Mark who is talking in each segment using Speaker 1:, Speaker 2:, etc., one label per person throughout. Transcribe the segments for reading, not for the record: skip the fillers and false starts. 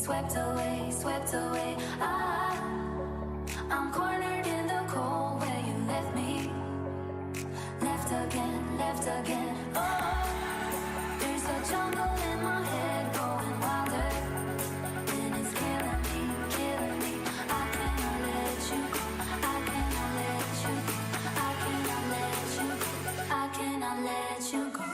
Speaker 1: swept away, swept away. I'm cornered in the cold where you left me. Left again, left again. Oh, there's a jungle in my head going wilder, and it's killing me, killing me. I cannot let you go. I cannot let you go. I cannot let you go. I cannot let you go.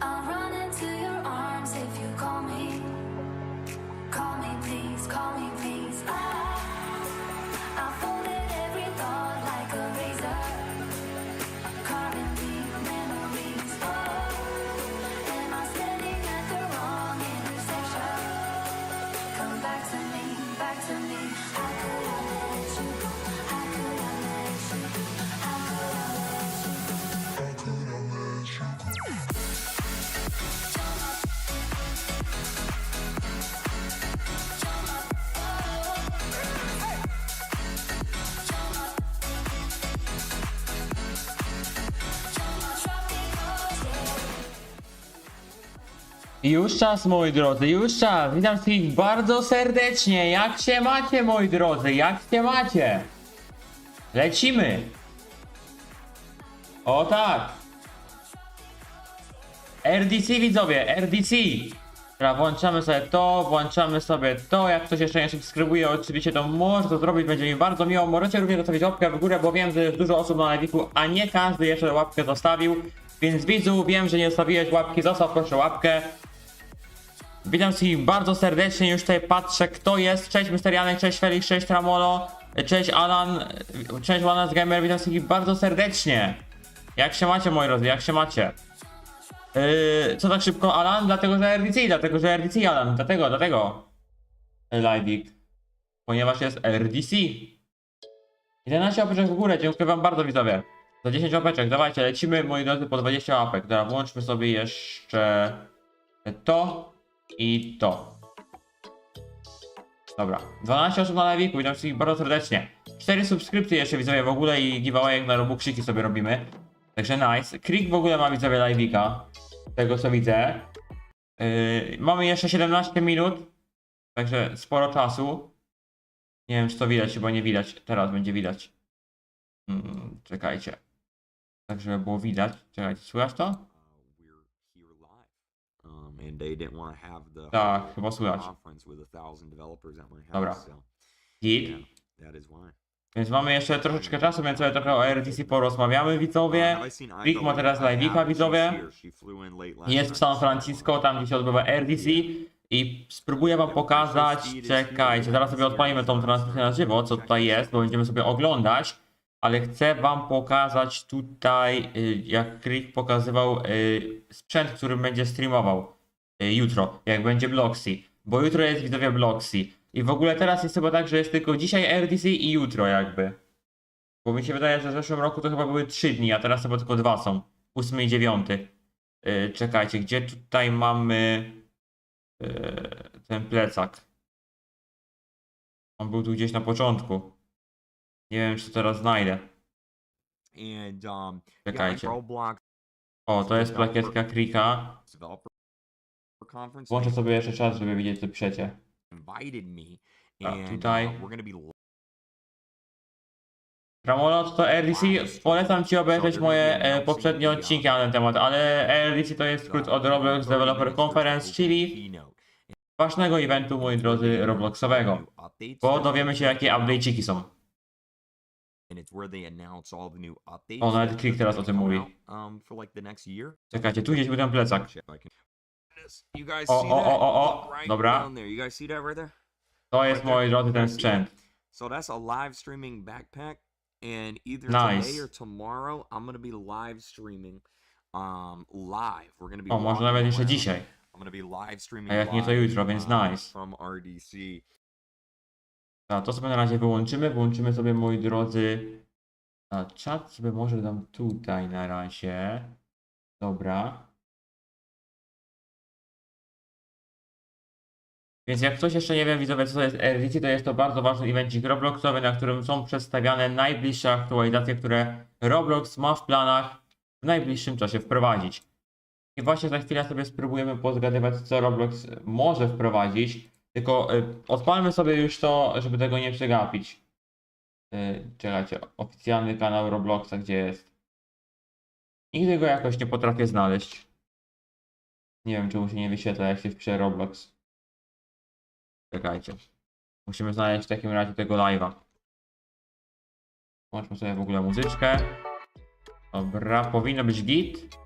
Speaker 1: I'll run into your arms if you call me. Call me please, call me please. I folded every thought like a razor, carving deep memories. Oh, am I standing at the wrong intersection? Come back to me, back to me. How could I let you go? How could I let you go? How could I let you go? How could I let you go?
Speaker 2: Już czas, moi drodzy, już czas. Witam wszystkich bardzo serdecznie. Jak się macie, moi drodzy? Jak się macie? Lecimy. O tak. RDC, widzowie, RDC. Dobra, włączamy sobie to. Jak ktoś jeszcze nie subskrybuje, oczywiście to może to zrobić, będzie mi bardzo miło. Możecie również zostawić łapkę w górę, bo wiem, że jest dużo osób na live'iku, a nie każdy jeszcze łapkę zostawił. Więc widzu, wiem, że nie zostawiłeś łapki, zostaw proszę łapkę. Witam wszystkich bardzo serdecznie, już tutaj patrzę kto jest. Cześć Mr. Janek, cześć Felix, cześć Tramolo, cześć Alan, cześć Zaraz Gamer, witam wszystkich bardzo serdecznie. Jak się macie, moi drodzy, jak się macie? Co tak szybko, Alan? Dlatego, że RDC, Alan, dlatego. Live'ik, ponieważ jest RDC. 11 łapeczek w górę, dziękuję wam bardzo, widzowie. Za 10 łapeczek, dawajcie, lecimy, moi drodzy, po 20 łapek. Dobra, włączmy sobie jeszcze to i to. Dobra, 12 osób na live'iku, witam wszystkich bardzo serdecznie. 4 subskrypcje jeszcze, widzowie, w ogóle i giveaway na robuxiki sobie robimy. Także nice. Krik w ogóle ma, widzowie, live'ika. Z tego co widzę. Mamy jeszcze 17 minut. Także sporo czasu. Nie wiem, czy to widać, chyba nie widać. Teraz będzie widać. Czekajcie. Tak, żeby było widać. Czekajcie, słychać to? Tak, chyba słychać. Dobra. Git. Więc mamy jeszcze troszeczkę czasu, więc sobie trochę o RDC porozmawiamy, widzowie. Rick ma teraz live'ika, widzowie. Jest w San Francisco, tam gdzie się odbywa RDC. I spróbuję wam pokazać, czekajcie, zaraz sobie odpalimy tą transmisję na żywo, co tutaj jest, bo będziemy sobie oglądać. Ale chcę wam pokazać tutaj, jak Rick pokazywał sprzęt, którym będzie streamował jutro, jak będzie Bloxy. Bo jutro jest, widzowie, Bloxy. I w ogóle teraz jest chyba tak, że jest tylko dzisiaj RDC i jutro jakby. Bo mi się wydaje, że w zeszłym roku to chyba były 3 dni, a teraz chyba tylko 2 są. 8 i 9. Czekajcie, gdzie tutaj mamy ten plecak? On był tu gdzieś na początku. Nie wiem, czy to teraz znajdę. Czekajcie. O, to jest plakietka Krika. Włączę sobie jeszcze czas, żeby widzieć, co piszecie.
Speaker 3: invited me,
Speaker 2: A
Speaker 3: and
Speaker 2: tutaj
Speaker 3: we're gonna be
Speaker 2: Ramolot to RDC, polecam Ci obejrzeć moje poprzednie odcinki na ten temat, ale RDC to jest skrót od Roblox Developer Conference, czyli ważnego eventu, moi drodzy, Robloxowego, bo dowiemy się jakie update'ciki są. O, nawet klik teraz o tym mówi. Czekajcie, tu gdzieś był ten plecak. O, dobra. To jest, moi drodzy, ten sprzęt.
Speaker 3: So that's a live streaming backpack, and either
Speaker 2: Nice.
Speaker 3: today or tomorrow I'm gonna be live streaming live. We're gonna be
Speaker 2: O, może
Speaker 3: walking
Speaker 2: nawet jeszcze
Speaker 3: around.
Speaker 2: dzisiaj.
Speaker 3: I'm gonna be live streaming
Speaker 2: A jak nie to
Speaker 3: live,
Speaker 2: jutro, więc nice.
Speaker 3: from RDC.
Speaker 2: A to sobie na razie wyłączymy. Włączymy sobie, moi drodzy, czat sobie może dam tutaj na razie. Dobra. Więc jak ktoś jeszcze nie wie, widzowie, co to jest RDC, to jest to bardzo ważny evencik Robloxowy, na którym są przedstawiane najbliższe aktualizacje, które Roblox ma w planach w najbliższym czasie wprowadzić. I właśnie za chwilę sobie spróbujemy pozgadywać, co Roblox może wprowadzić. Tylko odpalmy sobie już to, żeby tego nie przegapić. Czekajcie, oficjalny kanał Robloxa, gdzie jest? Nigdy go jakoś nie potrafię znaleźć. Nie wiem, czemu się nie wyświetla, jak się wpisze Roblox. Czekajcie. Musimy znaleźć w takim razie tego live'a. Włączmy sobie w ogóle muzyczkę. Dobra, powinno być git.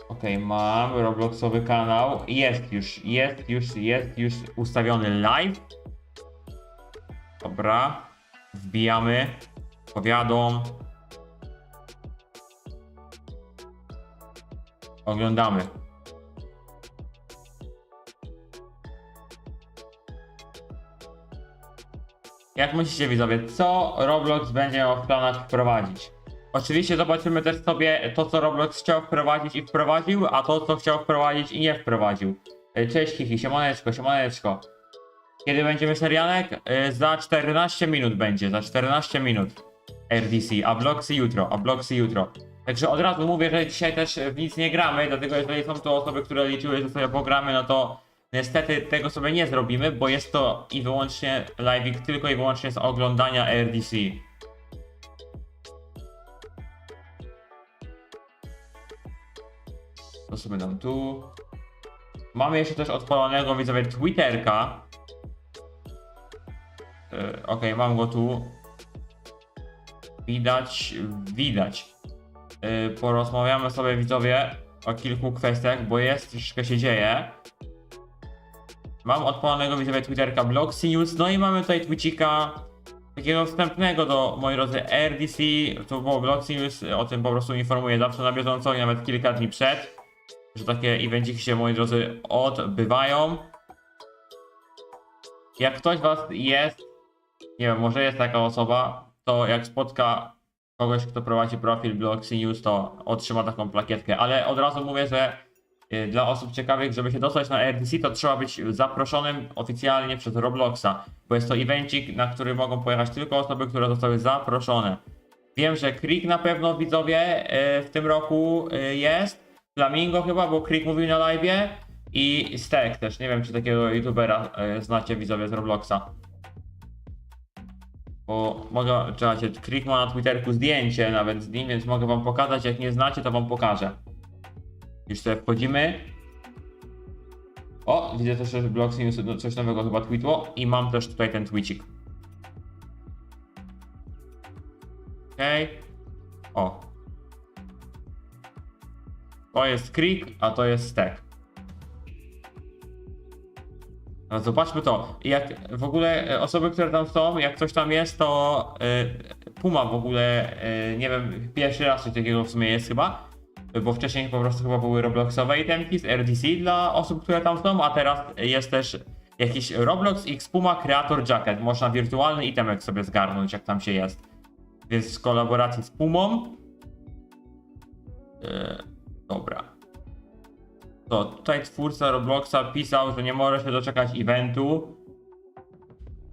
Speaker 2: Ok, mam Robloxowy kanał. Jest już ustawiony live. Dobra. Wbijamy. Powiadom. Oglądamy. Jak myślicie, widzowie, co Roblox będzie miał w planach wprowadzić? Oczywiście zobaczymy też sobie to, co Roblox chciał wprowadzić i wprowadził, a to, co chciał wprowadzić i nie wprowadził. Cześć Kiki, siemaneczko, siemaneczko. Kiedy będziemy serialek? Za 14 minut będzie, za 14 minut. RDC, a bloksy jutro. Także od razu mówię, że dzisiaj też w nic nie gramy, dlatego jeżeli są to osoby, które liczyły, że sobie pogramy, no to niestety tego sobie nie zrobimy, bo jest to i wyłącznie live'ik tylko i wyłącznie z oglądania RDC. To sobie dam tu. Mamy jeszcze też odpalonego, widzowie, Twitterka. Ok, mam go tu. Widać. Porozmawiamy sobie, widzowie, o kilku kwestiach, bo jest troszeczkę się dzieje. Mam odpalonego, widzowie, Twitterka Bloxy News, no i mamy tutaj tweetika takiego wstępnego do, moi drodzy, RDC. To było Bloxy News, o tym po prostu informuję zawsze na bieżąco i nawet kilka dni przed, że takie evenciki się, moi drodzy, odbywają. Jak ktoś was jest, nie wiem, może jest taka osoba, to jak spotka kogoś, kto prowadzi profil Bloxy News, to otrzyma taką plakietkę, ale od razu mówię, że dla osób ciekawych, żeby się dostać na RDC, to trzeba być zaproszonym oficjalnie przez Robloxa, bo jest to evencik, na który mogą pojechać tylko osoby, które zostały zaproszone. Wiem, że Krik na pewno, widzowie, w tym roku jest, Flamingo chyba, bo Krik mówił na live'ie, i Stek też, nie wiem, czy takiego youtubera znacie, widzowie, z Robloxa. Bo mogę, czekajcie, Krik ma na Twitterku zdjęcie nawet z nim, więc mogę wam pokazać, jak nie znacie, to wam pokażę. Już sobie wchodzimy. O, widzę też, że Bloxy News coś nowego chyba tweetło i mam też tutaj ten tweetik. Okej. O. To jest Krik, a to jest Stek. No zobaczmy to. Jak w ogóle osoby, które tam są, jak coś tam jest, to Puma w ogóle, nie wiem, pierwszy raz coś takiego w sumie jest chyba. Bo wcześniej po prostu chyba były Robloxowe itemki z RDC dla osób, które tam są, a teraz jest też jakiś Roblox X Puma Creator Jacket. Można wirtualny itemek sobie zgarnąć, jak tam się jest. Więc w kolaboracji z Pumą. Dobra. To tutaj twórca Robloxa pisał, że nie może się doczekać eventu.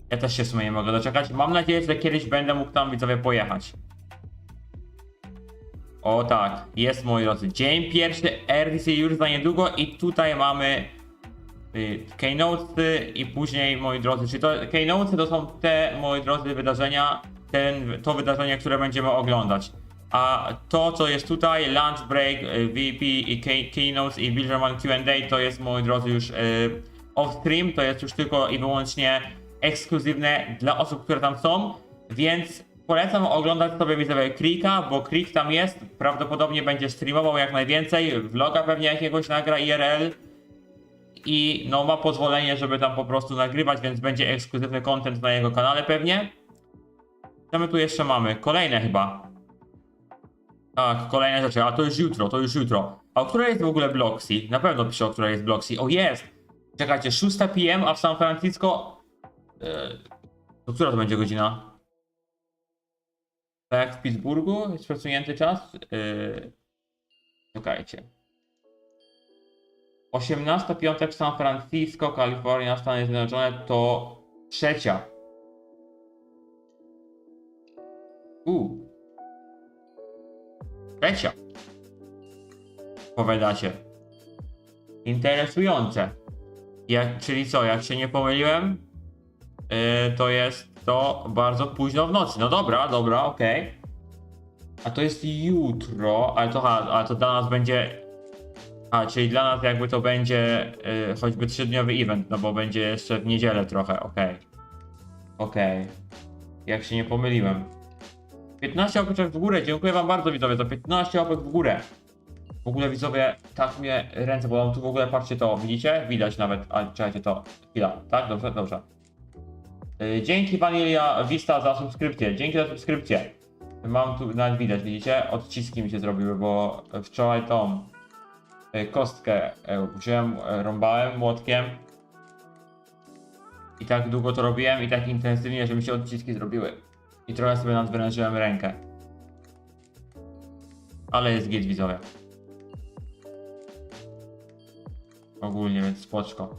Speaker 2: Ja też się w sumie nie mogę doczekać. Mam nadzieję, że kiedyś będę mógł tam, widzowie, pojechać. O tak, jest moi drodzy. Dzień pierwszy RDC już za niedługo i tutaj mamy keynotesy i później, moi drodzy, czy to keynotesy to są te, moi drodzy, wydarzenia, to wydarzenie, które będziemy oglądać. A to, co jest tutaj, lunch break, VP i keynotes i Bilderman Q&A, to jest, moi drodzy, już off-stream, to jest już tylko i wyłącznie ekskluzywne dla osób, które tam są, więc polecam oglądać sobie widzowie Krika, bo Krik tam jest, prawdopodobnie będzie streamował jak najwięcej, vloga pewnie jakiegoś nagra IRL i no ma pozwolenie, żeby tam po prostu nagrywać, więc będzie ekskluzywny content na jego kanale pewnie. Co my tu jeszcze mamy? Kolejne chyba. Tak, kolejne rzeczy, a to już jutro, to już jutro. A o której jest w ogóle Bloxy? Na pewno pisze, o której jest Bloxy. O jest! Czekajcie, 6 PM, a w San Francisco... To która to będzie godzina? Tak jak w Pittsburghu? Jest przesunięty czas? Czekajcie. 18 piątek San Francisco, Kalifornia, Stany Zjednoczone to trzecia. Trzecia. Powiadacie. Interesujące. Czyli co, jak się nie pomyliłem, to jest to bardzo późno w nocy. No dobra, okej. A to jest jutro, ale to dla nas będzie... czyli dla nas jakby to będzie choćby 3-dniowy event, no bo będzie jeszcze w niedzielę trochę, okej. Jak się nie pomyliłem. 15 łapeczek w górę, dziękuję wam bardzo widzowie za 15 łapek w górę. W ogóle widzowie, tak mnie ręce bolą, tu w ogóle patrzcie to, widzicie? Widać nawet, a czekajcie to, chwila, tak? Dobrze. Dzięki Vanilla Vista za subskrypcję, dzięki za subskrypcję. Mam tu, nawet widać, widzicie? Odciski mi się zrobiły, bo wczoraj tą kostkę wziąłem, rąbałem młotkiem. I tak długo to robiłem i tak intensywnie, że mi się odciski zrobiły. I trochę sobie nadwyrężyłem rękę. Ale jest git widzowie. Ogólnie, więc spoczko.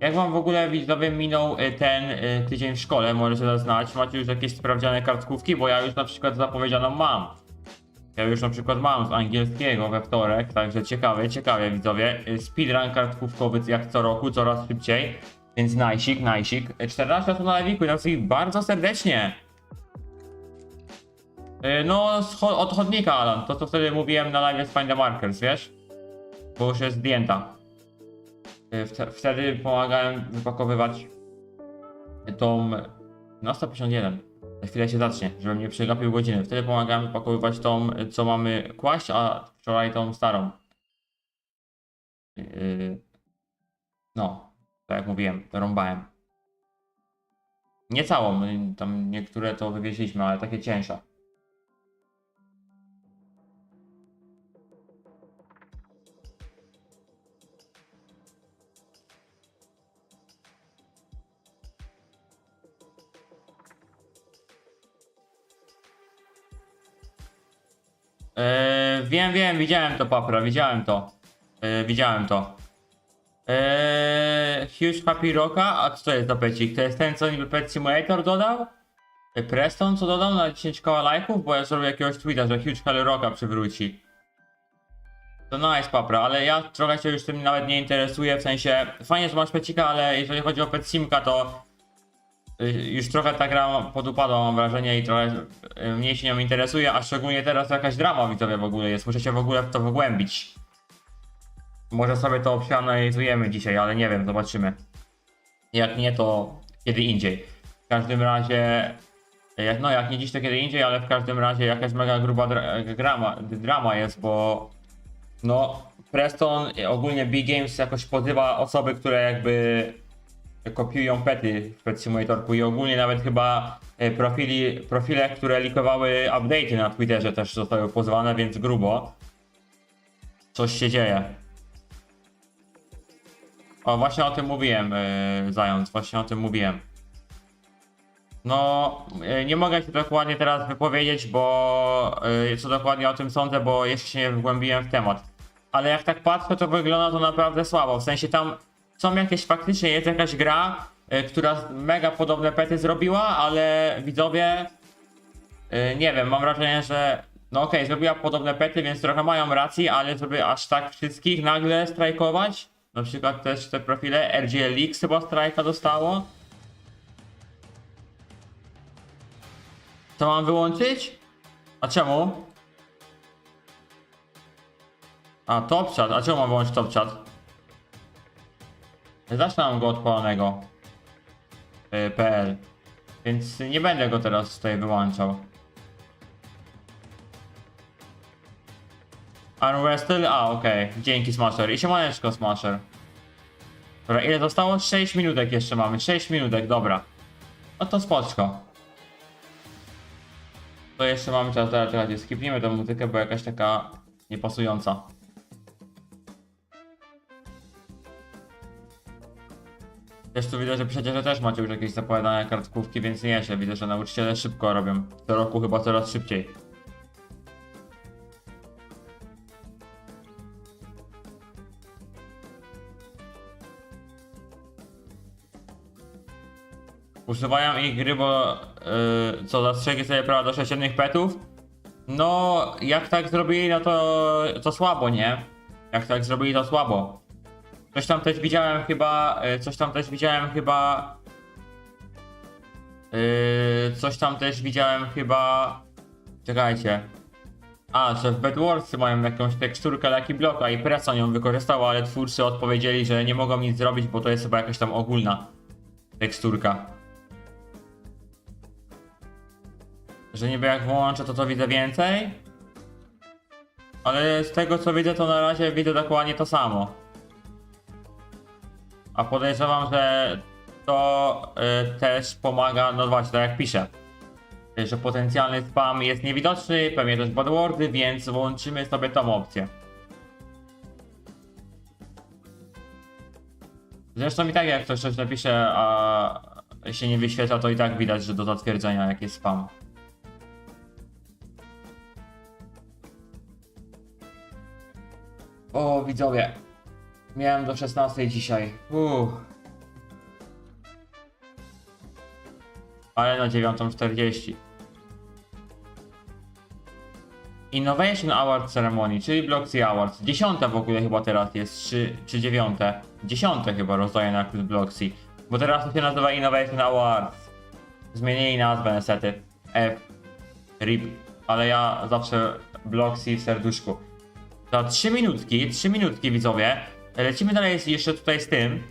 Speaker 2: Jak wam w ogóle widzowie minął ten tydzień w szkole? Możecie dać znać. Macie już jakieś sprawdziane kartkówki? Bo ja już na przykład zapowiedzianą mam. Ja już na przykład mam z angielskiego we wtorek, także ciekawie widzowie. Speedrun kartkówkowy jak co roku, coraz szybciej. Więc najsik. 14 osób na live'iku, ja wszystkich bardzo serdecznie. No, od chodnika, Alan, to co wtedy mówiłem na live z Find the Markers, wiesz? Bo już jest zdjęta. Wtedy pomagałem wypakowywać tą... No, 151. Za chwilę się zacznie, żebym nie przegapił godziny. Wtedy pomagałem wypakowywać tą, co mamy kłaść, a wczoraj tą starą. No, tak jak mówiłem, rąbałem. Nie całą, tam niektóre to wywieźliśmy, ale takie cięższe. Wiem, widziałem to, Papra, widziałem to. Huge Happy Rocka, a co to jest za pecik? To jest ten, co niby Pet Simulator dodał? Preston co dodał na 10 koła lajków? Bo ja zrobię jakiegoś tweeta, że Huge Happy Rocka przywróci. To nice, Papra, ale ja trochę się już tym nawet nie interesuję, w sensie fajnie, że masz pecika, ale jeżeli chodzi o Pet Simka, to już trochę ta gra podupadła, mam wrażenie, i trochę mniej się nią interesuje, a szczególnie teraz jakaś drama widzowie w ogóle jest, muszę się w ogóle w to wgłębić. Może sobie to przeanalizujemy dzisiaj, ale nie wiem, zobaczymy. Jak nie, to kiedy indziej. W każdym razie, jak nie dziś, to kiedy indziej, ale w każdym razie jakaś mega gruba drama jest, bo no, Preston, ogólnie Big Games jakoś pozywa osoby, które jakby kopiują pety w Pet Simulatorku i ogólnie nawet chyba profile, które likowały update'y na Twitterze też zostały pozwane, więc grubo. Coś się dzieje. O, właśnie o tym mówiłem, Zając, właśnie o tym mówiłem. No, nie mogę się dokładnie teraz wypowiedzieć, bo co dokładnie o tym sądzę, bo jeszcze się nie wgłębiłem w temat. Ale jak tak patrzę, to wygląda to naprawdę słabo, w sensie tam są jakieś, faktycznie jest jakaś gra, która mega podobne pety zrobiła, ale widzowie, nie wiem, mam wrażenie, że No okej, zrobiła podobne pety, więc trochę mają rację, ale żeby aż tak wszystkich nagle strajkować? Na przykład też te profile RGLX chyba strajka dostało. To mam wyłączyć? A czemu? A, top chat. A czemu mam wyłączyć top chat? Zawsze mam go odpalonego. PL. Więc nie będę go teraz tutaj wyłączał. Unrested? A, okej. Dzięki, Smasher. I siemaneczko, Smasher. Dobra, ile zostało? 6 minutek jeszcze mamy. 6 minutek, dobra. No to spoczko. To jeszcze mamy czas, czekajcie, skipnijmy tę muzykę, bo jakaś taka niepasująca. Też tu widzę, że przecież też macie już jakieś zapowiadane kartkówki, więc nie się. Widzę, że nauczyciele szybko robią. Co roku chyba coraz szybciej. Usuwają ich gry, bo co zastrzegi sobie prawa do 6 petów. No, jak tak zrobili, no to słabo, nie? Jak tak zrobili, to słabo. Coś tam też widziałem chyba, czekajcie. A, że w Bedwarsy mają jakąś teksturkę Lucky Blocka i Pressa ją wykorzystała, ale twórcy odpowiedzieli, że nie mogą nic zrobić, bo to jest chyba jakaś tam ogólna teksturka. Że niby jak włączę, to widzę więcej. Ale z tego co widzę, to na razie widzę dokładnie to samo. A podejrzewam, że to też pomaga, no właśnie, tak jak piszę. Że potencjalny spam jest niewidoczny, pewnie też badwordy, więc włączymy sobie tą opcję. Zresztą i tak jak ktoś coś napisze, a się nie wyświetla, to i tak widać, że do zatwierdzenia jak jest spam. O, widzowie. Miałem do 16 dzisiaj. Ale na 9:40. Innovation Award Ceremony, czyli Robloxy Awards. 10 w ogóle chyba teraz jest, czy 9? 10 chyba rozdaje na Robloxy. Bo teraz to się nazywa Innovation Awards. Zmienili nazwę niestety. RIP. Ale ja zawsze Robloxy w serduszku. Za 3 minutki widzowie. Lecimy dalej jeszcze tutaj z tym.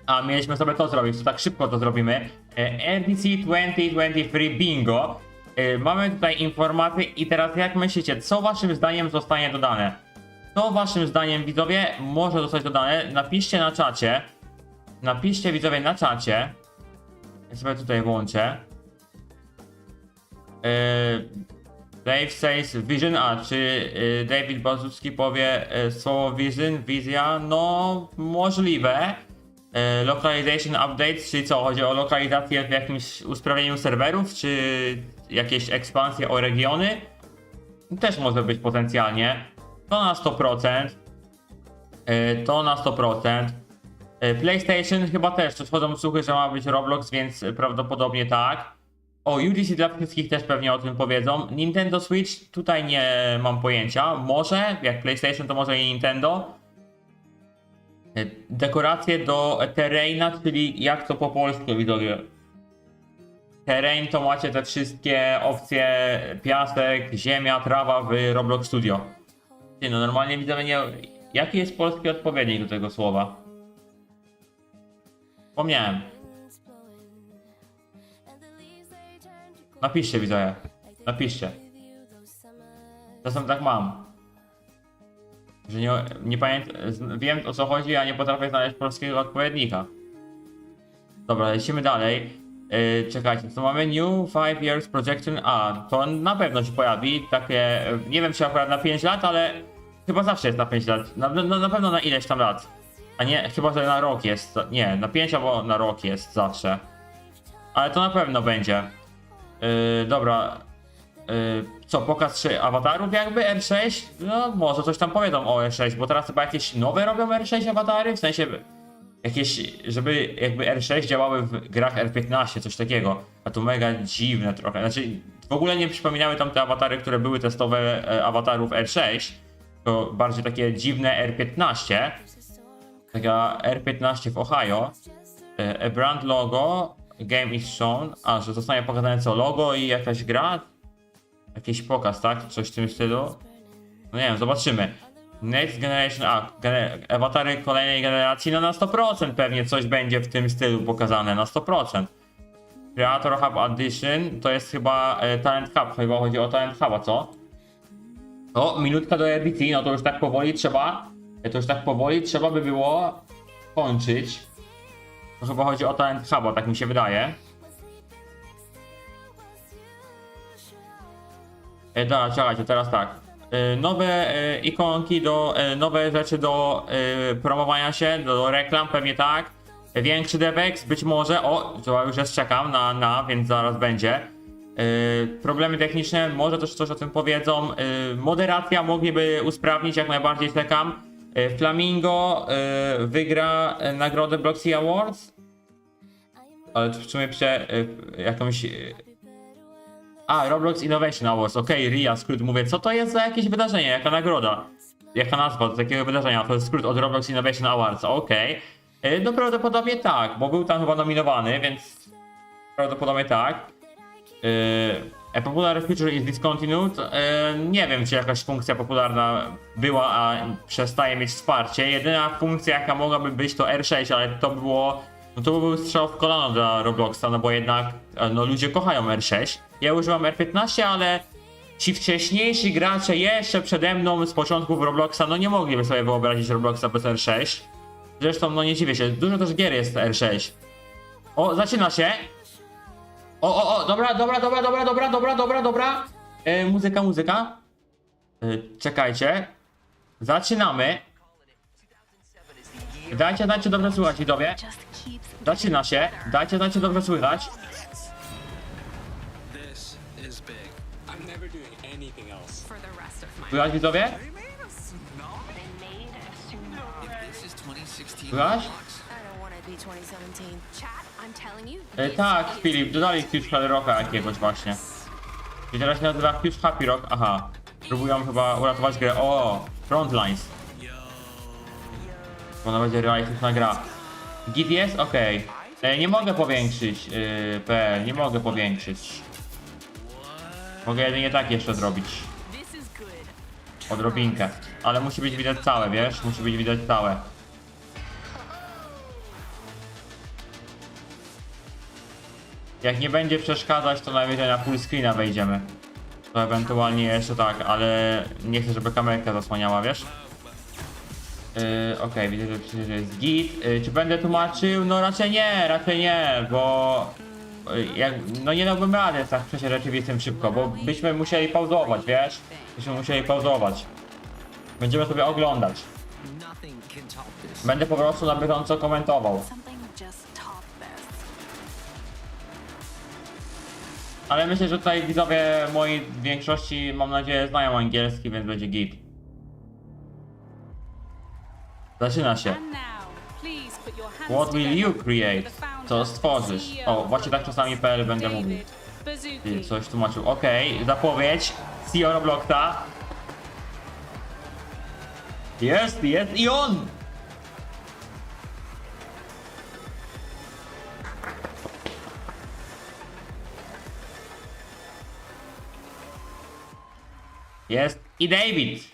Speaker 2: A mieliśmy sobie to zrobić, to tak szybko to zrobimy. RDC 2023 Bingo. Mamy tutaj informacje i teraz jak myślicie, co waszym zdaniem zostanie dodane? Co waszym zdaniem, widzowie, może zostać dodane? Napiszcie na czacie. Napiszcie, widzowie, na czacie. Ja sobie tutaj włączę. Dave says vision, a czy David Bazucki powie słowo vision, wizja? No, możliwe. Localization updates, czyli co? Chodzi o lokalizację w jakimś usprawnieniu serwerów, czy jakieś ekspansje o regiony? Też może być potencjalnie. To na 100%. To na 100%. PlayStation chyba też, to wchodzą słuchy, że ma być Roblox, więc prawdopodobnie tak. O, UGC dla wszystkich też pewnie o tym powiedzą. Nintendo Switch, tutaj nie mam pojęcia. Może, jak PlayStation, to może i Nintendo. Dekoracje do terraina, czyli jak to po polsku, widzowie. Terrain to macie te wszystkie opcje, piasek, ziemia, trawa w Roblox Studio. No normalnie widzowie nie... Jaki jest polski odpowiednik do tego słowa? Wspomniałem. Napiszcie, widzowie. Napiszcie. Czasem tak mam. Że nie pamiętam, wiem o co chodzi, a nie potrafię znaleźć polskiego odpowiednika. Dobra, lecimy dalej. Czekajcie, co mamy? New 5 years projection. A, to na pewno się pojawi. Takie, nie wiem czy akurat na 5 lat, ale chyba zawsze jest na 5 lat. Na pewno na ileś tam lat. A nie, chyba że na rok jest. Nie, na 5 albo na rok jest zawsze. Ale to na pewno będzie. Dobra. Co, pokaz 3 awatarów jakby R6? No może coś tam powiedzą o R6, bo teraz chyba jakieś nowe robią R6 awatary, w sensie jakieś, żeby jakby R6 działały w grach R15, coś takiego. A to mega dziwne trochę. Znaczy, w ogóle nie przypominały tam te awatary, które były testowe awatarów R6. To bardziej takie dziwne R15. Taka R15 w Ohio. A brand logo, game is shown. A, że zostanie pokazane co? Logo i jakaś gra? Jakiś pokaz, tak? Coś w tym stylu? No nie wiem, zobaczymy. Next Generation, awatary kolejnej generacji, no na 100% pewnie coś będzie w tym stylu pokazane, na 100%. Creator Hub Addition, to jest chyba Talent Hub, chyba chodzi o Talent Huba, co? O, minutka do RDC, no to już tak powoli trzeba by było kończyć. To chyba chodzi o Talent Huba, tak mi się wydaje. Dobra, czekajcie, teraz tak. Nowe ikonki, nowe rzeczy do promowania się, do reklam, pewnie tak. Większy devex, być może. O, to już jest, czekam więc zaraz będzie. Problemy techniczne, może też coś o tym powiedzą. Moderacja mogliby usprawnić, jak najbardziej czekam. Flamingo wygra nagrodę Robloxy Awards. Ale w sumie jakąś... Roblox Innovation Awards, RIA, skrót, mówię, co to jest za jakieś wydarzenie, jaka nagroda, jaka nazwa takiego wydarzenia, to jest skrót od Roblox Innovation Awards, no prawdopodobnie tak, bo był tam chyba nominowany, więc prawdopodobnie tak. A popular feature is discontinued, nie wiem czy jakaś funkcja popularna była, a przestaje mieć wsparcie, jedyna funkcja jaka mogłaby być to R6, ale to by było, no to by był strzał w kolano dla Robloxa, no bo jednak no ludzie kochają R6. Ja używam R15, ale ci wcześniejsi gracze jeszcze przede mną z początków Robloxa, no nie mogliby sobie wyobrazić Robloxa bez R6. Zresztą, no nie dziwię się, dużo też gier jest R6. O, zaczyna się. Dobra. Muzyka. Czekajcie. Zaczynamy. Dajcie dobrze słuchać, widzowie. Zaczyna się. Dajcie dobrze słychać. Słychać, widzowie? Słychać? Tak, Filip, dodali Fuse Happy Rocka jakiegoś właśnie. I teraz się nazywa Fuse Happy Rock, aha. Próbują chyba uratować grę, Frontlines. Bo ona będzie realistyczna gra. Git jest? Okej. Nie mogę powiększyć, PL, nie mogę powiększyć. Mogę jedynie tak jeszcze zrobić. Odrobinkę. Ale musi być widać całe, wiesz? Musi być widać całe. Jak nie będzie przeszkadzać, to najwyżej na full screena wejdziemy. To ewentualnie jeszcze tak, ale nie chcę, żeby kamerka zasłaniała, wiesz? Widzę, że jest git. Czy będę tłumaczył? No raczej nie, bo no nie dałbym rady tak przecież rzeczywistym szybko, bo byśmy musieli pauzować, wiesz? Będziemy sobie oglądać. Będę po prostu na bieżąco komentował. Ale myślę, że tutaj widzowie moi w większości, mam nadzieję, znają angielski, więc będzie git. Zaczyna się. What will you create? Co stworzysz? O, właśnie tak czasami PL będę mówił. Coś tłumaczył. Zapowiedź. CEO Robloxa. Jest i on! Jest i David.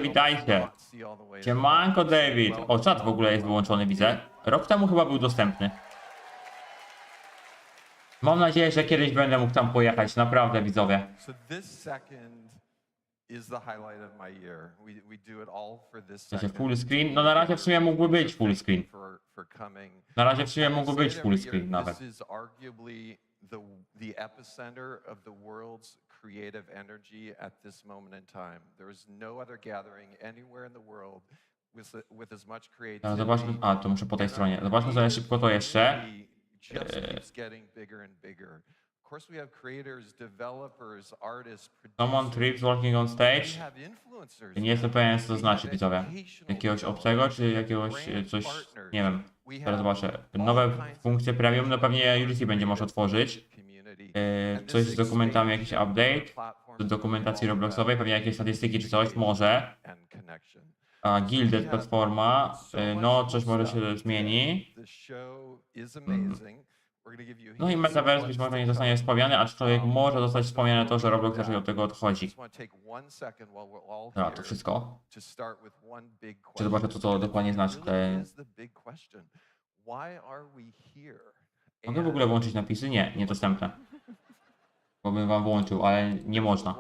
Speaker 2: Witajcie. Siemanko David. O, czat w ogóle jest wyłączony, widzę. Rok temu chyba był dostępny. Mam nadzieję, że kiedyś będę mógł tam pojechać, naprawdę, widzowie. Full screen? No na razie w sumie mógłby być full screen. Nawet.
Speaker 4: The epicenter of the world's creative energy at this moment in time. There is no other gathering anywhere in the world with as much creativity.
Speaker 2: Zobaczmy, to muszę po tej stronie. Zobaczmy sobie szybko to jeszcze.
Speaker 4: course, we have creators, developers, artists,
Speaker 2: Common
Speaker 4: producers.
Speaker 2: trips walking on
Speaker 4: We
Speaker 2: stage.
Speaker 4: have influencers.
Speaker 2: Nie jestem pewien, co to
Speaker 4: We
Speaker 2: znaczy,
Speaker 4: have
Speaker 2: widzowie.
Speaker 4: educational
Speaker 2: Jakiegoś
Speaker 4: developers,
Speaker 2: obcego, czy jakiegoś
Speaker 4: brand
Speaker 2: coś,
Speaker 4: partners.
Speaker 2: nie wiem.
Speaker 4: We
Speaker 2: Teraz
Speaker 4: have
Speaker 2: zobaczę.
Speaker 4: all
Speaker 2: Nowe
Speaker 4: kinds of
Speaker 2: funkcje premium, no pewnie Unity będzie można otworzyć.
Speaker 4: community.
Speaker 2: Coś z dokumentami, jakiś update. Do dokumentacji Robloxowej, pewnie jakieś statystyki czy coś, może.
Speaker 4: And connection.
Speaker 2: A Gilded platforma, no coś może się zmieni.
Speaker 4: The show is amazing. We're gonna give you
Speaker 2: No i Metaverse być może nie zostanie wspomniany, aczkolwiek może zostać wspomniane to, że Roblox raczej od tego odchodzi. Dobra, to wszystko. Czy zobaczę, co to dokładnie znaczy. Mogę w ogóle włączyć napisy? Nie, niedostępne. Bo bym wam włączył, ale nie można.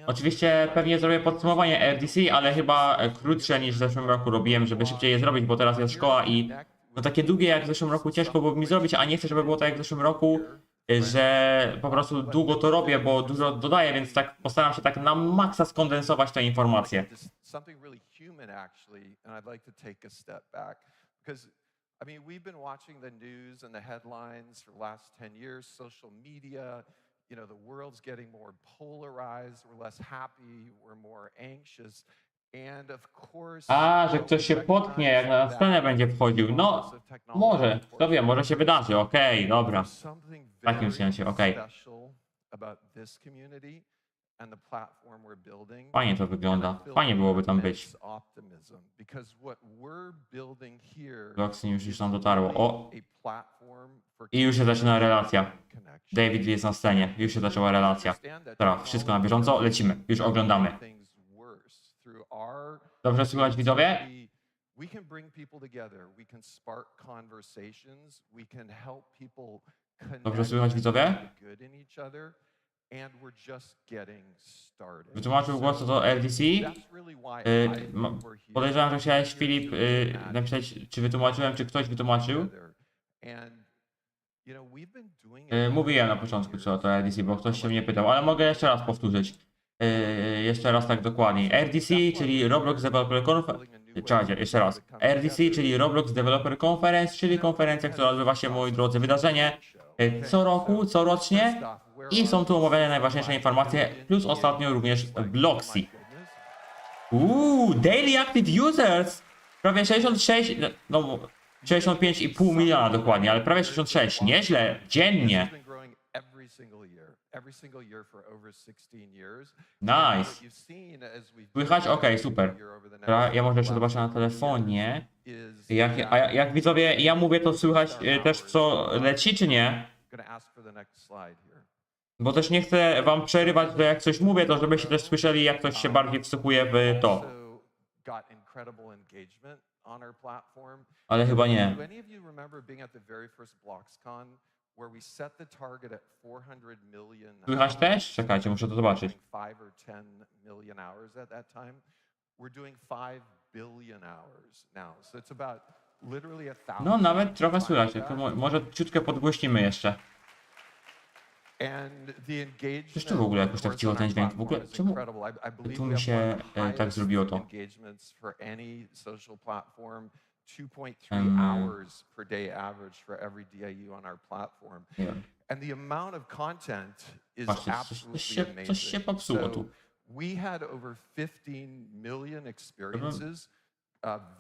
Speaker 2: Oczywiście pewnie zrobię podsumowanie RDC, ale chyba krótsze niż w zeszłym roku robiłem, żeby szybciej je zrobić, bo teraz jest szkoła i no takie długie jak w zeszłym roku ciężko byłoby mi zrobić, a nie chcę, żeby było tak jak w zeszłym roku, że po prostu długo to robię, bo dużo dodaję, więc tak postaram się tak na maksa skondensować te informacje.
Speaker 4: I mean, we've been watching the news and the headlines for the last 10 years, social media, the world's getting more polarized, we're less happy, we're more anxious. And of course,
Speaker 2: A, że ktoś się potknie, jak na scenę będzie wchodził. No, może, kto wie, może się wydarzy, okej, dobra. W takim sensie, okej. Fajnie to wygląda, fajnie byłoby tam być. Robuxy już tam dotarło. O! I już się zaczyna relacja. David jest na scenie, już się zaczęła relacja. Dobra, wszystko na bieżąco, lecimy, już oglądamy. Dobrze słychać, widzowie? Dobrze słychać, widzowie? Wytłumaczył głos to RDC. Podejrzewam, że chciałeś, Filip, napisać, czy wytłumaczyłem, czy ktoś wytłumaczył. Mówiłem na początku, co to RDC, bo ktoś się mnie pytał, ale mogę jeszcze raz powtórzyć. Jeszcze raz tak dokładniej. RDC, czyli Roblox Developer Conference. Czekajcie, jeszcze raz. RDC, czyli Roblox Developer Conference, czyli konferencja, która odbywa się, moi drodzy, wydarzenie co roku, corocznie. I są tu omawiane najważniejsze informacje, plus ostatnio również Bloxy. Daily Active Users! Prawie 66, no 65,5 miliona dokładnie, ale prawie 66, nieźle, dziennie. Nice. Słychać? Okej, super. Ja może jeszcze zobaczę na telefonie. Jak widzowie, ja mówię, to słychać też co leci, czy nie? Bo też nie chcę wam przerywać, że jak coś mówię, to żebyście też słyszeli, jak ktoś się bardziej wsłuchuje w to. Ale chyba nie. Słychać też? Czekajcie, muszę to zobaczyć. No, nawet trochę słychać. Może ciutkę podgłośnimy jeszcze. Jeszcze w ogóle jakoś tak cicho ten dźwięk. W ogóle czemu tu mi się tak zrobiło to?
Speaker 4: 2.3 hours per day average for every DIU on our platform. And the amount of content is absolutely
Speaker 2: coś się popsuło tu.
Speaker 4: We had over 15 million experiences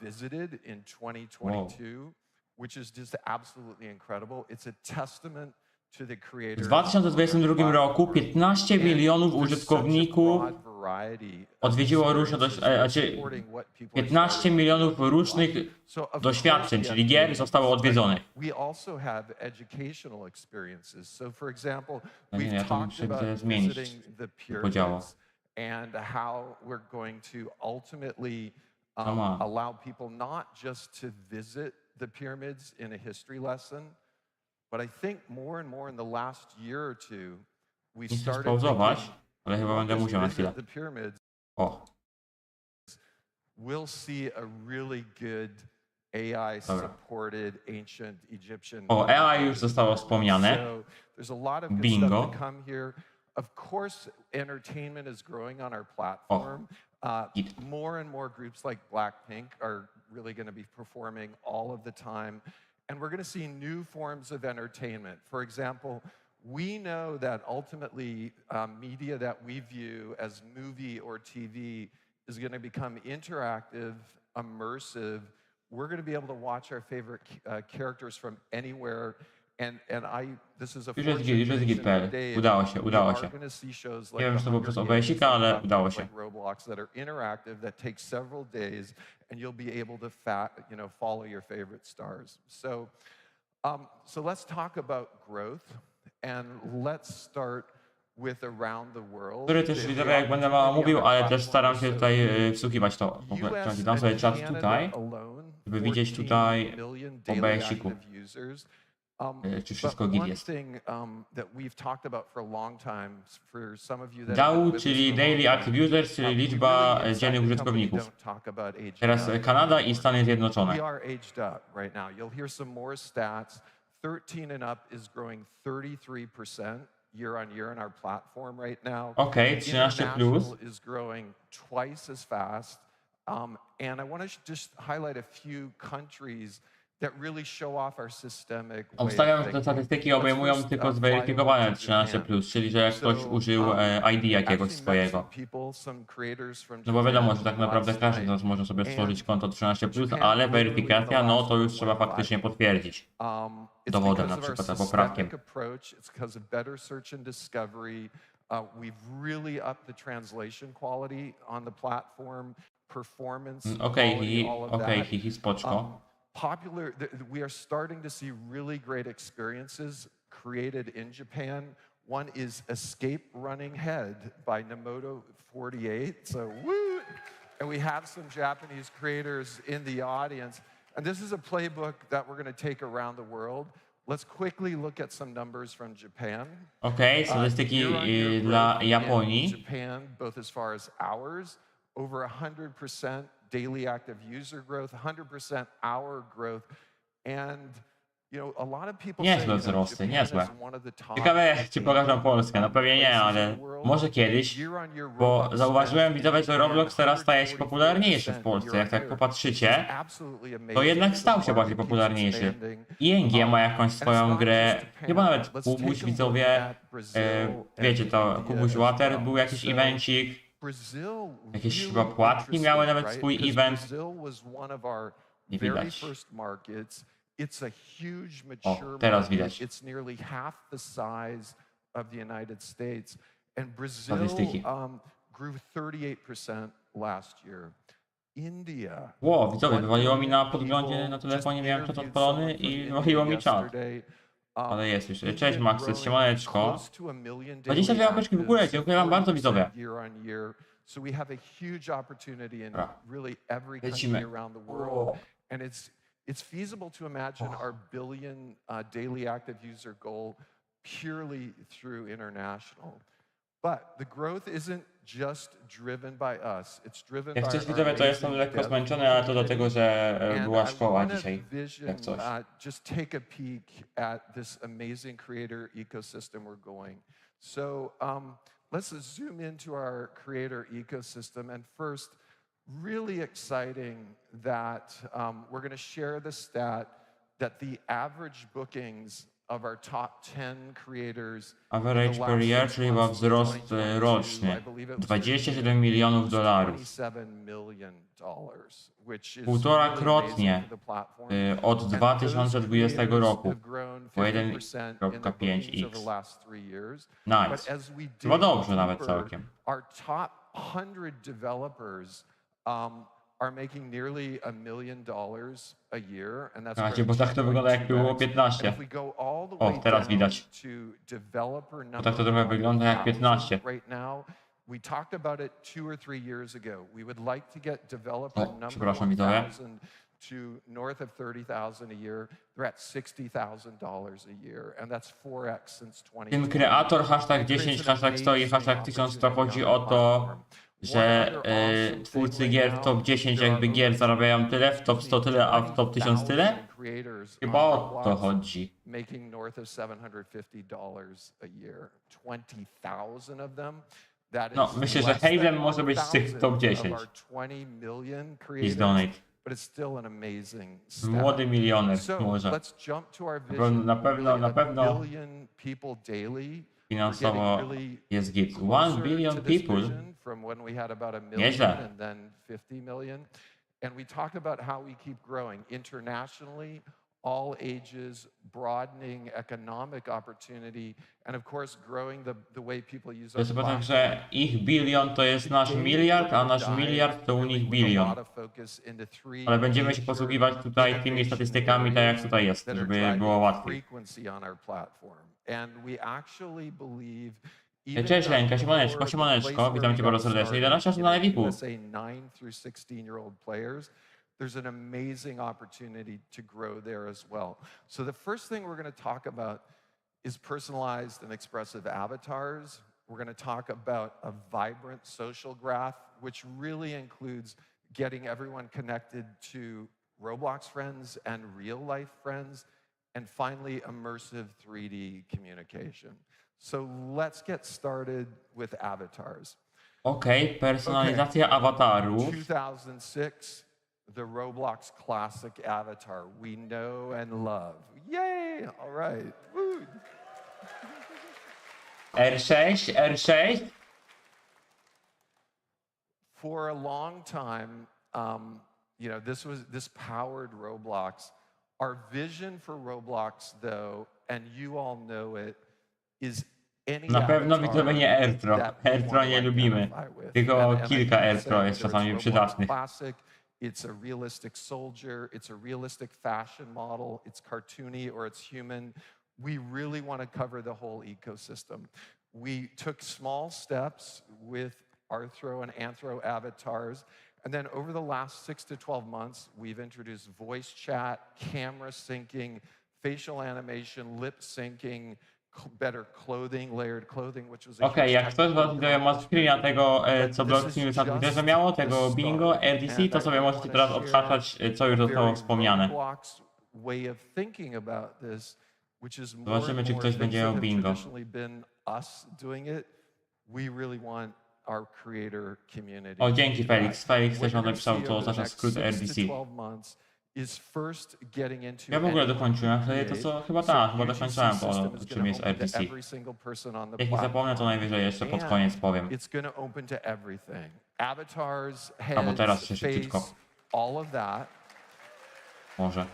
Speaker 4: visited in 2022, which is just absolutely incredible. It's a testament to the creators.
Speaker 2: W 2022 roku 15 milionów użytkowników odwiedziło różne 15 milionów różnych doświadczeń, czyli gier zostało odwiedzonych. Ja to muszę zmienić podział.
Speaker 4: And how we're going to ultimately allow people not just to visit the pyramids in a history lesson, but I think more and more in the last year or two we started
Speaker 2: pauzować, ale chyba będę musiał na chwilę. O.
Speaker 4: We'll see a really good AI supported ancient Egyptian.
Speaker 2: O, AI już zostało wspomniane. Bingo.
Speaker 4: Of course, entertainment is growing on our platform. More and more groups like Blackpink are really going to be performing all of the time. And we're going to see new forms of entertainment. For example, We know that ultimately media that we view as movie or TV is going to become interactive, immersive. We're going to be able to watch our favorite characters from anywhere. This is a
Speaker 2: Udało się. Nie wiem, czy to było przez obejścika, ale udało się.
Speaker 4: Roblox that are interactive, that take several days, and you'll be able to follow your favorite stars. So let's talk about growth, and let's start with around the world.
Speaker 2: Który też widzowie, jak będę mało mówił, ale też staram się tutaj wsłuchiwać to. Dam sobie czat tutaj, żeby widzieć tutaj obejściku. Czy wszystko git jest. DAU, czyli Daily Active Users, czyli liczba dziennych użytkowników. Teraz Kanada i Stany Zjednoczone.
Speaker 4: 13 and up is growing 33% year on year in our platform right now.
Speaker 2: Okay, 13 plus
Speaker 4: is growing twice as fast. And I want to just highlight a few countries that really show off our systemic.
Speaker 2: Obstawiam, że te statystyki obejmują tylko zweryfikowane 13+, czyli że jak ktoś użył ID jakiegoś swojego. No bo wiadomo, że tak naprawdę każdy z nas może sobie stworzyć konto 13+, ale weryfikacja, no to już trzeba faktycznie potwierdzić. Dowodem na przykład, albo prawkiem. Okej, spoczko.
Speaker 4: We are starting to see really great experiences created in Japan. One is Escape Running Head by Namoto48. So, woo! And we have some Japanese creators in the audience. And this is a playbook that we're going to take around the world. Let's quickly look at some numbers from Japan.
Speaker 2: Okay, statystyki dla Japonii.
Speaker 4: Japan, both as far as hours, over 100% daily active user growth, 100% hour growth, and a lot of people
Speaker 2: niezłe wzrosty, niezłe. Ciekawe, jak ci pokażą Polskę. No pewnie nie, ale może kiedyś, bo zauważyłem, widzowie, że Roblox teraz staje się popularniejszy w Polsce. Jak tak popatrzycie, to jednak stał się bardziej popularniejszy. ING ma jakąś swoją grę, chyba nawet Kubuś, widzowie, wiecie to, Kubuś Water, był jakiś evencik. Jakieś chyba płatki miały nawet swój event. Nie widać. O, teraz widać. Statystyki. Ło, widzowie, wywaliło mi na podglądzie na telefonie, miałem czat odpalony i wywaliło mi czat. Ale jest już. Cześć Maxes, siemaneczko. 22 łapeczki w górę, dziękuję wam bardzo, widzowie. Lecimy.
Speaker 4: It's feasible to imagine our billion daily active user goal purely through international. But the growth isn't just driven by us. It's driven by.
Speaker 2: Jak coś widzowie, to jestem lekko zmęczony, ale to dlatego, że była szkoła dzisiaj. Jak coś.
Speaker 4: Just take a peek at this amazing creator ecosystem we're going. So let's zoom into our creator ecosystem. And first, really exciting that we're going to share the stat that the average bookings of our top 10 creators.
Speaker 2: Average per year, czyli ma wzrost roczny. $27 milionów. Półtorakrotnie od 2020 roku. Po 1,5x. Nice. Chyba dobrze nawet całkiem.
Speaker 4: Our top 100 developers are making nearly $1 million a year, and that's
Speaker 2: bo tak to wygląda, jak było 15. O, teraz widać. Bo tak to trochę wygląda jak 15.
Speaker 4: We talked about it 2 or 3 years ago. We would like to get developer number 1,000 to north of 30,000 a year. They're at $60,000 a year, and that's 4x since 2020.
Speaker 2: Ten kreator, hashtag 10, hashtag 100 i hashtag 1000, to chodzi o to, że twórcy gier w top 10 jakby gier zarabiają tyle, w top 100 tyle, a w top 1000 tyle? Chyba o to chodzi.
Speaker 4: Making north of $750 a year. 20,000 of them.
Speaker 2: No, myślę, że Haven może być z tych top 10. Please donate.
Speaker 4: but it's still an amazing stat.
Speaker 2: Młody milioner
Speaker 4: So
Speaker 2: może.
Speaker 4: let's jump to our vision.
Speaker 2: Na pewno
Speaker 4: billion people daily.
Speaker 2: finansowo jest git. 1 billion people.
Speaker 4: From when we had about 1 million
Speaker 2: Nieźle.
Speaker 4: and then 50 million. And we talked about how we keep growing internationally, all ages, broadening economic opportunity, and of course growing the way people use
Speaker 2: To
Speaker 4: our
Speaker 2: jest chyba tak,
Speaker 4: platform.
Speaker 2: że ich bilion to jest nasz miliard, a nasz miliard to u nich bilion. Ale będziemy się posługiwać tutaj tymi statystykami, tak jak tutaj jest, żeby było łatwiej. Cześć Lenka, siemaneczko, witam cię bardzo serdecznie. 11 osób na live'iku.
Speaker 4: There's an amazing opportunity to grow there as well. So the first thing we're going to talk about is personalized and expressive avatars. We're going to talk about a vibrant social graph, which really includes getting everyone connected to Roblox friends and real life friends, and finally immersive 3D communication. So let's get started with avatars.
Speaker 2: Okej, personalizacja awatarów.
Speaker 4: 2006, the Roblox classic avatar we know and love. Yay! All right. Woo.
Speaker 2: R6.
Speaker 4: For a long time, you know, this powered Roblox. Our vision for Roblox, though, and you all know it, is any
Speaker 2: Na pewno widzowie nie Airtro.
Speaker 4: that we
Speaker 2: Airtro
Speaker 4: wanna
Speaker 2: nie lubimy.
Speaker 4: identify with.
Speaker 2: Tylko
Speaker 4: And I
Speaker 2: kilka
Speaker 4: can
Speaker 2: Airtro
Speaker 4: say
Speaker 2: jest
Speaker 4: whether
Speaker 2: czasami
Speaker 4: it's
Speaker 2: przydatnych.
Speaker 4: Roblox Classic, it's a realistic soldier, it's a realistic fashion model, it's cartoony or it's human. We really want to cover the whole ecosystem. We took small steps with Arthro and Anthro avatars. And then over the last 6 to 12 months, we've introduced voice chat, camera syncing, facial animation, lip syncing, better clothing, layered clothing, which was a
Speaker 2: Okej,
Speaker 4: huge
Speaker 2: jak ktoś
Speaker 4: technical
Speaker 2: was ma screena tego, co Blockstream na Twitterze miało, tego bingo, RDC, to sobie możecie teraz odhaczać, co już zostało wspomniane. Zobaczymy, czy ktoś będzie miał bingo. O, dzięki Felix. Felix też on napisał, to oznacza skrót RDC. Ja w ogóle dokończyłem, to co, chyba dokończyłem to, czym jest RDC. Jak nie zapomnę, to najwyżej jeszcze pod koniec powiem. Albo teraz jeszcze szybciutko. Może.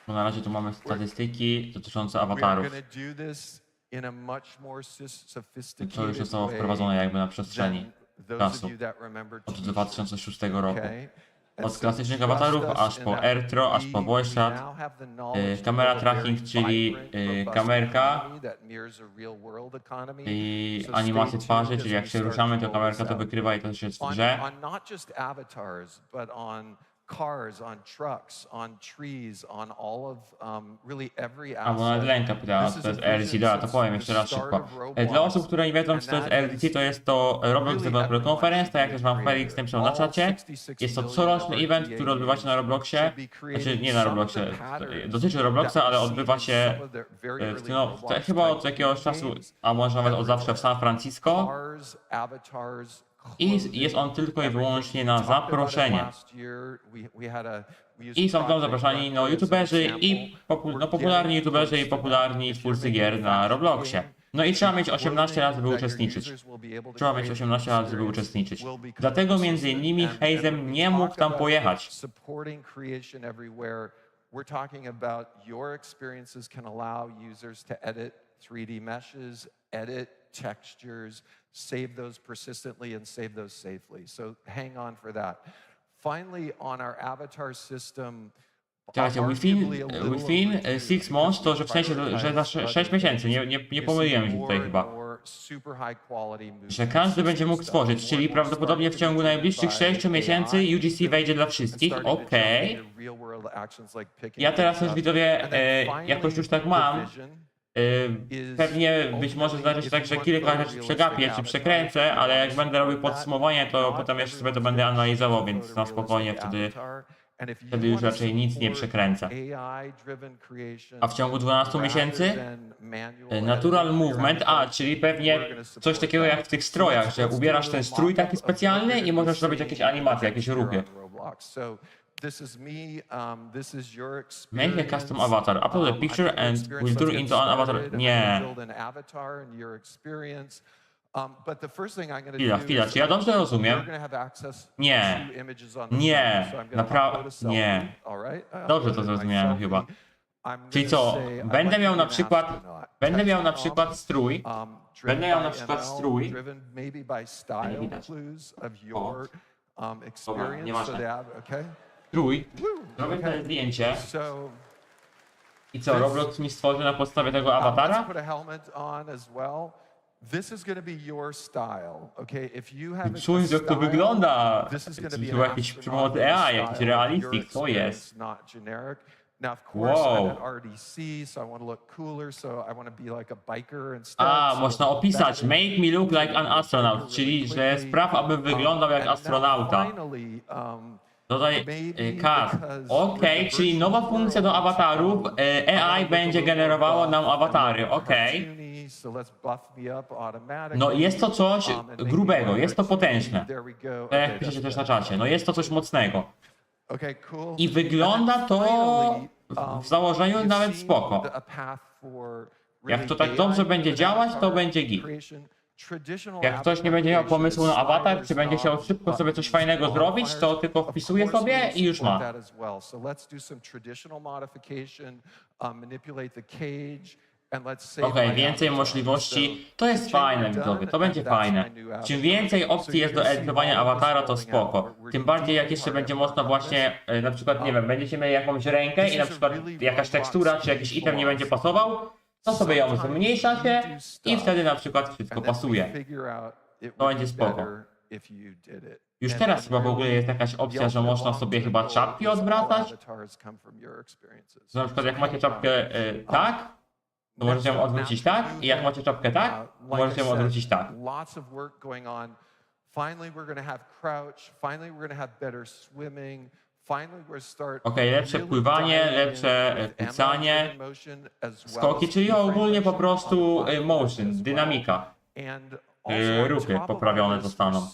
Speaker 2: Bo na razie tu mamy statystyki dotyczące awatarów. To już zostało wprowadzone jakby na przestrzeni czasu. Od 2006 roku. Od klasycznych awatarów aż po Airtro, aż po voice chat, kamera tracking, czyli kamerka i animacje twarzy, czyli jak się ruszamy, to kamerka to wykrywa i to też jest w grze. Cars, on trucks, on trees, on all of really every Albo nawet Lenka pytała, co to jest RDC. Dobra, to powiem jeszcze raz szybko. Dla osób, które nie wiedzą, co to jest RDC, to jest to Roblox Developer Conference, tak jak też wam Felix napisał na czacie. Jest to coroczny event, który odbywa się na Robloxie. Znaczy nie na Robloxie, dotyczy Robloxa, ale odbywa się chyba od jakiegoś czasu, a może nawet od zawsze w San Francisco. I jest on tylko i wyłącznie na zaproszenie. I są tam zapraszani youtuberzy i popularni youtuberzy i popularni twórcy gier na Robloxie. No i trzeba mieć 18 lat, żeby uczestniczyć. Trzeba mieć 18 lat, żeby uczestniczyć. Dlatego między innymi Hazem nie mógł tam pojechać.
Speaker 4: We're talking about your experiences can allow users to edit 3D meshes, edit textures, save those persistently and save those safely. So hang on for that. Finally, on our avatar system,
Speaker 2: Czekajcie, within 6 months, to że w sensie, że za 6 miesięcy, nie pomyliłem się tutaj chyba. Że każdy będzie mógł stworzyć, czyli prawdopodobnie w ciągu najbliższych 6 miesięcy UGC wejdzie dla wszystkich, okej. Ja teraz już widzowie, jakoś już tak mam, pewnie być może zdarzy się tak, że kilka rzeczy przegapię czy przekręcę, ale jak będę robił podsumowanie, to potem jeszcze sobie to będę analizował, więc na spokojnie wtedy już raczej nic nie przekręcę. A w ciągu 12 miesięcy Natural movement, czyli pewnie coś takiego jak w tych strojach, że ubierasz ten strój taki specjalny i możesz robić jakieś animacje, jakieś ruchy. Make a custom avatar. Upload a picture and we'll turn into an avatar. Nie. Chwila, czy ja dobrze rozumiem? Nie. Nie. Naprawdę. Nie. Dobrze to zrozumiałem chyba. Czyli co? Będę miał na przykład strój. Będę miał na przykład strój. Nie widać. O. Dobra, nieważne. Strój. Robię te zdjęcie. I co? Roblox mi stworzy na podstawie tego awatara? Czuję, jak to wygląda. Chyba jakiś pomocy AI, jakiś realistic. Co jest? Wow. Można opisać. Make me look like an astronaut, czyli że spraw, abym wyglądał jak astronauta. Dodaj cast. Okej, czyli nowa funkcja do awatarów. AI będzie generowało nam awatary. Okej. No jest to coś grubego, jest to potężne. Tak jak piszecie też na czacie. No jest to coś mocnego. I wygląda to w założeniu nawet spoko. Jak to tak dobrze będzie działać, to będzie git. Jak ktoś nie będzie miał pomysłu na awatar, czy będzie chciał szybko sobie coś fajnego zrobić, to tylko wpisuje sobie i już ma. Okej, więcej możliwości. To jest fajne, widzowie, to będzie fajne. Czym więcej opcji jest do edytowania awatara, to spoko. Tym bardziej jak jeszcze będzie można właśnie, na przykład, nie wiem, będziecie mieli jakąś rękę i na przykład jakaś tekstura, czy jakiś item nie będzie pasował, to sobie ją zmniejszacie i wtedy na przykład wszystko pasuje. To będzie spoko. Już teraz chyba w ogóle jest jakaś opcja, że można sobie chyba czapki odwracać. Na przykład jak macie czapkę tak, to możecie ją odwrócić tak, i jak macie czapkę tak, to możecie ją odwrócić tak. Okej, lepsze pływanie, lepsze kucanie, skoki, czyli ogólnie po prostu motion, dynamika. Ruchy poprawione zostaną.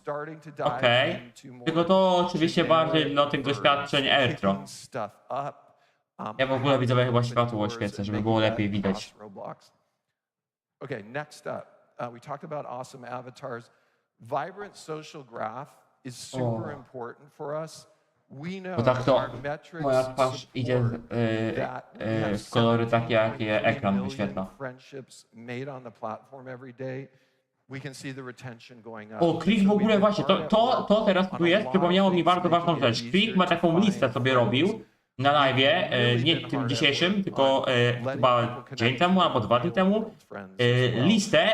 Speaker 2: Okej, tylko to oczywiście bardziej do tych doświadczeń Airtro. Ja w ogóle widzowie chyba światło oświecę, żeby było lepiej widać.
Speaker 4: Okay, next up, we talked about awesome avatars. Vibrant social graph is super important for us.
Speaker 2: Bo tak to moja twarz idzie w kolory takie, jakie ekran wyświetla. O, Klik w ogóle właśnie, to teraz tu jest, przypomniało mi bardzo ważną rzecz. Klik ma taką listę sobie robił na live, nie tym dzisiejszym, tylko chyba dzień temu albo 2 dni temu, listę,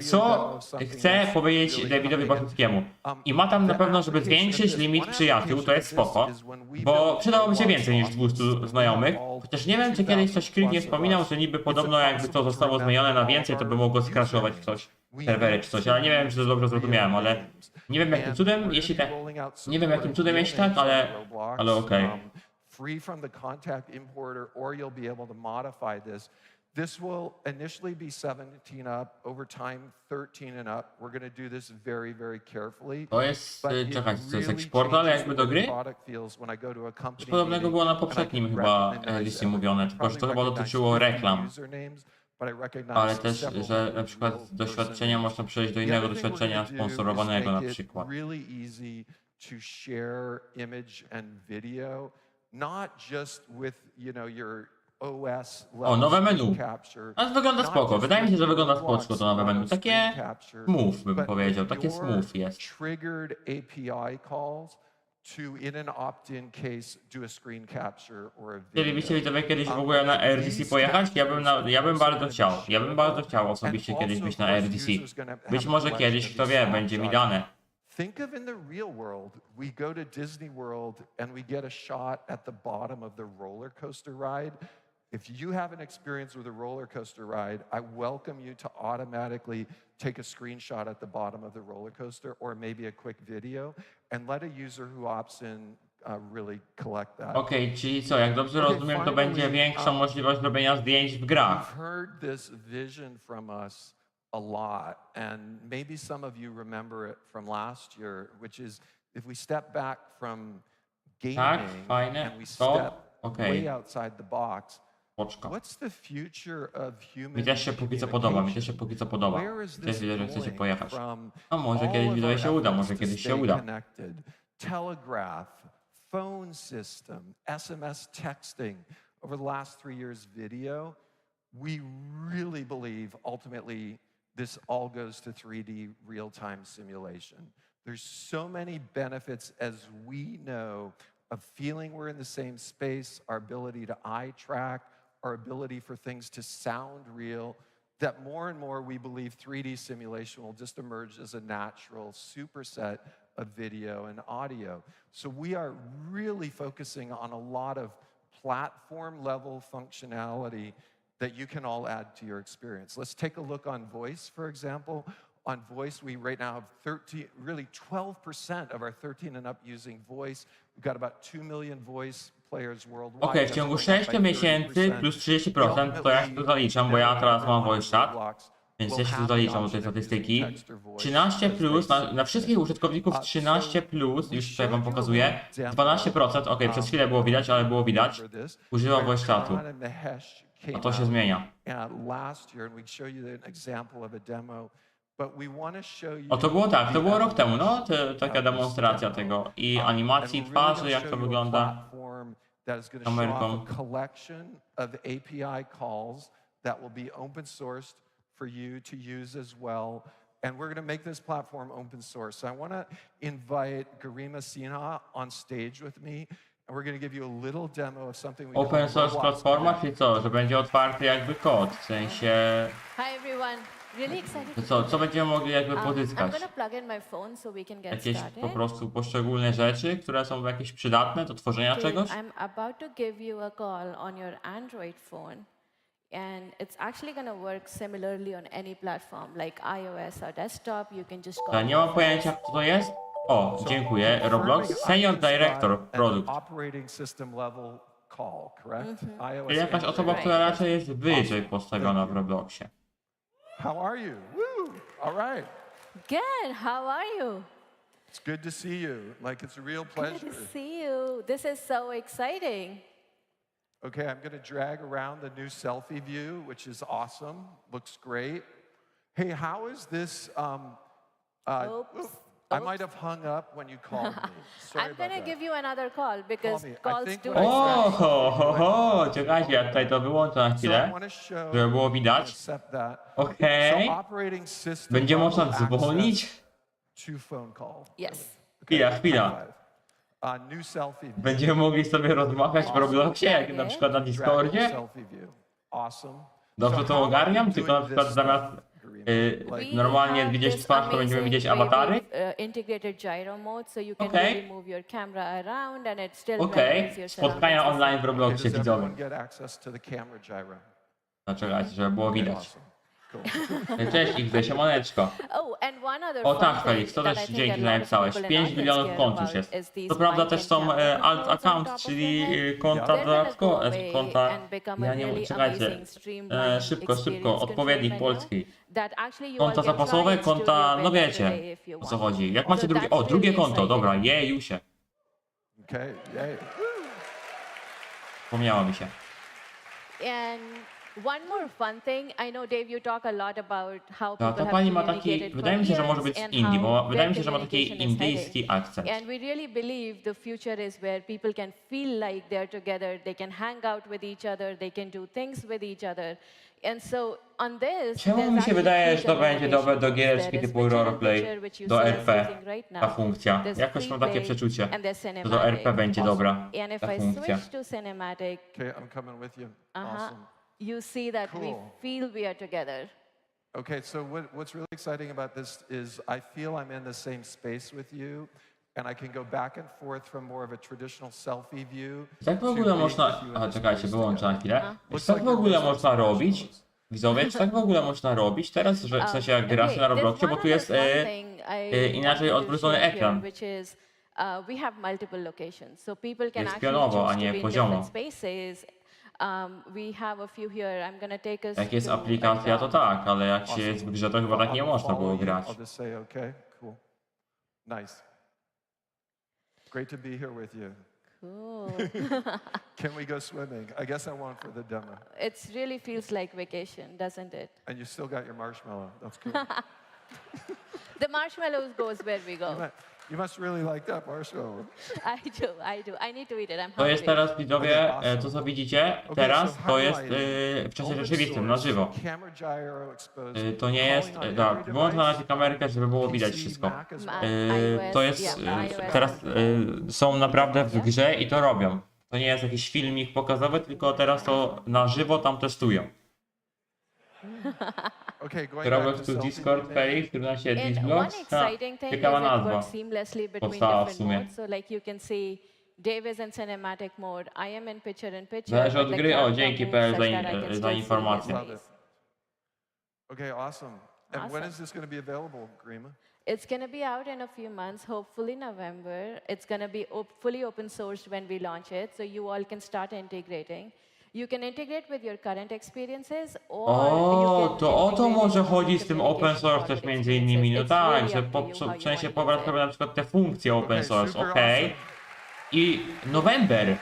Speaker 2: co chce powiedzieć Davidowi Basuckiemu. I ma tam na pewno, żeby zwiększyć limit przyjaciół, to jest spoko, bo przydałoby się więcej niż 200 znajomych. Chociaż nie wiem, czy kiedyś coś Klik nie wspominał, że niby podobno jakby to zostało zmienione na więcej, to by mogło skraszować ktoś serwery czy coś, ale nie wiem, czy to dobrze zrozumiałem, ale nie wiem jakim cudem, jeśli tak, nie wiem jakim cudem, jeśli tak, ale okej.
Speaker 4: Free from the contact importer, or you'll be able to modify this. This will initially be 17 up, over time 13 and up. We're going to do this very, very carefully.
Speaker 2: To jest, czekać, to jest jakiś portal jakby do gry? Coś podobnego było na poprzednim chyba listie mówione, tylko że to chyba dotyczyło reklam. Ale też, że na przykład doświadczenia można przejść do innego doświadczenia sponsorowanego na przykład. O, nowe menu. A wygląda spoko. Wydaje mi się, że wygląda spoczko to nowe menu. Takie smooth bym powiedział. Takie smooth jest. Chcielibyście widzowie kiedyś w ogóle na Rdc pojechać? Ja bym bardzo chciał. Ja bym bardzo chciał osobiście kiedyś być na Rdc. Być może kiedyś, kto wie, będzie mi dane.
Speaker 4: Think of in the real world, we go to Disney World and we get a shot at the bottom of the roller coaster ride. If you have an experience with a roller coaster ride, I welcome you to automatically take a screenshot at the bottom of the roller coaster or maybe a quick video and let a user who opts in really collect that.
Speaker 2: Okej, czyli co, jak dobrze rozumiem, to będzie większa możliwość robienia zdjęć w grach.
Speaker 4: You've heard this vision from us a lot, and maybe some of you remember it from last year, which is if we step back from
Speaker 2: Tak,
Speaker 4: gaming
Speaker 2: fajne.
Speaker 4: and we
Speaker 2: To,
Speaker 4: step way outside the box.
Speaker 2: Poczka.
Speaker 4: What's the future of human
Speaker 2: Mi też się póki co podoba, mi też się póki co podoba. Też widzę, że chcecie pojechać. A może kiedyś widzowie się uda, może kiedyś się uda.
Speaker 4: Telegraph, phone system, SMS texting. Over the last 3 years video, we really believe ultimately this all goes to 3D real-time simulation. There's so many benefits as we know of feeling we're in the same space, our ability to eye track, our ability for things to sound real, that more and more we believe 3D simulation will just emerge as a natural superset of video and audio. So we are really focusing on a lot of platform level functionality that you can all add to your experience. Let's take a look on voice, for example. On voice, we right now have 12% of our 13 and up using voice. We've got about 2 million voice players worldwide.
Speaker 2: Okej, w ciągu 6 miesięcy plus 30%, to ja się tu zaliczam, bo ja teraz mam voice chat, więc ja się tu zaliczam do tej statystyki. 13 plus, na wszystkich użytkowników 13 plus, już tutaj wam pokazuję, 12%, okej, przez chwilę było widać, ale było widać, używa voice chatu. A to się zmienia. O, to było tak, to było rok temu, no, taka demonstracja tego i animacji twarzy, jak to wygląda kamerką.
Speaker 4: For you to use as well. And we're going to make this platform open source. So I want to invite Garima Sinha on stage with me. And we're going to give you a little demo of something we
Speaker 2: Open source platforma, czyli co, że będzie otwarty jakby kod, w sensie...
Speaker 5: Hi everyone, really excited.
Speaker 2: Co będziemy mogli jakby pozyskać?
Speaker 5: I'm gonna plug in my phone so we can get
Speaker 2: Jakieś
Speaker 5: started.
Speaker 2: po prostu poszczególne rzeczy, które są jakieś przydatne do tworzenia czegoś?
Speaker 5: I'm about to give you a call on your Android phone. And it's actually going to work similarly on any platform, like iOS or desktop. You can just
Speaker 2: Ja nie mam pojęcia, co to jest. O, dziękuję. Roblox Senior Director Product. Czyli jakaś osoba, która raczej jest wyżej postawiona w Robloxie.
Speaker 4: How are you? Woo! All right.
Speaker 5: Good. How are you?
Speaker 4: It's good to see you. Like it's a real pleasure.
Speaker 5: Good to see you. This is so exciting.
Speaker 4: Okay, I'm going to drag around the new selfie view, which is awesome. Looks great. Hey, how is this?
Speaker 5: Oops.
Speaker 4: I might have hung up when you called me. Sorry
Speaker 5: I'm going to
Speaker 4: about
Speaker 5: give you another call because
Speaker 4: Call me. I
Speaker 5: calls
Speaker 4: think
Speaker 5: do
Speaker 4: what I
Speaker 2: O, czekajcie, ja tutaj to wyłączę na
Speaker 4: So I
Speaker 2: chwilę,
Speaker 4: want to show,
Speaker 2: żeby było widać.
Speaker 4: accept that.
Speaker 2: Okej.
Speaker 4: So operating system
Speaker 2: Będzie
Speaker 4: level
Speaker 2: można
Speaker 4: access
Speaker 2: dzwonić?
Speaker 4: to phone call.
Speaker 5: Yes.
Speaker 2: Chwila.
Speaker 4: New selfie view.
Speaker 2: Będziemy mogli sobie rozmawiać w Robloxie, jak na przykład na Discordzie.
Speaker 4: Selfie view. Awesome.
Speaker 2: Dobrze to ogarniam, tylko na przykład zamiast normalnie widzieć twarz, to będziemy widzieć awatary.
Speaker 5: Integrated gyro mode, so you can
Speaker 2: Okay.
Speaker 5: really move your camera around and it still
Speaker 2: Okej,
Speaker 5: renders your
Speaker 2: spotkania
Speaker 5: surroundings.
Speaker 2: online w Robloxie
Speaker 4: Does
Speaker 2: widzowie.
Speaker 4: everyone get access to the camera gyro?
Speaker 2: No czekajcie, żeby było widać.
Speaker 4: Awesome. Cool.
Speaker 2: Cześć XD, siemaneczko.
Speaker 5: Oh, and one other
Speaker 2: O
Speaker 5: fun
Speaker 2: tak
Speaker 5: thing
Speaker 2: Felix, to
Speaker 5: that
Speaker 2: też
Speaker 5: I think
Speaker 2: dzięki,
Speaker 5: a
Speaker 2: że
Speaker 5: lot of
Speaker 2: napisałeś.
Speaker 5: people in
Speaker 2: 5
Speaker 5: audience
Speaker 2: milionów
Speaker 5: care
Speaker 2: kont
Speaker 5: about
Speaker 2: już jest.
Speaker 5: is these
Speaker 2: To prawda
Speaker 5: mic
Speaker 2: też
Speaker 5: and
Speaker 2: są
Speaker 5: camera
Speaker 2: alt
Speaker 5: controls on
Speaker 2: account,
Speaker 5: top of
Speaker 2: czyli
Speaker 5: your head.
Speaker 2: konta
Speaker 5: They're gonna
Speaker 2: dodatkowe,
Speaker 5: go away
Speaker 2: konta...
Speaker 5: and become a
Speaker 2: Ja nie
Speaker 5: really
Speaker 2: wiem, czekajcie.
Speaker 5: amazing streamlined
Speaker 2: Szybko,
Speaker 5: experience
Speaker 2: odpowiednik
Speaker 5: control menu
Speaker 2: polski.
Speaker 5: that actually you
Speaker 2: Konta
Speaker 5: all can
Speaker 2: zapasowe,
Speaker 5: try and still
Speaker 2: konta,
Speaker 5: do
Speaker 2: no
Speaker 5: it
Speaker 2: wiecie
Speaker 5: today if you
Speaker 2: o co
Speaker 5: want.
Speaker 2: chodzi. Jak
Speaker 5: So
Speaker 2: macie drugie, o
Speaker 5: that's
Speaker 2: drugie
Speaker 5: really
Speaker 2: konto,
Speaker 5: exciting.
Speaker 2: dobra, jejusie.
Speaker 4: Okay, yay.
Speaker 2: Wspomniała mi się.
Speaker 5: And one more fun thing, I know Dave, you talk a lot about how
Speaker 2: Ta
Speaker 5: people
Speaker 2: pani
Speaker 5: have
Speaker 2: ma taki,
Speaker 5: communicated
Speaker 2: wydaje mi się, że może być z
Speaker 5: and
Speaker 2: Indii,
Speaker 5: how
Speaker 2: bo wydaje
Speaker 5: their
Speaker 2: mi się, że ma taki
Speaker 5: communication is heading.
Speaker 2: indyjski akcent.
Speaker 5: And we really believe the future is where people can feel like they're together, they can hang out with each other, they can do things with each other. And so on this,
Speaker 2: Czemu
Speaker 5: there's
Speaker 2: mi się
Speaker 5: actually
Speaker 2: wydaje,
Speaker 5: three
Speaker 2: że to będzie dobre do
Speaker 5: communication
Speaker 2: giereczki
Speaker 5: modes.
Speaker 2: typu
Speaker 5: There is picture in
Speaker 2: roleplay,
Speaker 5: picture, which you
Speaker 2: do
Speaker 5: see us
Speaker 2: RP,
Speaker 5: using right
Speaker 2: ta
Speaker 5: now.
Speaker 2: funkcja.
Speaker 5: There's
Speaker 2: Jakoś mam
Speaker 5: free
Speaker 2: takie
Speaker 5: play
Speaker 2: przeczucie,
Speaker 5: and there's
Speaker 2: że do RP
Speaker 5: cinematic.
Speaker 2: będzie dobra
Speaker 5: And if
Speaker 2: ta
Speaker 5: I
Speaker 2: funkcja.
Speaker 5: switch to cinematic,
Speaker 4: Okay, I'm coming with you.
Speaker 5: uh-huh,
Speaker 4: Awesome.
Speaker 5: you see that we
Speaker 4: Cool.
Speaker 5: feel we are together.
Speaker 4: Okay, so what's really exciting about this is I feel I'm in the same space with you, and I can go back and forth from more of a traditional selfie view.
Speaker 2: Jak w
Speaker 4: to
Speaker 2: ogóle
Speaker 4: being
Speaker 2: można...
Speaker 4: with you in
Speaker 2: Aha,
Speaker 4: this
Speaker 2: czekajcie,
Speaker 4: space
Speaker 2: wyłączę na
Speaker 4: together.
Speaker 2: chwilę.
Speaker 4: Looks
Speaker 2: Tak
Speaker 4: like
Speaker 2: w ogóle
Speaker 4: you're
Speaker 2: można
Speaker 4: really
Speaker 2: robić? Widzowie, czy tak w ogóle można robić teraz, że w sensie jak gra się na Robloxie, bo tu jest inaczej odwrócony ekran.
Speaker 5: we have multiple locations, so people can
Speaker 2: Jest
Speaker 5: actually
Speaker 2: pionowo, a
Speaker 5: choose to
Speaker 2: nie
Speaker 5: be in
Speaker 2: poziomo.
Speaker 5: different spaces. We have a few here. I'm gonna take us
Speaker 2: Jak jest
Speaker 5: to a
Speaker 2: aplikacja, to
Speaker 5: dump.
Speaker 2: tak, ale jak się jest w grze, to chyba tak nie można było grać.
Speaker 4: I'll just say okay, cool, nice. Great to be here with you.
Speaker 5: Cool.
Speaker 4: Can we go swimming? I guess I won't for the demo.
Speaker 5: It really feels like vacation, doesn't it?
Speaker 4: And you still got your marshmallow. That's cool.
Speaker 5: The marshmallows goes where we go.
Speaker 4: You must really like that marshmallow.
Speaker 5: I do. I need to eat it. I'm
Speaker 2: To jest
Speaker 5: hungry.
Speaker 2: teraz, widzowie, to co widzicie teraz, to jest w czasie rzeczywistym, na żywo.
Speaker 4: Camera gyro exposed.
Speaker 2: To nie jest, tak, wyłączę na razie kamerkę, żeby było widać wszystko. To jest, teraz są naprawdę w grze i to robią. To nie jest jakiś filmik pokazowy, tylko teraz to na żywo tam testują. Roblox to Discord, Felix, który się
Speaker 5: And one
Speaker 2: Disblocks.
Speaker 5: exciting thing is
Speaker 2: Ciekawa
Speaker 5: it
Speaker 2: nazwa.
Speaker 5: works seamlessly between
Speaker 2: Powstała w
Speaker 5: different
Speaker 2: sumie.
Speaker 5: modes. So like you can see Dave is in cinematic mode, I am in picture.
Speaker 2: Zależy od
Speaker 5: but the
Speaker 2: gry. O,
Speaker 5: camera
Speaker 2: dzięki
Speaker 5: moves
Speaker 2: PL
Speaker 5: such that I can
Speaker 2: za
Speaker 5: still see his
Speaker 2: informację.
Speaker 5: face.
Speaker 4: Okay, awesome. And when
Speaker 5: Awesome.
Speaker 4: is this going to be available, Grima?
Speaker 5: It's going to be out in a few months, hopefully November. It's going to be fully open sourced when we launch it, so you all can start integrating. You can integrate with your current experiences, or
Speaker 2: O,
Speaker 5: you can
Speaker 2: to o to
Speaker 5: integrate
Speaker 2: może
Speaker 5: with
Speaker 2: chodzić z tym open source też między innymi. No
Speaker 5: experiences. It's
Speaker 2: tak,
Speaker 5: really
Speaker 2: że
Speaker 5: up to you how you
Speaker 2: w sensie
Speaker 5: want to
Speaker 2: pobrać
Speaker 5: use
Speaker 2: sobie
Speaker 5: it.
Speaker 2: na przykład te funkcje open
Speaker 4: Okay,
Speaker 2: source,
Speaker 4: super
Speaker 2: okej. I November,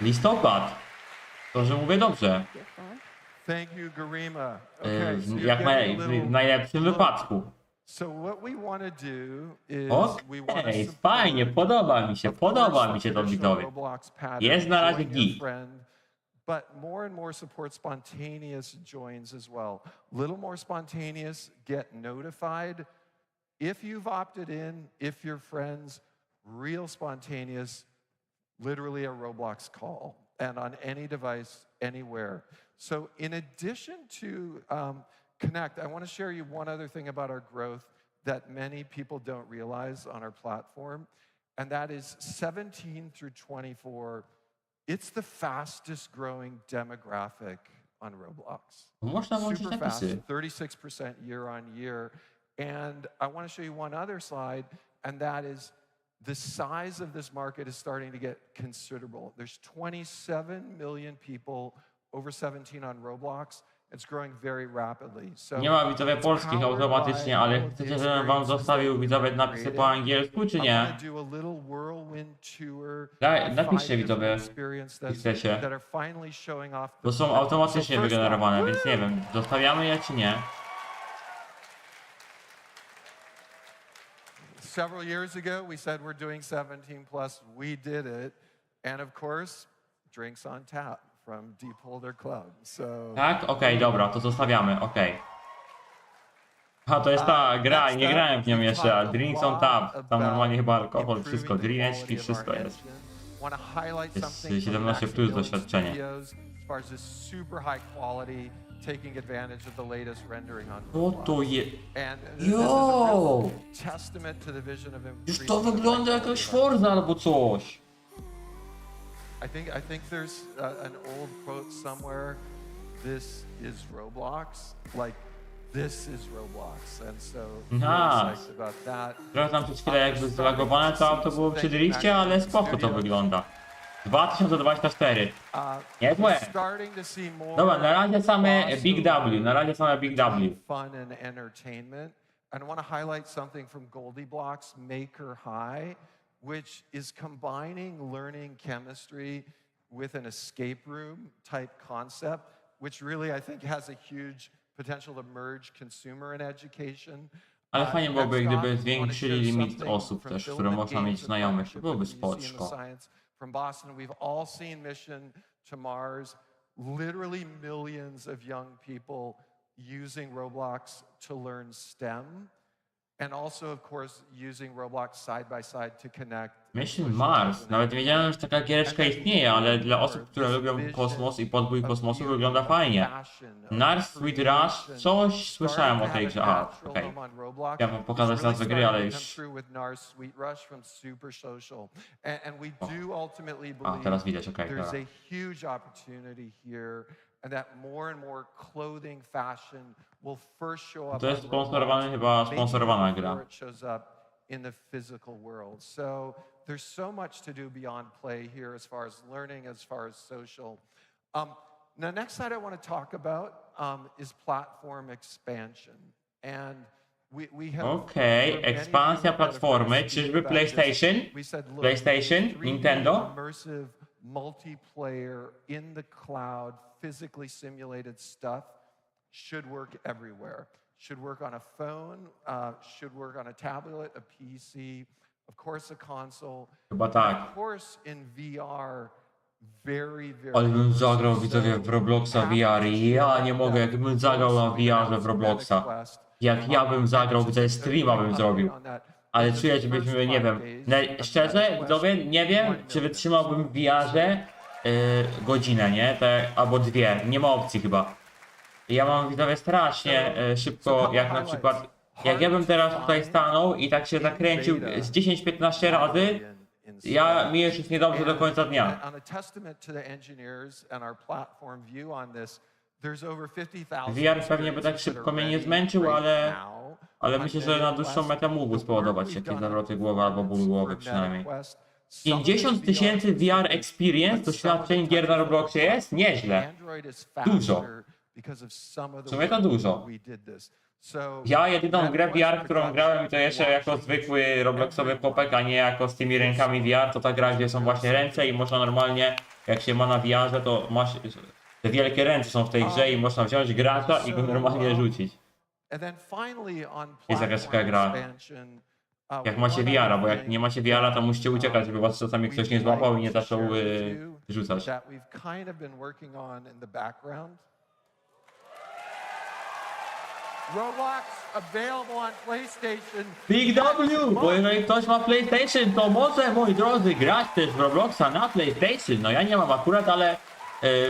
Speaker 2: listopad. To, że mówię dobrze.
Speaker 4: Thank you, Garima.
Speaker 2: Jak w najlepszym wypadku.
Speaker 4: So what we want to do is we want to
Speaker 2: Okej,
Speaker 4: support,
Speaker 2: fajnie, podoba mi się
Speaker 4: of course,
Speaker 2: to
Speaker 4: traditional
Speaker 2: widzowie.
Speaker 4: Roblox pattern,
Speaker 2: Jest na razie
Speaker 4: join your
Speaker 2: git.
Speaker 4: friend, but more and more support spontaneous joins as well. Little more spontaneous, get notified. If you've opted in, if you're friends, real spontaneous, literally a Roblox call, and on any device, anywhere. So in addition to Connect, I want to share you one other thing about our growth that many people don't realize on our platform, and that is 17 through 24. It's the fastest growing demographic on Roblox.
Speaker 2: Można włączyć
Speaker 4: Super fast,
Speaker 2: napisy.
Speaker 4: 36% year on year. And I want to show you one other slide, and that is the size of this market is starting to get considerable. There's 27 million people over 17 on Roblox. It's growing very rapidly. So
Speaker 2: Nie ma widzowie polskich automatycznie, ale chcecie, żebym wam zostawił widzowie napisy po angielsku, czy nie? Napiszcie widzowie, jeśli chcecie. To są automatycznie wygenerowane, więc nie wiem, zostawiamy je czy nie.
Speaker 4: Several years ago, we said we're doing 17 plus. We did it. And of course, drinks on tap from Deep Holder Club. So,
Speaker 2: Tak? Okej, dobra, to zostawiamy, okej. A to jest ta gra, nie grałem w nią jeszcze, a Drinks on Tap, tam normalnie chyba alkohol, wszystko, drineczki, wszystko jest. Jest 17 plus doświadczenie.
Speaker 4: Taking advantage of the latest rendering on
Speaker 2: Co to jest?
Speaker 4: And
Speaker 2: Yo!
Speaker 4: testament to the vision of
Speaker 2: Już to wygląda jak Forza albo coś.
Speaker 4: I think there's an old quote somewhere. This is Roblox. Like, this is Roblox. And so
Speaker 2: Nice.
Speaker 4: excited about that.
Speaker 2: Trochę tam przez chwilę jakby zlagowane to auto było przy drifcie, ale spoko to wygląda. 2024. Niezłe. Dobra, na razie same Big W, na razie same Big W.
Speaker 4: Fun and entertainment. And I want to highlight something from Goldilocks Maker High, which is combining learning chemistry with an escape room type concept, which really I think has a huge potential to merge consumer and education.
Speaker 2: Ale fajnie byłoby, gdyby zwiększyli limit osób też, które można mieć znajomych. To byłoby spoczko.
Speaker 4: From Boston, we've all seen Mission to Mars. Literally millions of young people using Roblox to learn STEM. And also, of course, using Roblox side by side to connect.
Speaker 2: Mission Mars. Nawet nie wiedziałem, że taka giereczka istnieje, ale dla osób, które lubią kosmos i podbój kosmosu wygląda fajnie. Nars Sweet Rush, coś słyszałem o tej grze. Aha, okej. Chciałem wam pokazać nazwę gry, ale już... A, teraz widać, okej, dobra. To jest sponsorowana, chyba sponsorowana gra.
Speaker 4: in the physical world. So there's so much to do beyond play here as far as learning, as far as social. Now, next side I want to talk about is platform expansion. And we have
Speaker 2: ekspansja platformy, czyżby PlayStation? PlayStation? Nintendo?
Speaker 4: Immersive multiplayer in the cloud, physically simulated stuff should work everywhere. Should work on a phone, should work on a tablet, a PC, of course a console.
Speaker 2: Chyba tak.
Speaker 4: Of course in VR, very, very.
Speaker 2: Ale bym zagrał widzowie w Robloxa VR. Ja nie mogę, jakbym zagrał na VR w Robloxa. Jak ja bym zagrał, widzowie, streama bym zrobił. Ale czuję, żebyśmy, nie wiem, szczerze, widzowie, nie wiem, czy wytrzymałbym w VR-ze godzinę, nie? Albo dwie, nie ma opcji chyba. Ja mam, widzowie, strasznie szybko, jak na przykład, jak ja bym teraz tutaj stanął i tak się zakręcił z 10-15 razy, mi już jest niedobrze do końca dnia. VR pewnie by tak szybko mnie nie zmęczył, ale myślę, że na dłuższą metę mógłby spowodować jakieś zawroty głowy albo ból głowy przynajmniej. 50 000 VR experience doświadczeń gier na Robloxie jest? Nieźle. Dużo. W sumie to dużo. Ja jedyną grę VR, którą grałem, to jeszcze jako zwykły Robloxowy chłopak, a nie jako z tymi rękami VR, to ta gra, gdzie są właśnie ręce i można normalnie, jak się ma na VR-ze, to masz, te wielkie ręce są w tej grze i można wziąć gracza i go normalnie rzucić. Jest jakaś taka gra. Jak macie VR-a, bo jak nie macie VR-a, to musicie uciekać, żeby was czasami ktoś nie złapał i nie zaczął rzucać.
Speaker 4: Roblox available on PlayStation.
Speaker 2: Big W! Bo jeżeli ktoś ma PlayStation, to może, moi drodzy, grać też w Robloxa na PlayStation. No ja nie mam akurat, ale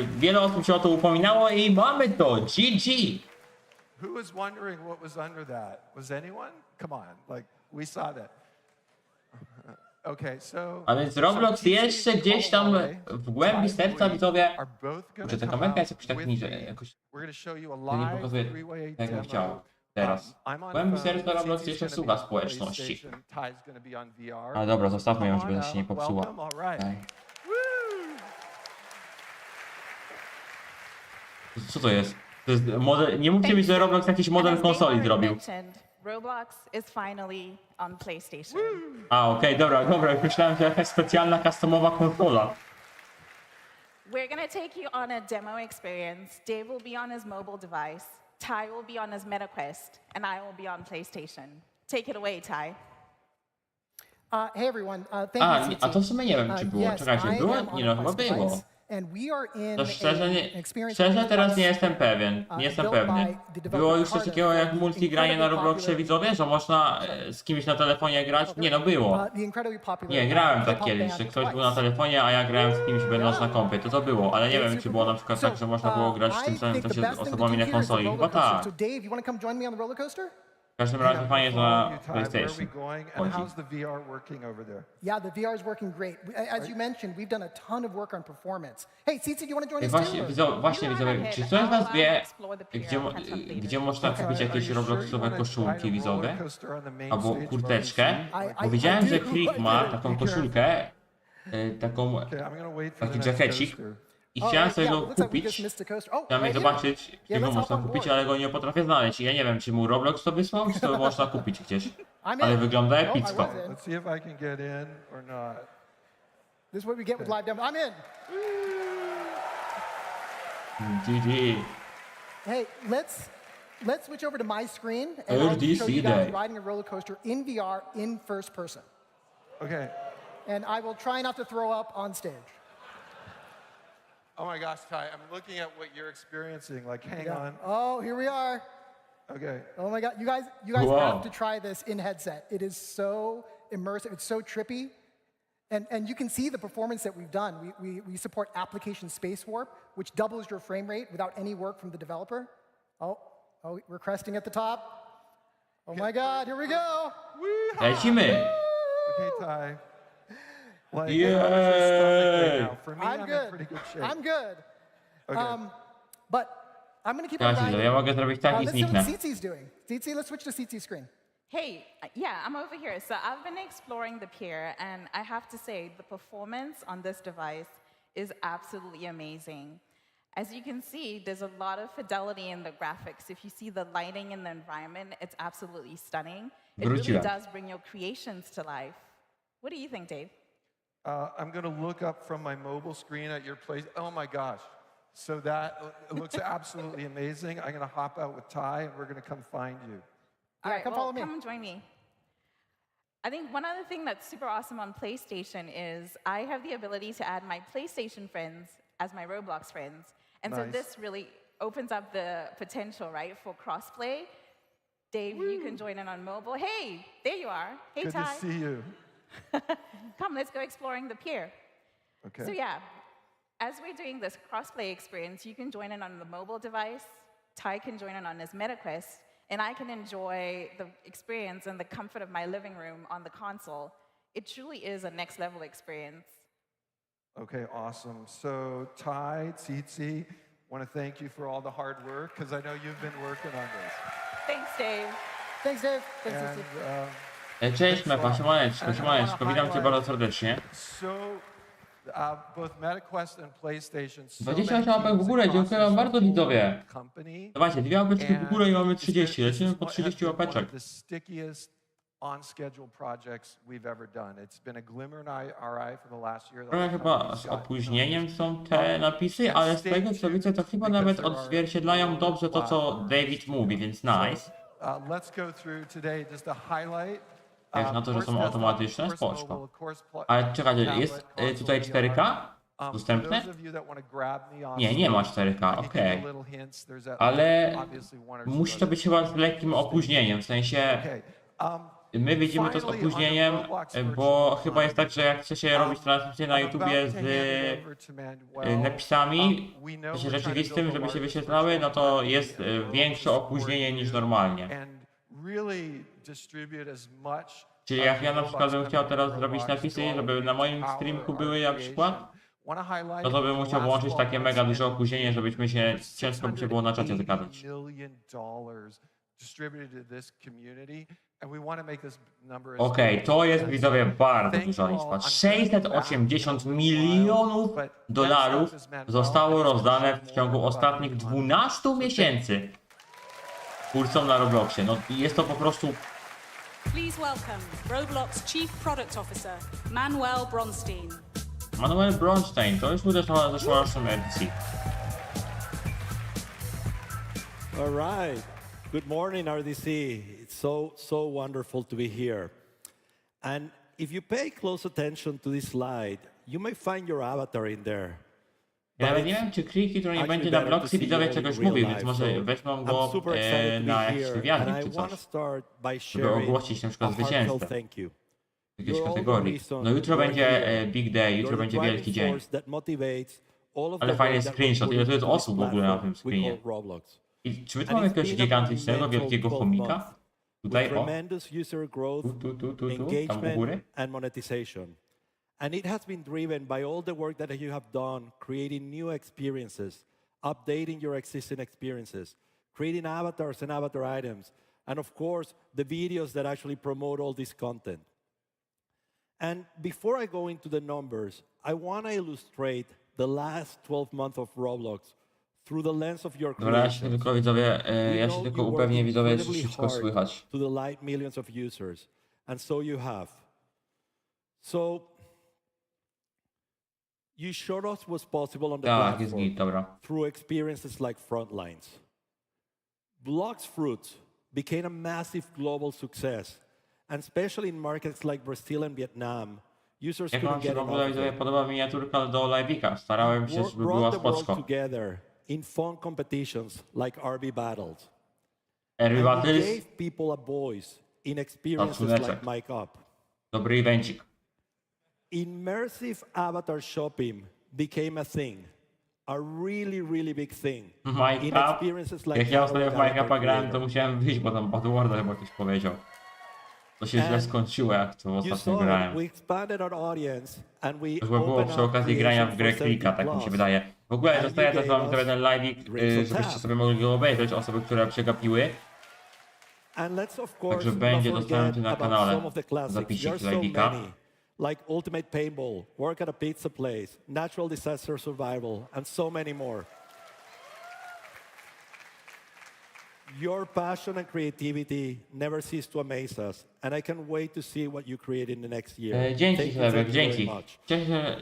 Speaker 2: wiele osób się o to upominało i mamy to. GG!
Speaker 4: Who was wondering what was under that? Was anyone? Come on, like we saw that. Okay, so.
Speaker 2: A więc Roblox jeszcze gdzieś tam w głębi serca, widzowie. Może ta kamerka jest jakoś tak niżej, jakoś to nie pokazuje, jak bym chciał. Teraz. W głębi serca Roblox jeszcze słucha społeczności. A dobra, zostawmy ją, żeby się nie popsuła. Co to jest? To jest nie mówcie mi, że Roblox jakiś model konsoli zrobił.
Speaker 6: Roblox is finally on PlayStation.
Speaker 2: A, okej, dobra, już myślałem, że jakaś specjalna customowa konsola.
Speaker 6: We're gonna take you on a demo experience. Dave will be on his mobile device, Ty will be on his MetaQuest, and I will be on PlayStation. Take it away, Ty.
Speaker 7: Hey everyone, thank you.
Speaker 2: A to w sumie nie wiem, czy było. Czekajcie, było? Nie no, chyba było. To szczerze teraz nie jestem pewien, nie jestem pewny. Było już coś takiego jak multigranie na Robloxie, widzowie, że można z kimś na telefonie grać? Nie no, było. Nie, grałem tak kiedyś, że ktoś był na telefonie, a ja grałem z kimś będąc na kompie, to było, ale nie wiem, czy było na przykład tak, że można było grać w tym samym czasie z osobami na konsoli, chyba tak. W każdym razie fajnie, że na PlayStation chodzi.
Speaker 7: Yeah, the VR is working great. As you mentioned, we've done a ton of work on performance. Hey, Cici, do you want to join us too?
Speaker 2: Właśnie widzowie, czy ktoś z was wie, gdzie można kupić jakieś Robloxowe koszulki widzowie? Albo kurteczkę? Bo widziałem, że Klik ma taką koszulkę, taki jackecik. I chciałem sobie go kupić, chciałem zobaczyć, gdzie go można kupić, ale go nie potrafię znaleźć. I ja nie wiem, czy mu Roblox to wysłał, czy to można kupić gdzieś. Ale wygląda epicko.
Speaker 4: Let's see if I can get in or not.
Speaker 7: This is what we get with live demo. I'm in.
Speaker 2: GG.
Speaker 7: Hey, let's switch over to my screen and I'll show you guys riding a roller coaster in VR in first person.
Speaker 4: Okay.
Speaker 7: And I will try not to throw up on stage.
Speaker 4: Oh my gosh, Ty, I'm looking at what you're experiencing. Like, hang on.
Speaker 7: Oh, here we are.
Speaker 4: Okay.
Speaker 7: Oh my God, you guys have to try this in headset. It is so immersive. It's so trippy, and you can see the performance that we've done. We support application space warp, which doubles your frame rate without any work from the developer. Oh, we're cresting at the top. Oh my God, here we go.
Speaker 2: Lecimy.
Speaker 4: Okay, Ty. Like,
Speaker 2: Yeah.
Speaker 4: For me,
Speaker 7: I'm good.
Speaker 4: in pretty good shape.
Speaker 7: I'm good.
Speaker 4: Okay.
Speaker 7: But I'm gonna keep on riding.
Speaker 2: Ja mogę zrobić tak i
Speaker 7: Let's see
Speaker 2: zniknę.
Speaker 7: what Cici's doing. Cici, let's switch to Cici's screen.
Speaker 6: Hey, yeah, I'm over here. So I've been exploring the pier, and I have to say, the performance on this device is absolutely amazing. As you can see, there's a lot of fidelity in the graphics. If you see the lighting in the environment, it's absolutely stunning. It really does bring your creations to life. What do you think, Dave?
Speaker 4: I'm going to look up from my mobile screen at your place. Oh my gosh. So that looks absolutely amazing. I'm going to hop out with Ty, and we're going to come find you.
Speaker 6: All right,
Speaker 7: come follow me.
Speaker 6: Come and join me. I think one other thing that's super awesome on PlayStation is I have the ability to add my PlayStation friends as my Roblox friends. And so this really opens up the potential, right, for crossplay. Dave, you can join in on mobile. Hey, there you are. Hey,
Speaker 4: Good
Speaker 6: Ty.
Speaker 4: to see you.
Speaker 6: Come, let's go exploring the pier.
Speaker 4: Okay.
Speaker 6: So yeah, as we're doing this crossplay experience, you can join in on the mobile device, Ty can join in on his MetaQuest, and I can enjoy the experience in the comfort of my living room on the console. It truly is a next level experience.
Speaker 4: Okay, awesome. So Ty, Tsitsi, want to thank you for all the hard work, because I know you've been working on this.
Speaker 6: Thanks, Dave.
Speaker 7: Thanks, Dave. Thanks,
Speaker 4: And,
Speaker 2: Cześć Mepa, siemaneczko, witam cię bardzo serdecznie.
Speaker 4: So, both MetaQuest and PlayStation.
Speaker 2: 28 łapek w górę, dziękuję wam bardzo widzowie. Dawajcie, 2 łapeczki w górę i mamy 30, lecimy po 30 łapeczek.
Speaker 4: On schedule projects we've ever done. It's been a glimmer in our eye for the last year.
Speaker 2: Trochę chyba z opóźnieniem są te napisy, ale z tego co widzę to chyba nawet odzwierciedlają dobrze to co David mówi, więc nice.
Speaker 4: Let's go through today just a highlight.
Speaker 2: Jak na to, że są automatyczne, spoczko. Ale czekajcie, jest tutaj 4K dostępne? Nie, nie ma 4K, okej. Ale musi to być chyba z lekkim opóźnieniem, w sensie my widzimy to z opóźnieniem, bo chyba jest tak, że jak chce się robić transmisję na YouTubie z napisami, w sensie rzeczywistym, żeby się wyświetlały, no to jest większe opóźnienie niż normalnie. Czyli jak ja na przykład bym chciał teraz zrobić napisy, żeby na moim streamku były na przykład, no to bym musiał włączyć takie mega duże opóźnienie, żebyśmy się, ciężko by się było na czacie zagadać. Okej, to jest widzowie bardzo duża liczba. 680 milionów dolarów zostało rozdane w ciągu ostatnich 12 miesięcy twórcom na Robloxie. No jest to po prostu...
Speaker 8: Please welcome Roblox Chief Product Officer Manuel Bronstein.
Speaker 2: Manuel Bronstein, to już był zeszłorocznym Rdc.
Speaker 9: All right. Good morning, RDC. It's so wonderful to be here. And if you pay close attention to this slide, you may find your avatar in there.
Speaker 2: Ja nawet nie wiem, czy Kriki, który nie będzie na Robloxie, widzowie czegoś mówił, więc może weźmą go na jakiś wywiadnik czy coś, żeby ogłosić na przykład zwycięzcę w jakiejś kategorii. No jutro będzie big day, jutro będzie wielki dzień. Ale fajny screenshot, ile to jest osób w ogóle na tym screenie. I czy my tu mamy jakiegoś gigantycznego, wielkiego chomika? Tutaj, o. Tam u góry.
Speaker 9: And it has been driven by all the work that you have done, creating new experiences, updating your existing experiences, creating avatars and avatar items, and of course, the videos that actually promote all this content. And before I go into the numbers, I want to illustrate the last 12 months of Roblox through the lens of your
Speaker 2: Dobra, ja się tylko widzowie, ja się tylko upewnię widzowie, że wszystko słychać.
Speaker 9: To the light millions of users, and so you have. So you showed us what's possible on the platform through experiences like Frontlines. Blox Fruits became a massive global success, and especially in markets like Brazil and Vietnam, users
Speaker 2: Jak
Speaker 9: couldn't
Speaker 2: wam się
Speaker 9: get
Speaker 2: w ogóle
Speaker 9: enough.
Speaker 2: widzowie podoba miniaturka do live'ika? Starałem się, żeby była
Speaker 9: Brought the world
Speaker 2: spoczko.
Speaker 9: together in fun competitions like RB Battles.
Speaker 2: RB
Speaker 9: And we
Speaker 2: Battles,
Speaker 9: gave people a voice in experiences
Speaker 2: Szacuneczek.
Speaker 9: like Mic Up.
Speaker 2: dobry evencik.
Speaker 9: Immersive avatar shopping became a thing. A really big thing.
Speaker 2: Mic
Speaker 9: In
Speaker 2: Up.
Speaker 9: experiences like
Speaker 2: Jak ja ostatnio w
Speaker 9: Avatar
Speaker 2: Mic Upa grałem, to
Speaker 9: Creator.
Speaker 2: musiałem wyjść, bo tam Edwarda chyba ktoś powiedział. To się źle
Speaker 9: And
Speaker 2: skończyło, jak to
Speaker 9: You
Speaker 2: ostatnio
Speaker 9: saw it,
Speaker 2: grałem.
Speaker 9: we expanded our audience and we
Speaker 2: To chyba było
Speaker 9: opened
Speaker 2: przy
Speaker 9: up
Speaker 2: okazji grania w
Speaker 9: creation
Speaker 2: grę
Speaker 9: for
Speaker 2: Klika, tak mi się
Speaker 9: 70+.
Speaker 2: wydaje. W ogóle
Speaker 9: And
Speaker 2: zostaje
Speaker 9: you
Speaker 2: też wam
Speaker 9: gave
Speaker 2: ten live'ik,
Speaker 9: us
Speaker 2: żebyście sobie mogli go obejrzeć, osoby, które przegapiły.
Speaker 9: And let's of course
Speaker 2: Także
Speaker 9: not
Speaker 2: będzie
Speaker 9: forget
Speaker 2: dostępny na
Speaker 9: about
Speaker 2: kanale
Speaker 9: some of the classics.
Speaker 2: zapisik
Speaker 9: There are so
Speaker 2: Legika.
Speaker 9: many, like Ultimate Paintball, Work at a Pizza Place, Natural Disaster Survival, and so many more. Your passion and creativity never cease to amaze us, and I can't wait to see what you create in the next year.
Speaker 2: Dzięki
Speaker 9: Thank you
Speaker 2: Chlebek,
Speaker 9: very
Speaker 2: dzięki.
Speaker 9: much.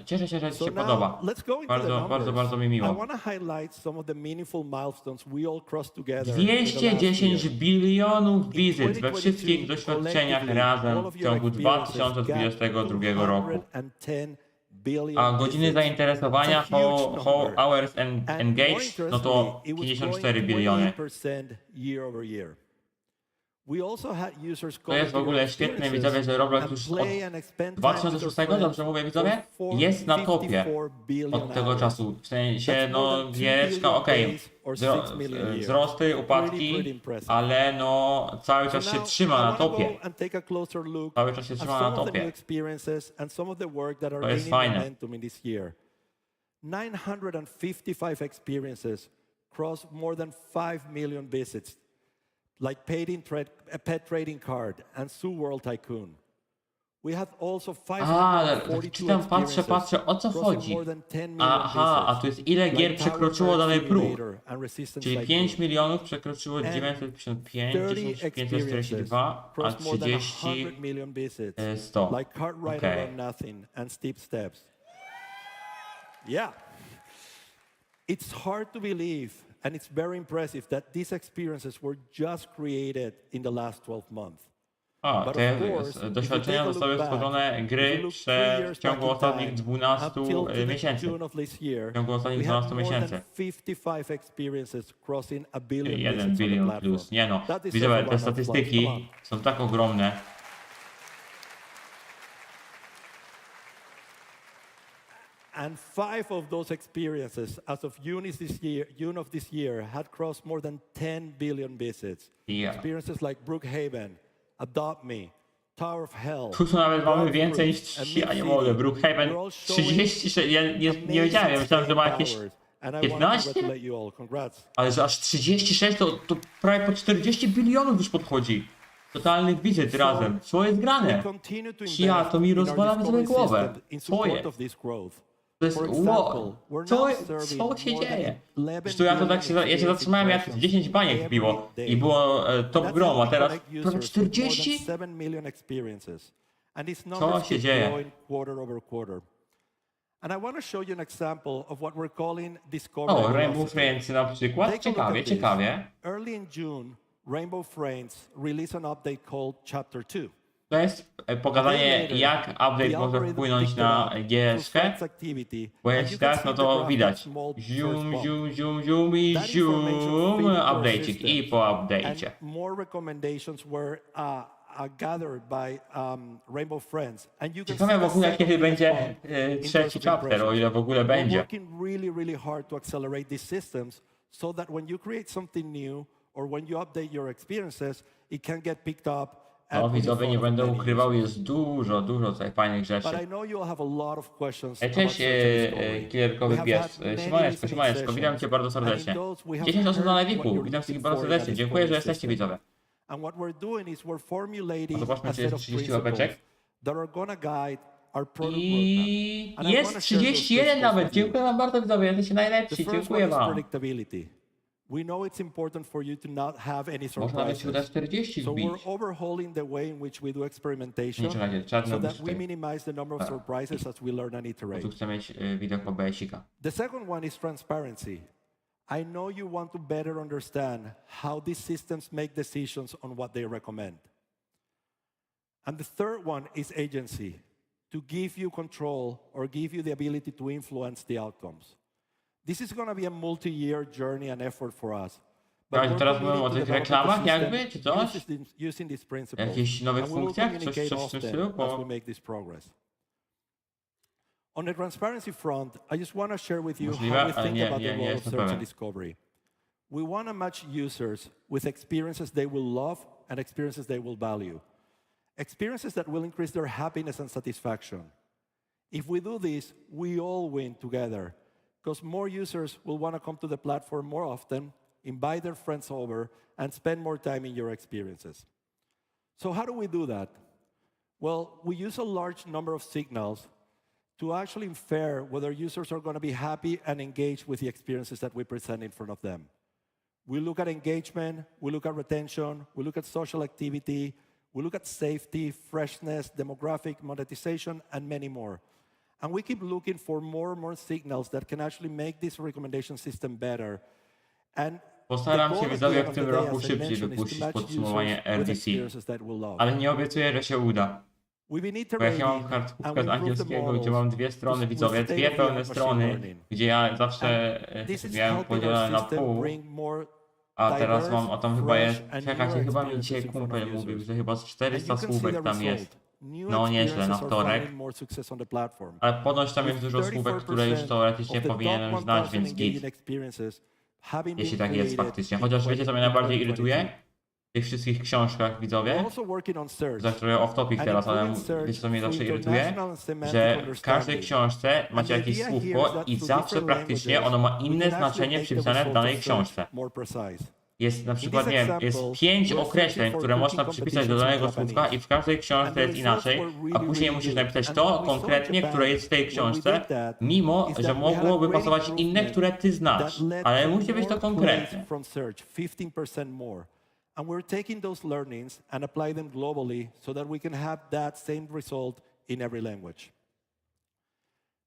Speaker 2: Cieszę się, że Ci
Speaker 9: So
Speaker 2: się
Speaker 9: now,
Speaker 2: podoba.
Speaker 9: let's go into the
Speaker 2: Bardzo mi
Speaker 9: numbers.
Speaker 2: miło.
Speaker 9: I want to highlight some of the meaningful milestones we all crossed together in the last
Speaker 2: 210
Speaker 9: year.
Speaker 2: bilionów wizyt we
Speaker 9: 2022,
Speaker 2: wszystkich doświadczeniach razem w ciągu 2022 roku. A godziny zainteresowania, hours engaged, no to 54 biliony. To jest w ogóle świetne, widzowie, że Roblox już od 2006, dobrze mówię, widzowie, jest na topie od tego czasu. W sensie, no, giereczka, okej, wzrosty, upadki, ale no, cały czas się trzyma na topie. Cały czas się trzyma na topie. To jest fajne.
Speaker 9: 955 experiences cross more than 5 million visits, like a pet trading card and Zoo World Tycoon. We have also 542
Speaker 2: czytam, patrzę, o co chodzi. Aha, a to jest ile gier przekroczyło dany próg. Czyli 5 milionów przekroczyło 955, 542, a 30 100. Okej.
Speaker 9: Yeah. It's hard to believe, and it's very impressive that these experiences were just created in the last 12 months.
Speaker 2: A, te doświadczenia zostały stworzone gry w ciągu ostatnich 12 miesięcy. W ciągu ostatnich 12 miesięcy. 1 bilion plus. Nie no, widzowie, te statystyki są tak ogromne.
Speaker 9: And 5 of those experiences, as of June of this year, had crossed more than 10 billion visits.
Speaker 2: Yeah.
Speaker 9: Experiences like Brookhaven, Adopt Me, Tower of Hell.
Speaker 2: Tu nawet mamy więcej niż, ja nie mogę, Brookhaven 36, ja nie wiedziałem, ja myślałem, że ma jakieś 15? Ale że aż 36 to prawie po 40 bilionów już podchodzi. Totalnych wizyt razem. Co jest grane? Ja, to mi rozwala w głowę. Co jest? To jest wow. Co się dzieje? Zresztą ja to tak ja się zatrzymałem, jak 10 baniek wbiło i było top grom, a teraz prawie 40? Co się dzieje? O, Rainbow Friends na przykład? Ciekawie.
Speaker 9: Early in June, Rainbow Friends released an update called Chapter 2.
Speaker 2: To jest pokazanie, jak update może wpłynąć na gierkę, bo jeśli tak, no to widać. Zium i zium, update'cik i po update'cie. Ciekawe w ogóle, kiedy będzie trzeci chapter, o ile w ogóle będzie.
Speaker 9: Or when you update your experiences, it can get picked up.
Speaker 2: No, widzowie, nie będę ukrywał, jest dużo tutaj fajnych rzeczy. Cześć, killerkowy pies. Siemaneczko, witam Cię bardzo serdecznie. 10 osób na live'iku, witam wszystkich bardzo serdecznie. Dziękuję, że jesteście, widzowie. Zobaczmy, czy jest 30 łapeczek. I jest 31 nawet. Dziękuję Wam bardzo, widzowie, jesteście najlepsi. Dziękuję Wam.
Speaker 9: We know it's important for you to not have any
Speaker 2: Można nawet
Speaker 9: surprises.
Speaker 2: 40
Speaker 9: So
Speaker 2: wbić.
Speaker 9: we're overhauling the way in which we do experimentation so that we minimize the number of surprises as we learn and iterate.
Speaker 2: Tu chcę mieć widok OBS-ika.
Speaker 9: The second one is transparency. I know you want to better understand how these systems make decisions on what they recommend. And the third one is agency, to give you control or give you the ability to influence the outcomes. This is going to be a multi-year journey and effort for us.
Speaker 2: Teraz mówimy o tych reklamach jakby, czy coś? Jakichś nowych funkcjach? Coś w tym stylu?
Speaker 9: On the transparency front, I just want to share with you how we think about the role of search and discovery. We want to match users with experiences they will love and experiences they will value. Experiences that will increase their happiness and satisfaction. If we do this, we all win together. Because more users will want to come to the platform more often, invite their friends over, and spend more time in your experiences. So how do we do that? Well, we use a large number of signals to actually infer whether users are going to be happy and engaged with the experiences that we present in front of them. We look at engagement, we look at retention, we look at social activity, we look at safety, freshness, demographic, monetization, and many more. And we keep looking for more and more signals that can actually make this recommendation system better. And
Speaker 2: Postaram się widzowie w tym roku szybciej wypuścić podsumowanie RDC, ale nie obiecuję, że się uda. Bo jak ja mam kartkówkę z angielskiego, gdzie mam dwie strony widzowie, dwie pełne strony, gdzie ja zawsze miałem podzielone na pół, a teraz mam, a tam chyba jest, czekajcie, chyba mi dzisiaj kumpel mówił, że chyba z 400 słówek tam jest. No nieźle, na wtorek. Ale ponoć tam jest dużo słówek, które już teoretycznie powinienem znać, więc git. Jeśli tak jest faktycznie. Chociaż wiecie, co mnie najbardziej irytuje? W tych wszystkich książkach, widzowie, za które off-topic teraz, ale wiecie, co mnie zawsze irytuje? Że w każdej książce macie jakieś słówko i zawsze praktycznie ono ma inne znaczenie przypisane w danej książce. Jest na przykład, nie wiem, jest 5 określeń, które można przypisać do danego słówka i w każdej książce jest inaczej, a później musisz napisać to konkretnie, które jest w tej książce, mimo że mogłoby pasować inne, które ty znasz, ale musi być to konkretne.
Speaker 9: And we're taking those learnings and apply them globally so that we can have that same result in every language.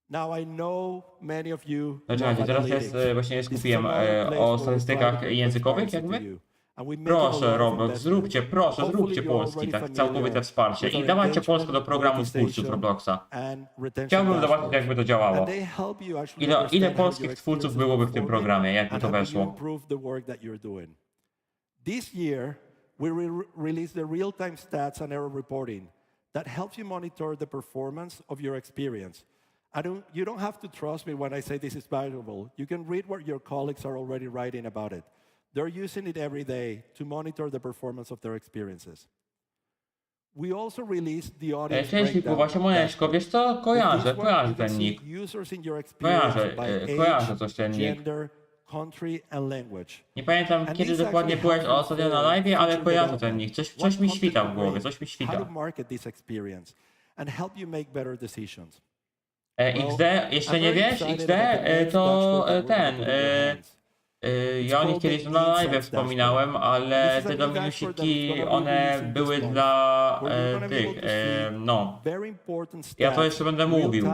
Speaker 9: Now I know many of you.
Speaker 2: Czekajcie, teraz jest, właśnie nie skupiłem o statystykach językowych jakby. Proszę Roblox, zróbcie polski, tak całkowite wsparcie i dawajcie polskie do programu twórców Robloxa. Chciałbym zobaczyć, jakby to działało. Ile polskich twórców byłoby w tym programie, jakby to weszło.
Speaker 9: This year, we released the real-time stats and error reporting that helps you monitor the performance of your experience. You don't have to trust me when I say this is valuable. You can read what your colleagues are already writing about it. They're using it every day to monitor the performance of their experiences. We also released the audience
Speaker 2: Cześć Miku, właśnie Moneczko, wiesz co? Kojarzę ten nick. Kojarzę coś ten nick. Nie pamiętam, kiedy dokładnie byłeś ostatnio na live, ale kojarzę ten nick. Coś mi świta w głowie, coś mi świta. XD, jeszcze nie wiesz? XD to ten. Ja o nich kiedyś na live wspominałem, ale te dominusiki, one były dla tych, no. Ja to jeszcze będę mówił.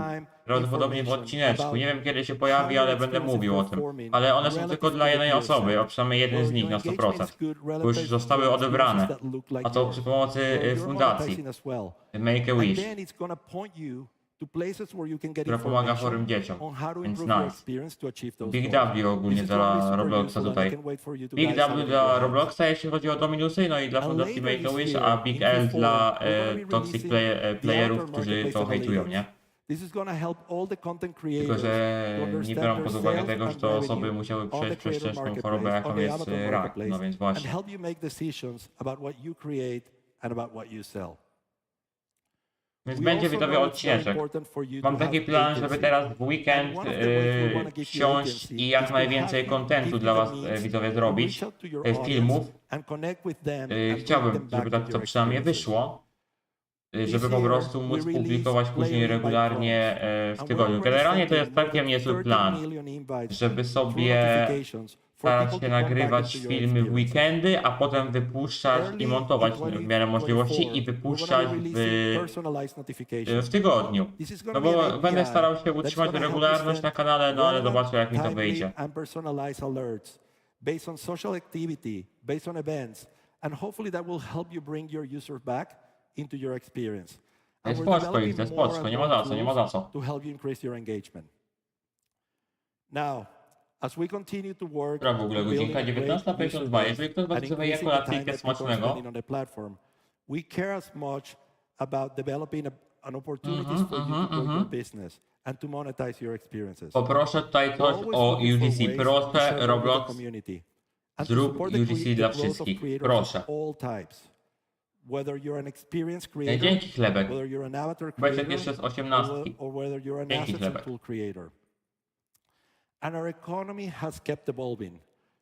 Speaker 2: Prawdopodobnie w odcineczku. Nie wiem, kiedy się pojawi, ale będę mówił o tym. Ale one są tylko dla jednej osoby, a przynajmniej jeden z nich na 100%. Bo już zostały odebrane. A to przy pomocy fundacji Make a Wish, która pomaga chorym dzieciom, więc nice. Big W ogólnie dla Robloxa tutaj. Big W dla Robloxa, jeśli chodzi o dominusy, no i dla fundacji Make a Wish, a Big L dla toxic playerów, którzy to hejtują, nie? Tylko, że nie biorą pod uwagę tego, że te osoby musiały przejść przez ciężką chorobę, jaką jest rak, no więc właśnie. Więc będzie widzowie odcineczek. Mam taki plan, żeby teraz w weekend wsiąść i jak najwięcej kontentu dla was widzowie zrobić, filmów. Chciałbym, żeby tak to przynajmniej wyszło, żeby po prostu móc publikować później regularnie w tygodniu. Generalnie to jest całkiem niezły plan, żeby sobie starać się nagrywać filmy w weekendy, a potem wypuszczać i montować w miarę możliwości i wypuszczać w tygodniu. No bo będę starał się utrzymać regularność na kanale, no ale zobaczę, jak mi to wyjdzie. Jest spoczko ich, jest spoczko, nie ma za co. Która w ogóle godzinka 19:52. Jeżeli ktoś was chce jako na klikę smacznego, poproszę tutaj coś o UGC. Proszę Roblox, zrób UGC dla wszystkich. Proszę. Dzięki Chlebek. Beczek jeszcze z 18. Dzięki Chlebek.
Speaker 9: And our economy has kept evolving.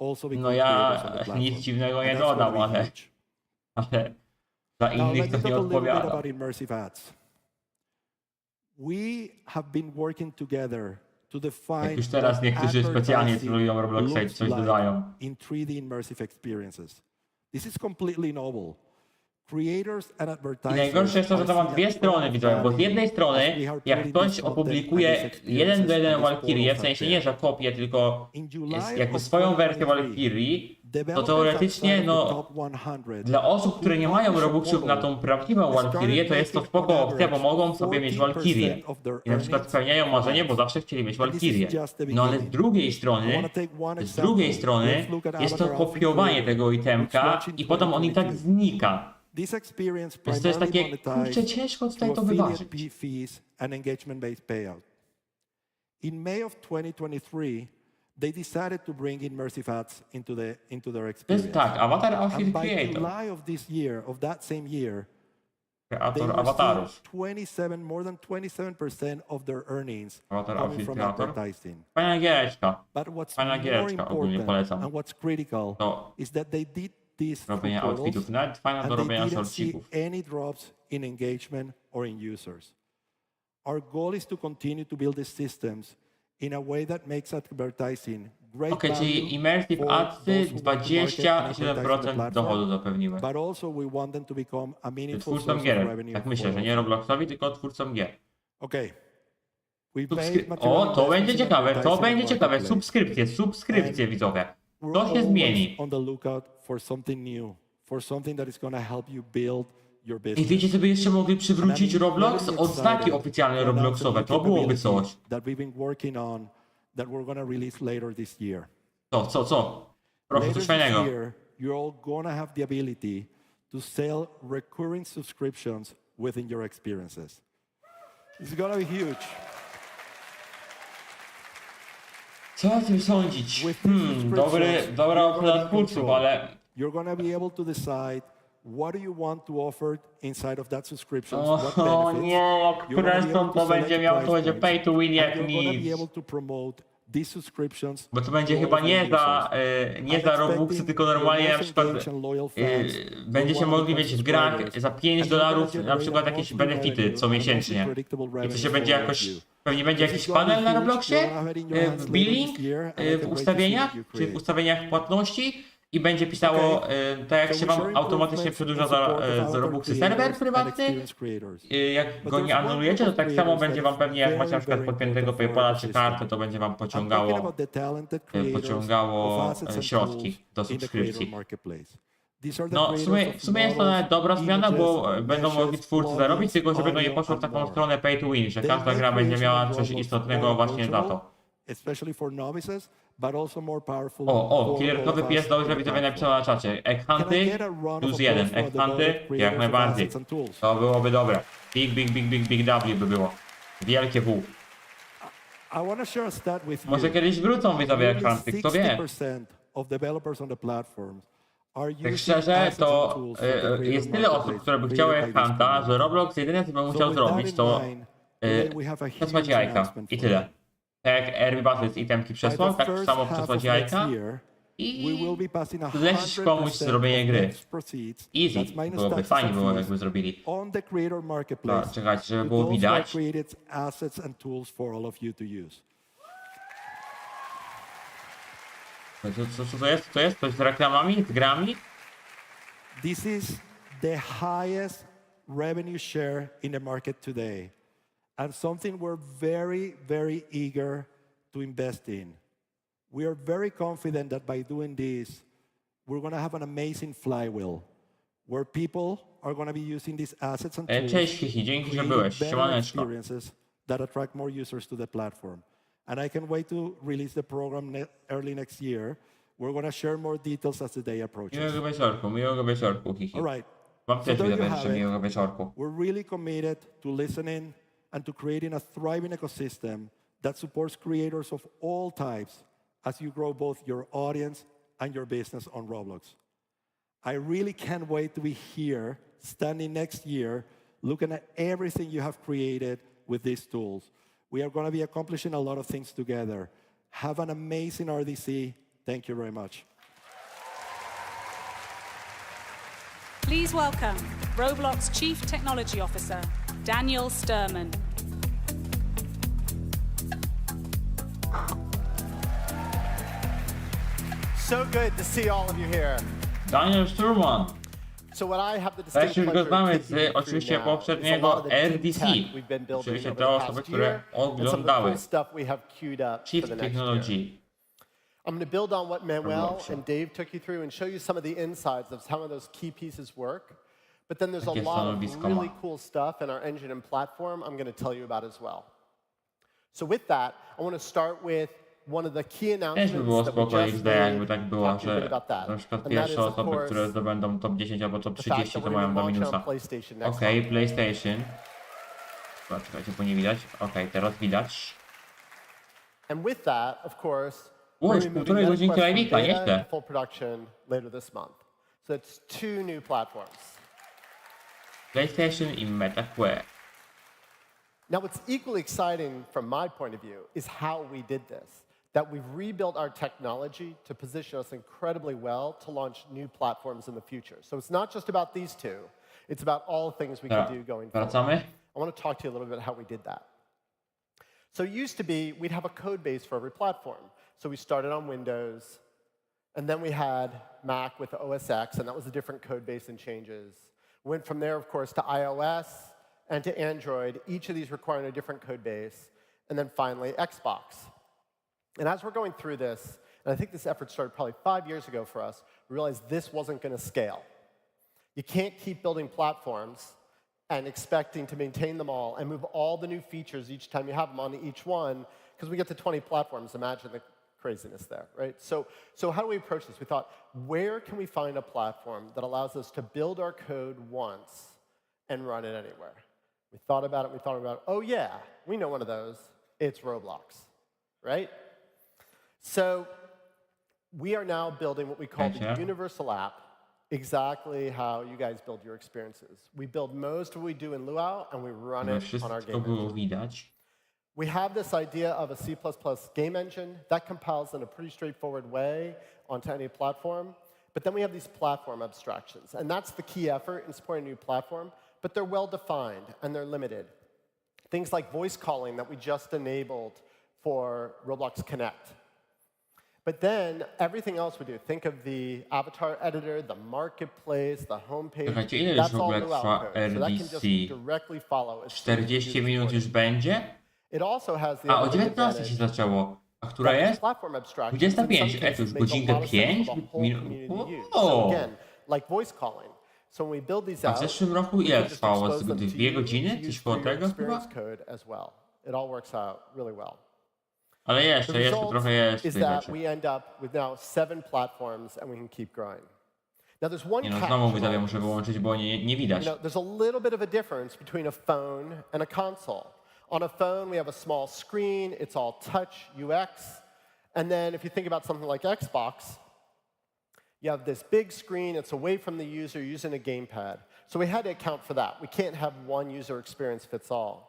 Speaker 9: also become
Speaker 2: No ja
Speaker 9: creators on the platform.
Speaker 2: nic dziwnego nie
Speaker 9: And that's
Speaker 2: dodam,
Speaker 9: gonna be
Speaker 2: ale...
Speaker 9: huge.
Speaker 2: Ale Dla
Speaker 9: Now,
Speaker 2: innych
Speaker 9: let me
Speaker 2: ktoś nie
Speaker 9: talk a little bit
Speaker 2: odpowiada.
Speaker 9: about immersive ads. We have been working together to define
Speaker 2: Jak już teraz
Speaker 9: what
Speaker 2: niektórzy specjalnie
Speaker 9: advertising
Speaker 2: trolują Robloxa i
Speaker 9: looks
Speaker 2: coś
Speaker 9: like
Speaker 2: dodają.
Speaker 9: in 3D immersive experiences. This is completely novel. Creators and
Speaker 2: I
Speaker 9: advertisers
Speaker 2: najgorsze jest to, że to ma
Speaker 9: are
Speaker 2: dwie
Speaker 9: seeing
Speaker 2: strony,
Speaker 9: a
Speaker 2: widzowie, bo z jednej
Speaker 9: as
Speaker 2: strony,
Speaker 9: we are
Speaker 2: jak
Speaker 9: putting
Speaker 2: ktoś
Speaker 9: this content
Speaker 2: opublikuje
Speaker 9: and these
Speaker 2: 1 do 1
Speaker 9: experiences on these
Speaker 2: Walkirię, w
Speaker 9: portals
Speaker 2: sensie nie, że kopię, tylko
Speaker 9: In July
Speaker 2: jakby
Speaker 9: of
Speaker 2: swoją wersję
Speaker 9: 2023,
Speaker 2: Walkirii, to
Speaker 9: developers
Speaker 2: teoretycznie,
Speaker 9: outside of the
Speaker 2: no,
Speaker 9: top 100
Speaker 2: dla osób, które nie mają
Speaker 9: publish a
Speaker 2: Robuxów na
Speaker 9: model
Speaker 2: tą prawdziwą Walkirię, to jest to
Speaker 9: started
Speaker 2: spoko
Speaker 9: making
Speaker 2: opcja, bo
Speaker 9: on
Speaker 2: mogą sobie mieć
Speaker 9: 14%
Speaker 2: Walkirię.
Speaker 9: of their
Speaker 2: I na przykład
Speaker 9: earnings
Speaker 2: spełniają marzenie, bo
Speaker 9: ads.
Speaker 2: zawsze chcieli mieć
Speaker 9: And this is
Speaker 2: Walkirię.
Speaker 9: just the
Speaker 2: No ale z
Speaker 9: beginning.
Speaker 2: drugiej
Speaker 9: I
Speaker 2: strony,
Speaker 9: wanna take one
Speaker 2: z drugiej
Speaker 9: example.
Speaker 2: strony
Speaker 9: Let's look at
Speaker 2: jest to
Speaker 9: Avatar Outfit
Speaker 2: kopiowanie
Speaker 9: Creator,
Speaker 2: tego
Speaker 9: which
Speaker 2: itemka
Speaker 9: launched in
Speaker 2: i potem on i tak
Speaker 9: 2022.
Speaker 2: znika.
Speaker 9: This experience
Speaker 2: Więc to jest takie,
Speaker 9: primarily
Speaker 2: kurczę,
Speaker 9: monetized
Speaker 2: ciężko tutaj to
Speaker 9: through affiliate
Speaker 2: wyważyć.
Speaker 9: fees and engagement-based payout. In May of 2023, they decided to bring immersive ads into their
Speaker 2: To
Speaker 9: experience.
Speaker 2: jest tak, Avatar Outfit
Speaker 9: And by
Speaker 2: Creator,
Speaker 9: July of this year, of that same year, they
Speaker 2: kreator
Speaker 9: were
Speaker 2: awatarów.
Speaker 9: seeing more than 27% of their earnings
Speaker 2: Avatar
Speaker 9: coming
Speaker 2: Outfit
Speaker 9: from
Speaker 2: Creator.
Speaker 9: advertising.
Speaker 2: Fajna giereczka.
Speaker 9: But what's
Speaker 2: Fajna
Speaker 9: more
Speaker 2: giereczka, ogólnie
Speaker 9: important
Speaker 2: polecam.
Speaker 9: and what's critical
Speaker 2: To
Speaker 9: is that they did this through
Speaker 2: robienie
Speaker 9: portals,
Speaker 2: outfitów, nawet fajna do
Speaker 9: and they
Speaker 2: robienia
Speaker 9: didn't see
Speaker 2: shortcików.
Speaker 9: any drops in engagement or in users. Our goal is to continue to build these systems in a way that makes advertising great
Speaker 2: Okej,
Speaker 9: value
Speaker 2: czyli immersive
Speaker 9: for
Speaker 2: adsy
Speaker 9: those who want to market and advertise on the
Speaker 2: 27%
Speaker 9: platform,
Speaker 2: dochodu zapewniły.
Speaker 9: but also we want them to become a meaningful
Speaker 2: Twórcom
Speaker 9: source of
Speaker 2: gier.
Speaker 9: revenue
Speaker 2: Tak myślę,
Speaker 9: for
Speaker 2: że nie
Speaker 9: us.
Speaker 2: Robloxowi, tylko twórcom gier.
Speaker 9: Okay. We've made material
Speaker 2: O, to będzie
Speaker 9: investments in
Speaker 2: ciekawe, to
Speaker 9: advertising
Speaker 2: będzie
Speaker 9: and
Speaker 2: ciekawe.
Speaker 9: marketplace.
Speaker 2: Subskrypcje widzowie.
Speaker 9: We're
Speaker 2: To się
Speaker 9: always
Speaker 2: zmieni.
Speaker 9: on the lookout for something new, for something that is going to help you build your
Speaker 2: I
Speaker 9: business.
Speaker 2: wiecie, co by jeszcze mogli przywrócić Roblox? Odznaki oficjalne Robloxowe, to byłoby coś.
Speaker 9: That we've been working on that we're going to release later this year.
Speaker 2: Co? Proszę,
Speaker 9: Later
Speaker 2: coś
Speaker 9: this
Speaker 2: fajnego.
Speaker 9: year, you're all going to have the ability to sell recurring subscriptions within your experiences. It's going to be huge.
Speaker 2: Co o tym sądzić?
Speaker 9: With these subscriptions,
Speaker 2: Dobra
Speaker 9: you're
Speaker 2: opcja
Speaker 9: gonna be
Speaker 2: twórców,
Speaker 9: controlled.
Speaker 2: ale...
Speaker 9: You're going to be able to decide what do you want to offer inside of that subscription. What
Speaker 2: O
Speaker 9: benefits.
Speaker 2: nie, jak
Speaker 9: You're gonna be able
Speaker 2: Preston
Speaker 9: to
Speaker 2: to
Speaker 9: select
Speaker 2: będzie miał, to
Speaker 9: price
Speaker 2: będzie
Speaker 9: points.
Speaker 2: pay to win jak
Speaker 9: And you're going to be
Speaker 2: nic.
Speaker 9: able to promote these subscriptions
Speaker 2: Bo to będzie
Speaker 9: to all
Speaker 2: chyba
Speaker 9: of
Speaker 2: nie
Speaker 9: your
Speaker 2: za,
Speaker 9: users.
Speaker 2: nie
Speaker 9: I'm
Speaker 2: za Robuxy,
Speaker 9: expecting
Speaker 2: tylko
Speaker 9: your
Speaker 2: normalnie na
Speaker 9: most
Speaker 2: przykład
Speaker 9: engaged and loyal fans
Speaker 2: będziecie
Speaker 9: will want
Speaker 2: mogli
Speaker 9: to
Speaker 2: mieć w grach
Speaker 9: subscribers.
Speaker 2: za 5
Speaker 9: And you're gonna
Speaker 2: dolarów na
Speaker 9: generate
Speaker 2: przykład
Speaker 9: a
Speaker 2: jakieś
Speaker 9: monthly
Speaker 2: benefity
Speaker 9: revenue,
Speaker 2: co
Speaker 9: a
Speaker 2: miesięcznie.
Speaker 9: monthly predictable
Speaker 2: I to
Speaker 9: revenue
Speaker 2: się
Speaker 9: for
Speaker 2: będzie
Speaker 9: all of
Speaker 2: jakoś,
Speaker 9: you.
Speaker 2: pewnie będzie
Speaker 9: This is
Speaker 2: jakiś
Speaker 9: gonna be
Speaker 2: panel na
Speaker 9: huge.
Speaker 2: Robloxie,
Speaker 9: You're gonna have it in your hands
Speaker 2: w
Speaker 9: later
Speaker 2: billing,
Speaker 9: this year, and I
Speaker 2: w
Speaker 9: can't wait to see
Speaker 2: ustawieniach,
Speaker 9: what you
Speaker 2: czy w
Speaker 9: create.
Speaker 2: ustawieniach płatności i będzie pisało, tak jak
Speaker 9: So
Speaker 2: się
Speaker 9: we
Speaker 2: wam
Speaker 9: share
Speaker 2: automatycznie
Speaker 9: improvements
Speaker 2: przedłuża
Speaker 9: and
Speaker 2: za,
Speaker 9: support of
Speaker 2: za
Speaker 9: avatar
Speaker 2: Robuxy
Speaker 9: creators
Speaker 2: serwer
Speaker 9: and
Speaker 2: prywatny.
Speaker 9: experienced creators.
Speaker 2: Jak
Speaker 9: But
Speaker 2: go
Speaker 9: there's
Speaker 2: nie
Speaker 9: one
Speaker 2: anulujecie,
Speaker 9: group
Speaker 2: to
Speaker 9: of
Speaker 2: tak samo
Speaker 9: creators
Speaker 2: będzie
Speaker 9: that
Speaker 2: wam
Speaker 9: is
Speaker 2: pewnie, jak macie na
Speaker 9: very,
Speaker 2: przykład
Speaker 9: very
Speaker 2: podpiętego
Speaker 9: important for
Speaker 2: PayPala
Speaker 9: our
Speaker 2: czy
Speaker 9: system.
Speaker 2: kartę, to będzie wam
Speaker 9: I'm talking
Speaker 2: pociągało
Speaker 9: about the talented creators
Speaker 2: pociągało
Speaker 9: of assets and
Speaker 2: środki
Speaker 9: tools
Speaker 2: do
Speaker 9: in the
Speaker 2: subskrypcji.
Speaker 9: creator marketplace. These are the
Speaker 2: No,
Speaker 9: creators
Speaker 2: w sumie jest to nawet dobra zmiana, bo będą mogli twórcy zarobić, tylko żeby to nie poszło w taką stronę pay to win, że każda gra będzie miała coś istotnego właśnie za to.
Speaker 9: Especially for novices, but also more powerful
Speaker 2: O,
Speaker 9: for
Speaker 2: killerkowy
Speaker 9: all of
Speaker 2: pies
Speaker 9: us
Speaker 2: dobrze
Speaker 9: on the
Speaker 2: widzowie
Speaker 9: platform.
Speaker 2: napisał na czacie.
Speaker 9: Can I
Speaker 2: Egg-hunty
Speaker 9: get a round of
Speaker 2: plus 1.
Speaker 9: applause for the
Speaker 2: Egg-hunty
Speaker 9: creators
Speaker 2: jak
Speaker 9: of
Speaker 2: najbardziej.
Speaker 9: assets and tools?
Speaker 2: To byłoby dobre. Big W by było. Wielkie W.
Speaker 9: I want to share a stat with you.
Speaker 2: Może kiedyś wrócą widzowie
Speaker 9: Nearly
Speaker 2: egg-hunty, kto wie.
Speaker 9: 60% of developers on the platforms are
Speaker 2: Tak
Speaker 9: using
Speaker 2: szczerze,
Speaker 9: assets and
Speaker 2: to
Speaker 9: tools from the creator
Speaker 2: jest tyle osób,
Speaker 9: marketplace
Speaker 2: które by chciały
Speaker 9: created by this
Speaker 2: egg-hunta,
Speaker 9: community.
Speaker 2: że Roblox jedyne co by
Speaker 9: So
Speaker 2: musiał
Speaker 9: with that
Speaker 2: zrobić
Speaker 9: in
Speaker 2: to
Speaker 9: mind, today we have a
Speaker 2: przesłać
Speaker 9: huge
Speaker 2: jajka
Speaker 9: announcement
Speaker 2: i
Speaker 9: for
Speaker 2: tyle.
Speaker 9: you.
Speaker 2: Tak jak Airbnb Battles itemki
Speaker 9: By
Speaker 2: przesłał,
Speaker 9: the
Speaker 2: tak
Speaker 9: first
Speaker 2: samo
Speaker 9: half
Speaker 2: przesłać
Speaker 9: of
Speaker 2: jajka
Speaker 9: next year, we
Speaker 2: i
Speaker 9: will be passing
Speaker 2: zlecisz komuś
Speaker 9: 100%
Speaker 2: zrobienie
Speaker 9: of
Speaker 2: gry.
Speaker 9: net proceeds,
Speaker 2: Easy,
Speaker 9: that's minus
Speaker 2: byłoby
Speaker 9: taxes
Speaker 2: fajnie
Speaker 9: and
Speaker 2: było
Speaker 9: fees,
Speaker 2: jakby zrobili.
Speaker 9: on the creator marketplace
Speaker 2: Czekajcie, żeby
Speaker 9: to
Speaker 2: było
Speaker 9: those who have
Speaker 2: widać.
Speaker 9: created assets and tools for all of you to use.
Speaker 2: Co to jest? To jest? To z reklamami? Z grami?
Speaker 9: This is the highest revenue share in the market today, and something we're very, very eager to invest in. We are very confident that by doing this, we're going to have an amazing flywheel where people are going to be using these assets and tools
Speaker 2: Cześć Hihi, dzięki, że
Speaker 9: creating
Speaker 2: byłeś.
Speaker 9: better
Speaker 2: Siemaneczko.
Speaker 9: experiences that attract more users to the platform. And I can't wait to release the program early next year. We're going to share more details as the day approaches.
Speaker 2: Miłego wieczorku, Hihi.
Speaker 9: All right.
Speaker 2: Wam
Speaker 9: So
Speaker 2: też
Speaker 9: there you
Speaker 2: widzowie
Speaker 9: have
Speaker 2: życzę
Speaker 9: it.
Speaker 2: miłego wieczorku.
Speaker 9: We're really committed to listening and to creating a thriving ecosystem that supports creators of all types as you grow both your audience and your business on Roblox. I really can't wait to be here, standing next year, looking at everything you have created with these tools. We are going to be accomplishing a lot of things together. Have an amazing RDC. Thank you very much.
Speaker 8: Please welcome Roblox Chief Technology Officer, Daniel Sturman.
Speaker 10: So good to see all of you here.
Speaker 2: Daniel Sturman.
Speaker 10: So what I have the
Speaker 2: Też
Speaker 10: distinct
Speaker 2: już go
Speaker 10: pleasure of
Speaker 2: znamy
Speaker 10: taking you
Speaker 2: z oczywiście
Speaker 10: through now is a
Speaker 2: poprzedniego
Speaker 10: lot of the deep
Speaker 2: RDC.
Speaker 10: tech we've been building
Speaker 2: Oczywiście
Speaker 10: over
Speaker 2: te
Speaker 10: the
Speaker 2: osoby,
Speaker 10: past
Speaker 2: które
Speaker 10: year and some of the
Speaker 2: oglądały
Speaker 10: cool stuff we have queued up
Speaker 2: Chief
Speaker 10: for the next year.
Speaker 2: Technology.
Speaker 10: I'm going to build on what Manuel
Speaker 2: Robloxie.
Speaker 10: and Dave took you through and show you some of the insides of how those key pieces work. But then there's a
Speaker 2: Takie
Speaker 10: lot of
Speaker 2: stanowisko
Speaker 10: really
Speaker 2: ma.
Speaker 10: cool stuff in our engine and platform I'm going to tell you about as well. So with that, I want to start with one of the key
Speaker 2: Też by
Speaker 10: announcements
Speaker 2: było
Speaker 10: that we
Speaker 2: spoko
Speaker 10: just
Speaker 2: XD,
Speaker 10: made.
Speaker 2: jakby tak było,
Speaker 10: Talk to you a
Speaker 2: że
Speaker 10: bit about that.
Speaker 2: na przykład
Speaker 10: And that is,
Speaker 2: pierwsze
Speaker 10: of
Speaker 2: osoby,
Speaker 10: course,
Speaker 2: które zdobędą top 10 albo top
Speaker 10: the fact
Speaker 2: 30,
Speaker 10: that
Speaker 2: to
Speaker 10: we're
Speaker 2: mają
Speaker 10: gonna
Speaker 2: do
Speaker 10: be launching
Speaker 2: minusa.
Speaker 10: on PlayStation next
Speaker 2: Okej,
Speaker 10: month.
Speaker 2: PlayStation. Chyba, czekajcie, bo nie widać. Okej, teraz widać.
Speaker 10: And with that, of course,
Speaker 2: O,
Speaker 10: we're
Speaker 2: już
Speaker 10: gonna be
Speaker 2: półtorej
Speaker 10: moving
Speaker 2: godzinki
Speaker 10: MetaQuest from
Speaker 2: live'ika,
Speaker 10: beta
Speaker 2: nieźle.
Speaker 10: to full production later this month. So it's 2 new platforms.
Speaker 2: PlayStation i MetaQuest.
Speaker 10: Now, what's equally exciting from my point of view is how we did this. That we've rebuilt our technology to position us incredibly well to launch new platforms in the future. So it's not just about these two, it's about all things we can do going forward.
Speaker 2: Wracamy.
Speaker 10: I want to talk to you a little bit about how we did that. So it used to be we'd have a code base for every platform. So we started on Windows, and then we had Mac with OS X, and that was a different code base and changes. Went from there, of course, to iOS and to Android, each of these requiring a different code base, and then finally Xbox. And as we're going through this, and I think this effort started probably 5 years ago for us, we realized this wasn't going to scale. You can't keep building platforms and expecting to maintain them all and move all the new features each time you have them onto each one, because we get to 20 platforms. Imagine the craziness there, right? So how do we approach this? We thought, where can we find a platform that allows us to build our code once and run it anywhere? We thought about it, oh yeah, we know one of those. It's Roblox, right? So we are now building what we call the universal app, exactly how you guys build your experiences. We build most of what we do in Luau, and we run it on our game
Speaker 2: było
Speaker 10: engine.
Speaker 2: widać.
Speaker 10: We have this idea of a C++ game engine that compiles in a pretty straightforward way onto any platform. But then we have these platform abstractions, and that's the key effort in supporting a new platform, but they're well-defined and they're limited. Things like voice calling that we just enabled for Roblox Connect. But then everything else we do, think of the avatar editor, the marketplace, the homepage,
Speaker 2: Czekajcie, ile już
Speaker 10: that's
Speaker 2: w
Speaker 10: all
Speaker 2: ogóle
Speaker 10: Luau
Speaker 2: trwa
Speaker 10: code. So that can just
Speaker 2: RDC?
Speaker 10: directly follow as soon as you do
Speaker 2: 40
Speaker 10: the
Speaker 2: minut
Speaker 10: deployment.
Speaker 2: już będzie?
Speaker 10: It also has the
Speaker 2: A, o
Speaker 10: other
Speaker 2: 19
Speaker 10: advantage
Speaker 2: się zaczęło. A która
Speaker 10: that these
Speaker 2: jest?
Speaker 10: platform abstractions
Speaker 2: 25.
Speaker 10: in some cases
Speaker 2: Już
Speaker 10: make a
Speaker 2: godzinkę
Speaker 10: lot of sense
Speaker 2: 5
Speaker 10: for the whole
Speaker 2: minut.
Speaker 10: community to use.
Speaker 2: O!
Speaker 10: So again, like voice calling. So when we build these
Speaker 2: A
Speaker 10: out,
Speaker 2: w zeszłym roku
Speaker 10: we
Speaker 2: ile
Speaker 10: can just
Speaker 2: trwało?
Speaker 10: expose
Speaker 2: Z
Speaker 10: them to
Speaker 2: 2
Speaker 10: you
Speaker 2: godziny?
Speaker 10: to
Speaker 2: Coś
Speaker 10: use
Speaker 2: koło
Speaker 10: for your
Speaker 2: tego chyba?
Speaker 10: experience code as well. It all works out really well.
Speaker 2: Ale
Speaker 10: The
Speaker 2: jeszcze
Speaker 10: result
Speaker 2: trochę jest w
Speaker 10: is
Speaker 2: tej
Speaker 10: that
Speaker 2: rzeczy.
Speaker 10: we end up with now 7 platforms and we can keep growing. Now there's one
Speaker 2: Nie no,
Speaker 10: catch.
Speaker 2: znowu
Speaker 10: in all
Speaker 2: widzowie
Speaker 10: of
Speaker 2: muszę
Speaker 10: this.
Speaker 2: wyłączyć, bo nie widać.
Speaker 10: You know, there's a little bit of a difference between a phone and a console. On a phone, we have a small screen. It's all touch, UX. And then if you think about something like Xbox, you have this big screen. It's away from the user using a gamepad. So we had to account for that. We can't have one user experience fits all.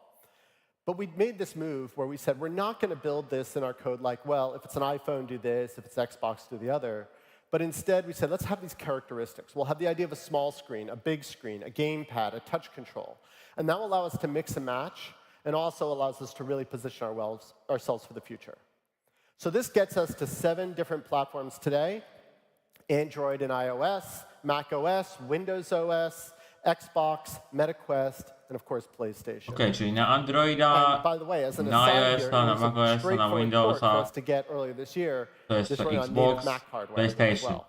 Speaker 10: But we made this move where we said, we're not going to build this in our code like, well, if it's an iPhone, do this. If it's Xbox, do the other. But instead, we said, let's have these characteristics. We'll have the idea of a small screen, a big screen, a gamepad, a touch control. And that will allow us to mix and match, and also allows us to really position ourselves for the future. So this gets us to 7 different platforms today: Android and iOS, Mac OS, Windows OS, Xbox, MetaQuest, and of course PlayStation.
Speaker 2: Okej, czyli na Androida,
Speaker 10: And by the way, as an
Speaker 2: na
Speaker 10: aside
Speaker 2: iOS,
Speaker 10: here,
Speaker 2: na
Speaker 10: it was a
Speaker 2: macOS, na
Speaker 10: straightforward port
Speaker 2: Windowsa,
Speaker 10: for us to get earlier this year.
Speaker 2: to jest
Speaker 10: This
Speaker 2: to
Speaker 10: running on
Speaker 2: Xbox,
Speaker 10: native Mac hardware as
Speaker 2: PlayStation.
Speaker 10: well.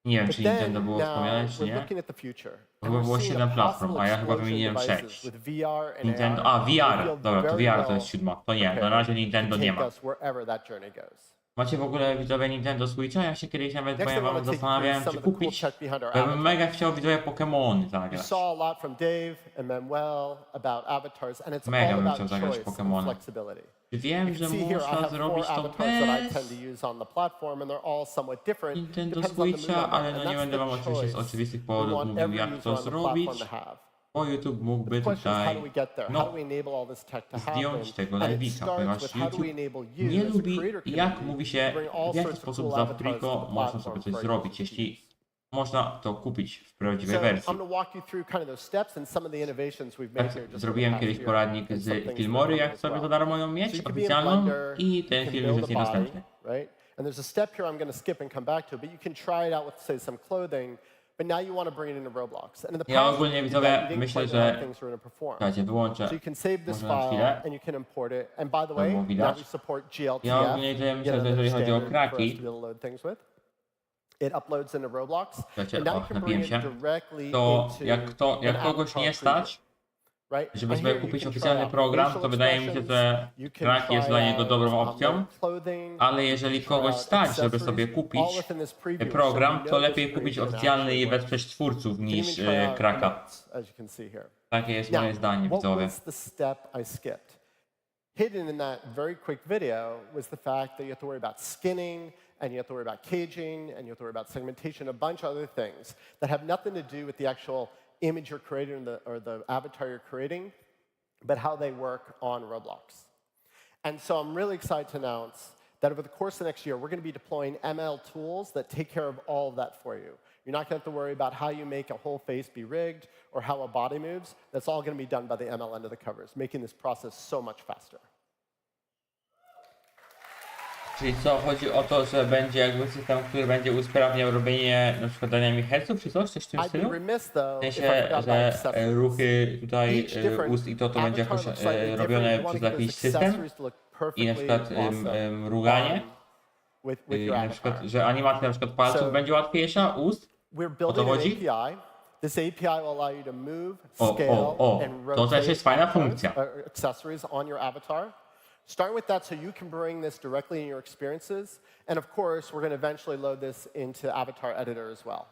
Speaker 2: Nie wiem,
Speaker 10: But
Speaker 2: czy
Speaker 10: then
Speaker 2: Nintendo było
Speaker 10: now
Speaker 2: wspomniane, czy
Speaker 10: we're
Speaker 2: nie?
Speaker 10: looking at the future.
Speaker 2: Chyba
Speaker 10: And
Speaker 2: było
Speaker 10: we're seeing
Speaker 2: 7
Speaker 10: a
Speaker 2: platform,
Speaker 10: possible
Speaker 2: a ja chyba
Speaker 10: explosion
Speaker 2: wymieniłem
Speaker 10: of devices
Speaker 2: 6.
Speaker 10: with VR and
Speaker 2: Nintendo,
Speaker 10: AR.
Speaker 2: a
Speaker 10: We
Speaker 2: VR,
Speaker 10: feel
Speaker 2: dobra, to
Speaker 10: very
Speaker 2: VR to
Speaker 10: well
Speaker 2: jest 7. To nie, na
Speaker 10: prepared
Speaker 2: razie
Speaker 10: to
Speaker 2: Nintendo nie
Speaker 10: take
Speaker 2: ma.
Speaker 10: us wherever that journey goes.
Speaker 2: Macie w ogóle widzowie Nintendo Switcha? Ja się kiedyś nawet
Speaker 10: Next, I
Speaker 2: powiem wam
Speaker 10: want to take you
Speaker 2: zastanawiałem,
Speaker 10: through
Speaker 2: czy
Speaker 10: some of the cool
Speaker 2: kupić.
Speaker 10: tech behind our
Speaker 2: Bo ja bym
Speaker 10: avatar.
Speaker 2: mega chciał widzowie Pokemony
Speaker 10: You
Speaker 2: zagrać.
Speaker 10: saw a lot from Dave and Manuel about avatars, and it's
Speaker 2: Mega
Speaker 10: all
Speaker 2: bym
Speaker 10: about
Speaker 2: chciał zagrać
Speaker 10: choice and
Speaker 2: Pokemona.
Speaker 10: flexibility.
Speaker 2: Wiem,
Speaker 10: You
Speaker 2: że
Speaker 10: can see here I
Speaker 2: można
Speaker 10: have 4
Speaker 2: zrobić to
Speaker 10: avatars that I
Speaker 2: bez
Speaker 10: tend to use on the platform, and they're all somewhat different.
Speaker 2: Nintendo
Speaker 10: Depends on the mood
Speaker 2: Switcha,
Speaker 10: I'm in.
Speaker 2: ale
Speaker 10: And
Speaker 2: no nie
Speaker 10: that's
Speaker 2: będę
Speaker 10: the
Speaker 2: wam oczywiście z
Speaker 10: choice
Speaker 2: oczywistych
Speaker 10: we
Speaker 2: powodów
Speaker 10: want
Speaker 2: mówił,
Speaker 10: every
Speaker 2: jak
Speaker 10: user
Speaker 2: to
Speaker 10: on the platform
Speaker 2: zrobić,
Speaker 10: to have.
Speaker 2: bo YouTube mógłby
Speaker 10: The question is, how
Speaker 2: tutaj
Speaker 10: do we get there? How do we enable all this tech to happen?
Speaker 2: zdjąć tego
Speaker 10: And it
Speaker 2: live'ika,
Speaker 10: starts
Speaker 2: ponieważ
Speaker 10: with how do we
Speaker 2: YouTube
Speaker 10: enable you
Speaker 2: nie
Speaker 10: as a
Speaker 2: lubi,
Speaker 10: creator
Speaker 2: jak
Speaker 10: community
Speaker 2: mówi
Speaker 10: to
Speaker 2: się,
Speaker 10: bring all
Speaker 2: w jaki
Speaker 10: sorts of
Speaker 2: sposób
Speaker 10: cool
Speaker 2: za
Speaker 10: avatars to
Speaker 2: friko
Speaker 10: the
Speaker 2: można
Speaker 10: platform
Speaker 2: sobie coś
Speaker 10: for our
Speaker 2: zrobić.
Speaker 10: users to
Speaker 2: Jeśli
Speaker 10: use.
Speaker 2: można to kupić w prawdziwej
Speaker 10: So
Speaker 2: wersji.
Speaker 10: I'm going to walk you through kind of those steps and some of the innovations we've made
Speaker 2: Tak,
Speaker 10: here. Just
Speaker 2: zrobiłem
Speaker 10: over the
Speaker 2: kiedyś
Speaker 10: past
Speaker 2: poradnik
Speaker 10: year, and some
Speaker 2: z
Speaker 10: things
Speaker 2: Filmory,
Speaker 10: that are
Speaker 2: jak sobie
Speaker 10: coming
Speaker 2: za
Speaker 10: as well.
Speaker 2: darmo ją
Speaker 10: So
Speaker 2: mieć,
Speaker 10: you could be in
Speaker 2: oficjalną,
Speaker 10: Blender,
Speaker 2: i
Speaker 10: you
Speaker 2: ten
Speaker 10: can
Speaker 2: film już
Speaker 10: build
Speaker 2: jest
Speaker 10: a body,
Speaker 2: niedostępny.
Speaker 10: right? And there's a step here I'm going to skip and come back to, but you can try it out with, say, some clothing, but now you want to bring it into Roblox. And in the
Speaker 2: Ja
Speaker 10: past,
Speaker 2: ogólnie
Speaker 10: when you did that,
Speaker 2: widzowie
Speaker 10: you didn't
Speaker 2: myślę,
Speaker 10: quite know how
Speaker 2: że
Speaker 10: things were going to perform.
Speaker 2: słuchajcie, wyłączę
Speaker 10: So you can save this
Speaker 2: może na
Speaker 10: file
Speaker 2: chwilę.
Speaker 10: and you can import it. And by the way,
Speaker 2: było
Speaker 10: now
Speaker 2: widać.
Speaker 10: we support GLTF.
Speaker 2: Ja ogólnie myślę,
Speaker 10: yet
Speaker 2: że
Speaker 10: another
Speaker 2: jeżeli chodzi o
Speaker 10: standard for us
Speaker 2: kraki,
Speaker 10: to be able to load things with. It uploads into Roblox.
Speaker 2: słuchajcie,
Speaker 10: And now
Speaker 2: o,
Speaker 10: you can bring
Speaker 2: napiłem
Speaker 10: it
Speaker 2: się,
Speaker 10: directly
Speaker 2: to
Speaker 10: into
Speaker 2: jak
Speaker 10: an
Speaker 2: kogoś
Speaker 10: avatar
Speaker 2: nie stać,
Speaker 10: preview. Right?
Speaker 2: żeby
Speaker 10: And
Speaker 2: sobie
Speaker 10: here you
Speaker 2: kupić
Speaker 10: can try
Speaker 2: oficjalny
Speaker 10: out
Speaker 2: program,
Speaker 10: facial
Speaker 2: to wydaje mi się,
Speaker 10: expressions.
Speaker 2: że
Speaker 10: You can
Speaker 2: krak jest
Speaker 10: try
Speaker 2: dla niego
Speaker 10: out,
Speaker 2: dobrą opcją,
Speaker 10: clothing.
Speaker 2: ale jeżeli kogoś stać, żeby sobie kupić program, to lepiej kupić oficjalny i wesprzeć twórców niż kraka. Takie jest moje zdanie, widzowie.
Speaker 10: Hidden in that very quick video was the fact that you have to worry about skinning, and you have to worry about caging, and you have to worry about segmentation, a bunch of other things that have nothing to do with the actual image you're creating or the avatar you're creating, but how they work on Roblox. And so I'm really excited to announce that over the course of the next year, we're going to be deploying ML tools that take care of all of that for you. You're not going to have to worry about how you make a whole face be rigged or how a body moves. That's all going to be done by the ML under the covers, making this process so much faster.
Speaker 2: Czyli co, chodzi o to, że będzie jakby system, który będzie usprawniał robienie na przykład dynamic headsów, czy coś w tym stylu? W sensie, że ruchy tutaj ust i to będzie jakoś robione przez jakiś system i na przykład mruganie, i na przykład, że animacja na przykład palców będzie łatwiejsza, ust, o to chodzi?
Speaker 10: This API will allow you to move, scale, and
Speaker 2: to też jest fajna
Speaker 10: rotate
Speaker 2: funkcja.
Speaker 10: accessories on your avatar. Starting with that so you can bring this directly in your experiences. And of course, we're going to eventually load this into Avatar Editor as well.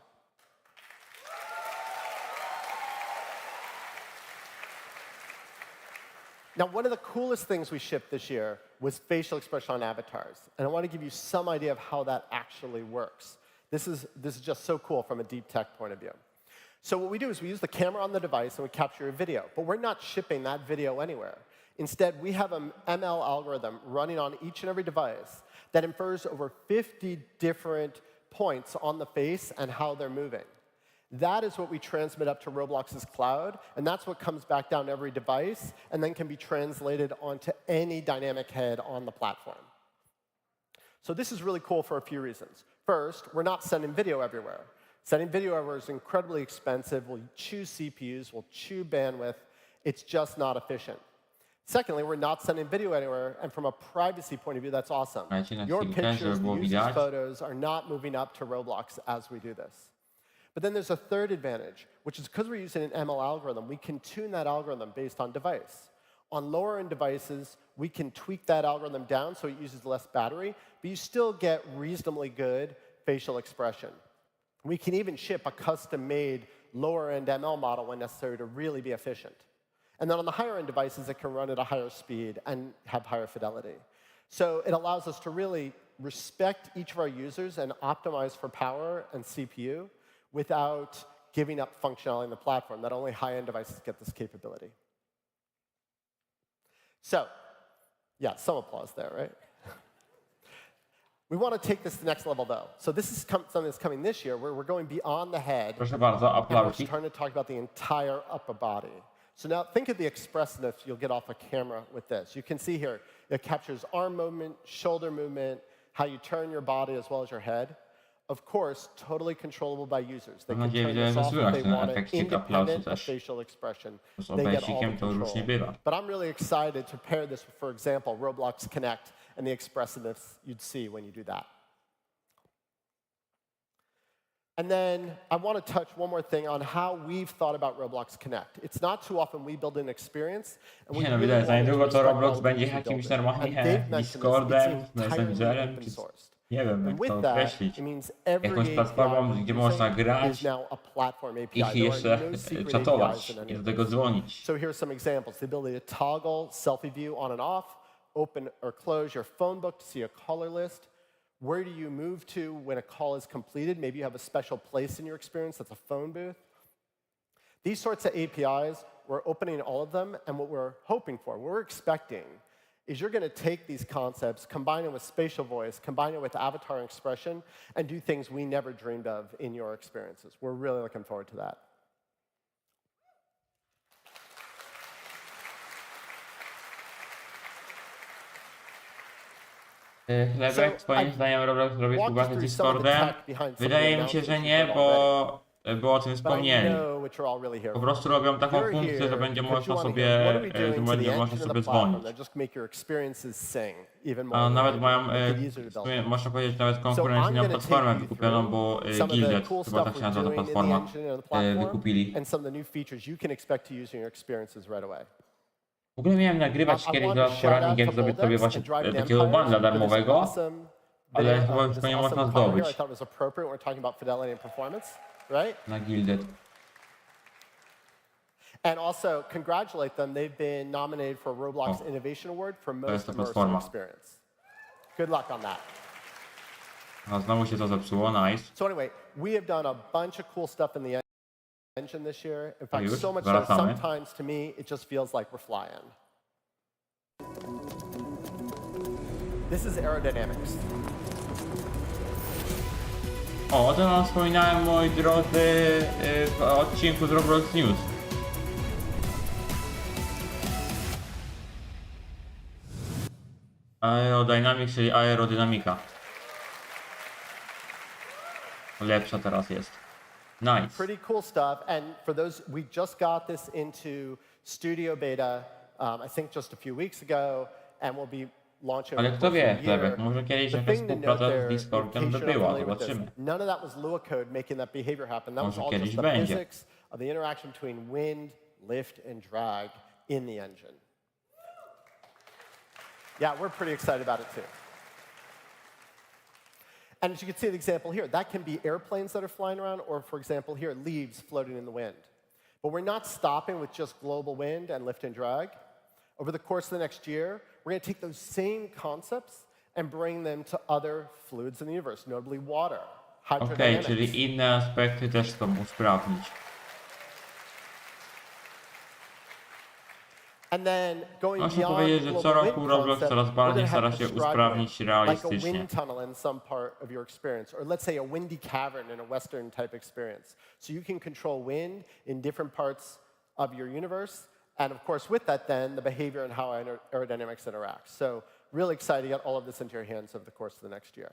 Speaker 10: Now, one of the coolest things we shipped this year was facial expression on avatars. And I want to give you some idea of how that actually works. This is just so cool from a deep tech point of view. So what we do is we use the camera on the device and we capture a video. But we're not shipping that video anywhere. Instead, we have an ML algorithm running on each and every device that infers over 50 different points on the face and how they're moving. That is what we transmit up to Roblox's cloud, and that's what comes back down to every device and then can be translated onto any dynamic head on the platform. So this is really cool for a few reasons. First, we're not sending video everywhere. Sending video everywhere is incredibly expensive. We'll chew CPUs, we'll chew bandwidth. It's just not efficient. Secondly, we're not sending video anywhere, and from a privacy point of view, that's awesome. Your pictures, the user's photos, are not moving up to Roblox as we do this. But then there's a third advantage, which is because we're using an ML algorithm, we can tune that algorithm based on device. On lower-end devices, we can tweak that algorithm down so it uses less battery, but you still get reasonably good facial expression. We can even ship a custom-made lower-end ML model when necessary to really be efficient. And then on the higher-end devices, it can run at a higher speed and have higher fidelity. So it allows us to really respect each of our users and optimize for power and CPU without giving up functionality in the platform, that only high-end devices get this capability. So, yeah, some applause there, right? We want to take this to the next level, though. So this is something that's coming this year, where we're going beyond the head.
Speaker 2: Proszę bardzo,
Speaker 10: and we're
Speaker 2: aplausik.
Speaker 10: starting to talk about the entire upper body. So now think of the expressiveness you'll get off a camera with this. You can see here, it captures arm movement, shoulder movement, how you turn your body as well as your head. Of course, totally controllable by users. They can turn this off if they want it, independent of facial expression. They get all the control. But I'm really excited to pair this with, for example, Roblox Connect and the expressiveness you'd see when you do that. And then I want to touch one more thing on how we've thought about Roblox Connect. It's not too often we build an experience, and we really
Speaker 2: widać, za
Speaker 10: want to
Speaker 2: niedługo to
Speaker 10: respect
Speaker 2: Roblox
Speaker 10: all
Speaker 2: będzie
Speaker 10: the people
Speaker 2: jakimś
Speaker 10: who build it.
Speaker 2: normalnie
Speaker 10: And they've mentioned this,
Speaker 2: Discordem,
Speaker 10: it's entirely
Speaker 2: Messengerem,
Speaker 10: open
Speaker 2: czy
Speaker 10: sourced.
Speaker 2: nie wiem
Speaker 10: And
Speaker 2: jak
Speaker 10: with
Speaker 2: to
Speaker 10: that,
Speaker 2: określić.
Speaker 10: it means every
Speaker 2: Jakąś
Speaker 10: API
Speaker 2: platformą,
Speaker 10: you're
Speaker 2: gdzie można
Speaker 10: using
Speaker 2: grać
Speaker 10: is now a platform API.
Speaker 2: i
Speaker 10: There are
Speaker 2: jeszcze
Speaker 10: no secret
Speaker 2: czatować
Speaker 10: APIs in any
Speaker 2: i do
Speaker 10: of
Speaker 2: tego
Speaker 10: this.
Speaker 2: dzwonić.
Speaker 10: So here are some examples. The ability to toggle selfie view on and off, open or close your phone book to see a caller list. Where do you move to when a call is completed? Maybe you have a special place in your experience that's a phone booth. These sorts of APIs, we're opening all of them, and what we're hoping for, what we're expecting, is you're going to take these concepts, combine it with spatial voice, combine it with avatar expression, and do things we never dreamed of in your experiences. We're really looking forward to that.
Speaker 2: Chlebek, twoim zdaniem Roblox robi współpracę z Discordem? Wydaje mi się, że nie, bo było o tym wspomnieli. Po prostu robią taką funkcję, że będzie można sobie dzwonić. A nawet mają, można powiedzieć, nawet konkurencyjną platformę wykupioną, bo Gilded, chyba tak się nazywa ta platforma, wykupili. W ogóle miałem nagrywać kiedyś dla poradnik, jak zrobić sobie właśnie takiego bundla darmowego, ale chyba już go nie można zdobyć na Gilded.
Speaker 10: And also congratulate them, they've been nominated for a Roblox Innovation Award for most immersive experience. Good luck on that.
Speaker 2: A znowu się to zepsuło, nice.
Speaker 10: So anyway, we have done a bunch of cool stuff in the engine this year. In fact, so much so sometimes to me it just feels like we're flying. This is aerodynamics.
Speaker 2: O tym wam wspominałem, moi drodzy, w odcinku z Roblox News. Aerodynamics, czyli aerodynamika. Lepsza teraz jest. Nice.
Speaker 10: Pretty cool stuff. And for those, we just got this into studio beta, I think just a few weeks ago, and we'll be launching.
Speaker 2: Ale kto wie, Chlebek, może kiedyś jakaś współpraca z Discordem by była, zobaczymy.
Speaker 10: None of that was Lua code making that behavior happen. That was all just the physics of the interaction between wind, lift, and drag in the engine. Yeah, we're pretty excited about it too. And as you can see the example here, that can be airplanes that are flying around, or for example here, leaves floating in the wind. But we're not stopping with just global wind and lift and drag. Over the course of the next year, we're going to take those same concepts and bring them to other fluids in the universe, notably water, hydrodynamics.
Speaker 2: Czyli inne aspekty też chcą usprawnić.
Speaker 10: Można
Speaker 2: powiedzieć, że co roku Roblox coraz bardziej stara się usprawnić realistycznie.
Speaker 10: Like a wind tunnel in some part of your experience, or let's say a windy cavern in a Western type experience. So you can control wind in different parts of your universe, and of course with that then the behavior and how aerodynamics interacts. So really excited to get all of this into your hands over the course of the next year.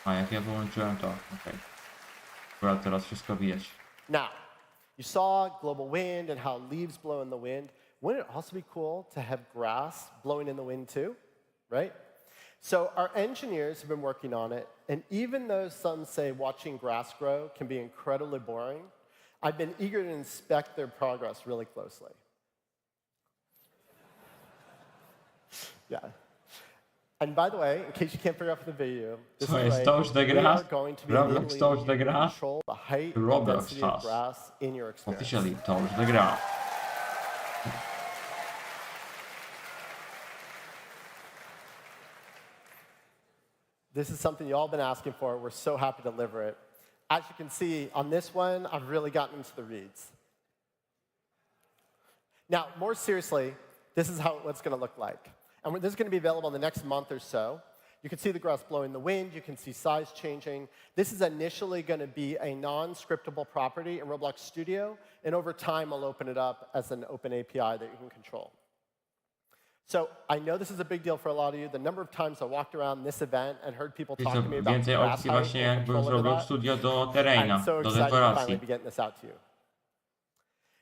Speaker 2: A jak ja wyłączyłem to, okej. Akurat teraz wszystko widać.
Speaker 10: Now, you saw global wind and how leaves blow in the wind. Wouldn't it also be cool to have grass blowing in the wind too, right? So our engineers have been working on it, and even though some say watching grass grow can be incredibly boring, I've been eager to inspect their progress really closely. Yeah. And by the way, in case you can't figure out from the video, this is right. We are going to be control the height and density of grass in your experience.
Speaker 2: Officially touch the grass.
Speaker 10: This is something you all been asking for. We're so happy to deliver it. As you can see, on this one, I've really gotten into the reeds. Now, more seriously, this is how what's going to look like. And this is going to be available in the next month or so. You can see the grass blowing in the wind. You can see size changing. This is initially going to be a non-scriptable property in Roblox Studio. And over time, I'll open it up as an open API that you can control. So I know this is a big deal for a lot of you. The number of times I walked around this event and heard people talk to me about grass height and control of that. I'm so excited to finally be getting this out to you.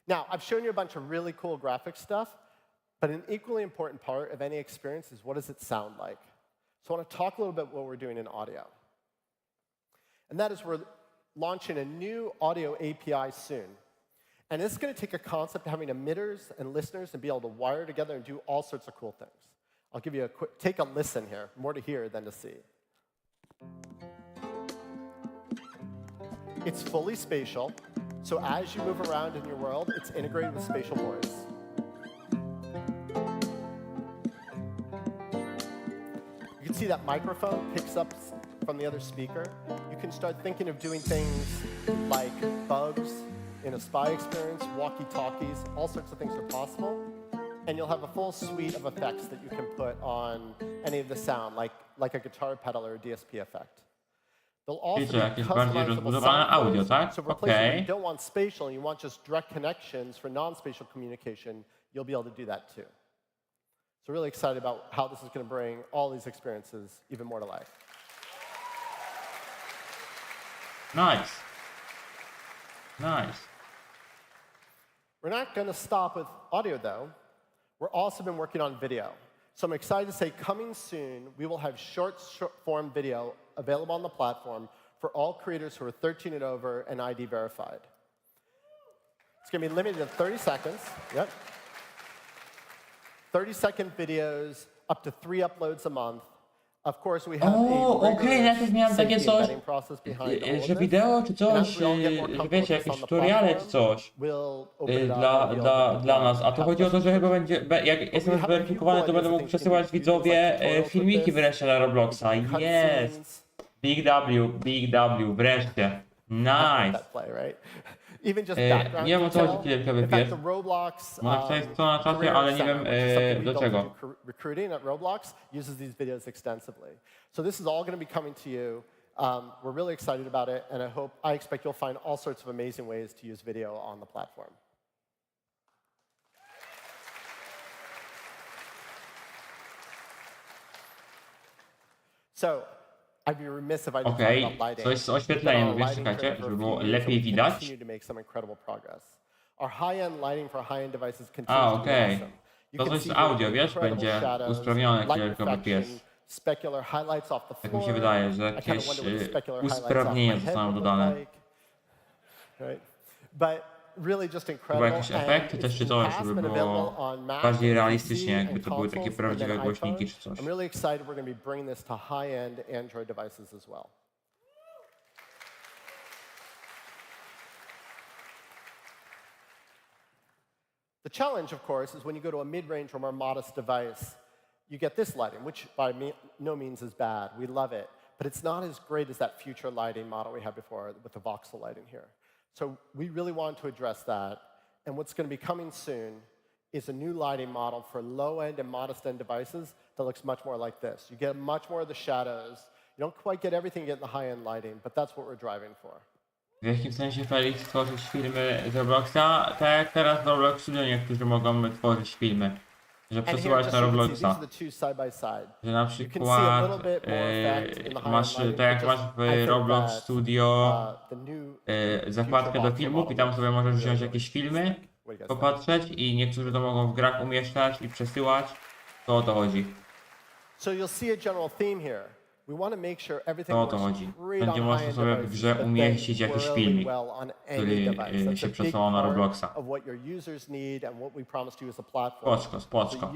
Speaker 10: Now, I've shown you a bunch of really cool graphic stuff. But an equally important part of any experience is what does it sound like? So I want to talk a little bit about what we're doing in audio. And that is we're launching a new audio API soon. And this is going to take a concept of having emitters and listeners and be able to wire together and do all sorts of cool things. I'll give you a quick, take a listen here, more to hear than to see. It's fully spatial, so as you move around in your world, it's integrated with spatial voice. You can see that microphone picks up from the other speaker. You can start thinking of doing things like bugs in a spy experience, walkie-talkies, all sorts of things are possible. And you'll have a full suite of effects that you can put on any of the sound, like a guitar pedal or a DSP effect. There'll also
Speaker 2: Wiecie,
Speaker 10: be
Speaker 2: jakieś bardziej
Speaker 10: customizable
Speaker 2: rozbudowane
Speaker 10: sound
Speaker 2: audio,
Speaker 10: flows.
Speaker 2: tak?
Speaker 10: So for places where
Speaker 2: Okej.
Speaker 10: you don't want spatial and you want just direct connections for non-spatial communication, you'll be able to do that too. So really excited about how this is going to bring all these experiences even more to life.
Speaker 2: Nice. Nice.
Speaker 10: We're not going to stop with audio, though. We're also been working on video. So I'm excited to say coming soon, we will have short-form video available on the platform for all creators who are 13 and over and ID verified. It's going to be limited to 30 seconds. Yep. 30-second videos, up to 3 uploads a month. Of course, we have
Speaker 2: Okej, najpierw miałem takie coś, że wideo czy coś, że wiecie, jakieś tutoriale czy coś dla nas, a to chodzi o to, że chyba będzie, jak jestem zweryfikowany, to będę mógł przesyłać widzowie filmiki wreszcie na Robloxa. Yes! Big W, wreszcie. Nice! Nie wiem o co chodzi, kiedy pies. Może ktoś jest to na czacie, ale nie wiem do czego.
Speaker 10: Recruiting at Roblox uses these videos extensively. So this is all going to be coming to you. We're really excited about it, and I expect you'll find all sorts of amazing ways to use video on the platform. So I'd be remiss if I didn't talk about lighting.
Speaker 2: Coś z oświetleniem, wiesz, czekajcie, żeby było lepiej widać.
Speaker 10: Continue to make some incredible progress. Our high-end lighting for high-end devices continues to be awesome.
Speaker 2: To coś z audio, wiesz, będzie usprawnione kilka FPS.
Speaker 10: Specular highlights off the
Speaker 2: Tak
Speaker 10: floor.
Speaker 2: mi się wydaje, że jakieś usprawnienia zostaną dodane.
Speaker 10: But really just
Speaker 2: Chyba
Speaker 10: incredible.
Speaker 2: jakieś efekty też czy coś, żeby było bardziej realistycznie, jakby to były takie prawdziwe głośniki czy coś.
Speaker 10: I'm really excited we're going to be bringing this to high-end Android devices as well. The challenge, of course, is when you go to a mid-range or more modest device, you get this lighting, which by no means is bad. We love it. But it's not as great as that future lighting model we had before with the voxel lighting here. So we really want to address that. And what's going to be coming soon is a new lighting model for low-end and modest-end devices that looks much more like this. You get much more of the shadows. You don't quite get everything you get in the high-end lighting, but that's what we're driving for.
Speaker 2: W jakim sensie Felix tworzyć filmy z Robloxa? Tak jak teraz w Roblox Studio niektórzy mogą tworzyć filmy. Że przesyłać na Robloxa. Że na przykład masz, tak jak masz w Roblox Studio zakładkę do filmów i tam sobie możesz wziąć jakieś filmy, popatrzeć i niektórzy to mogą w grach umieszczać i przesyłać. To o to chodzi. To o to chodzi. Będzie można sobie w grze umieścić jakiś filmik, który się przesyła na Robloxa. Spoczko.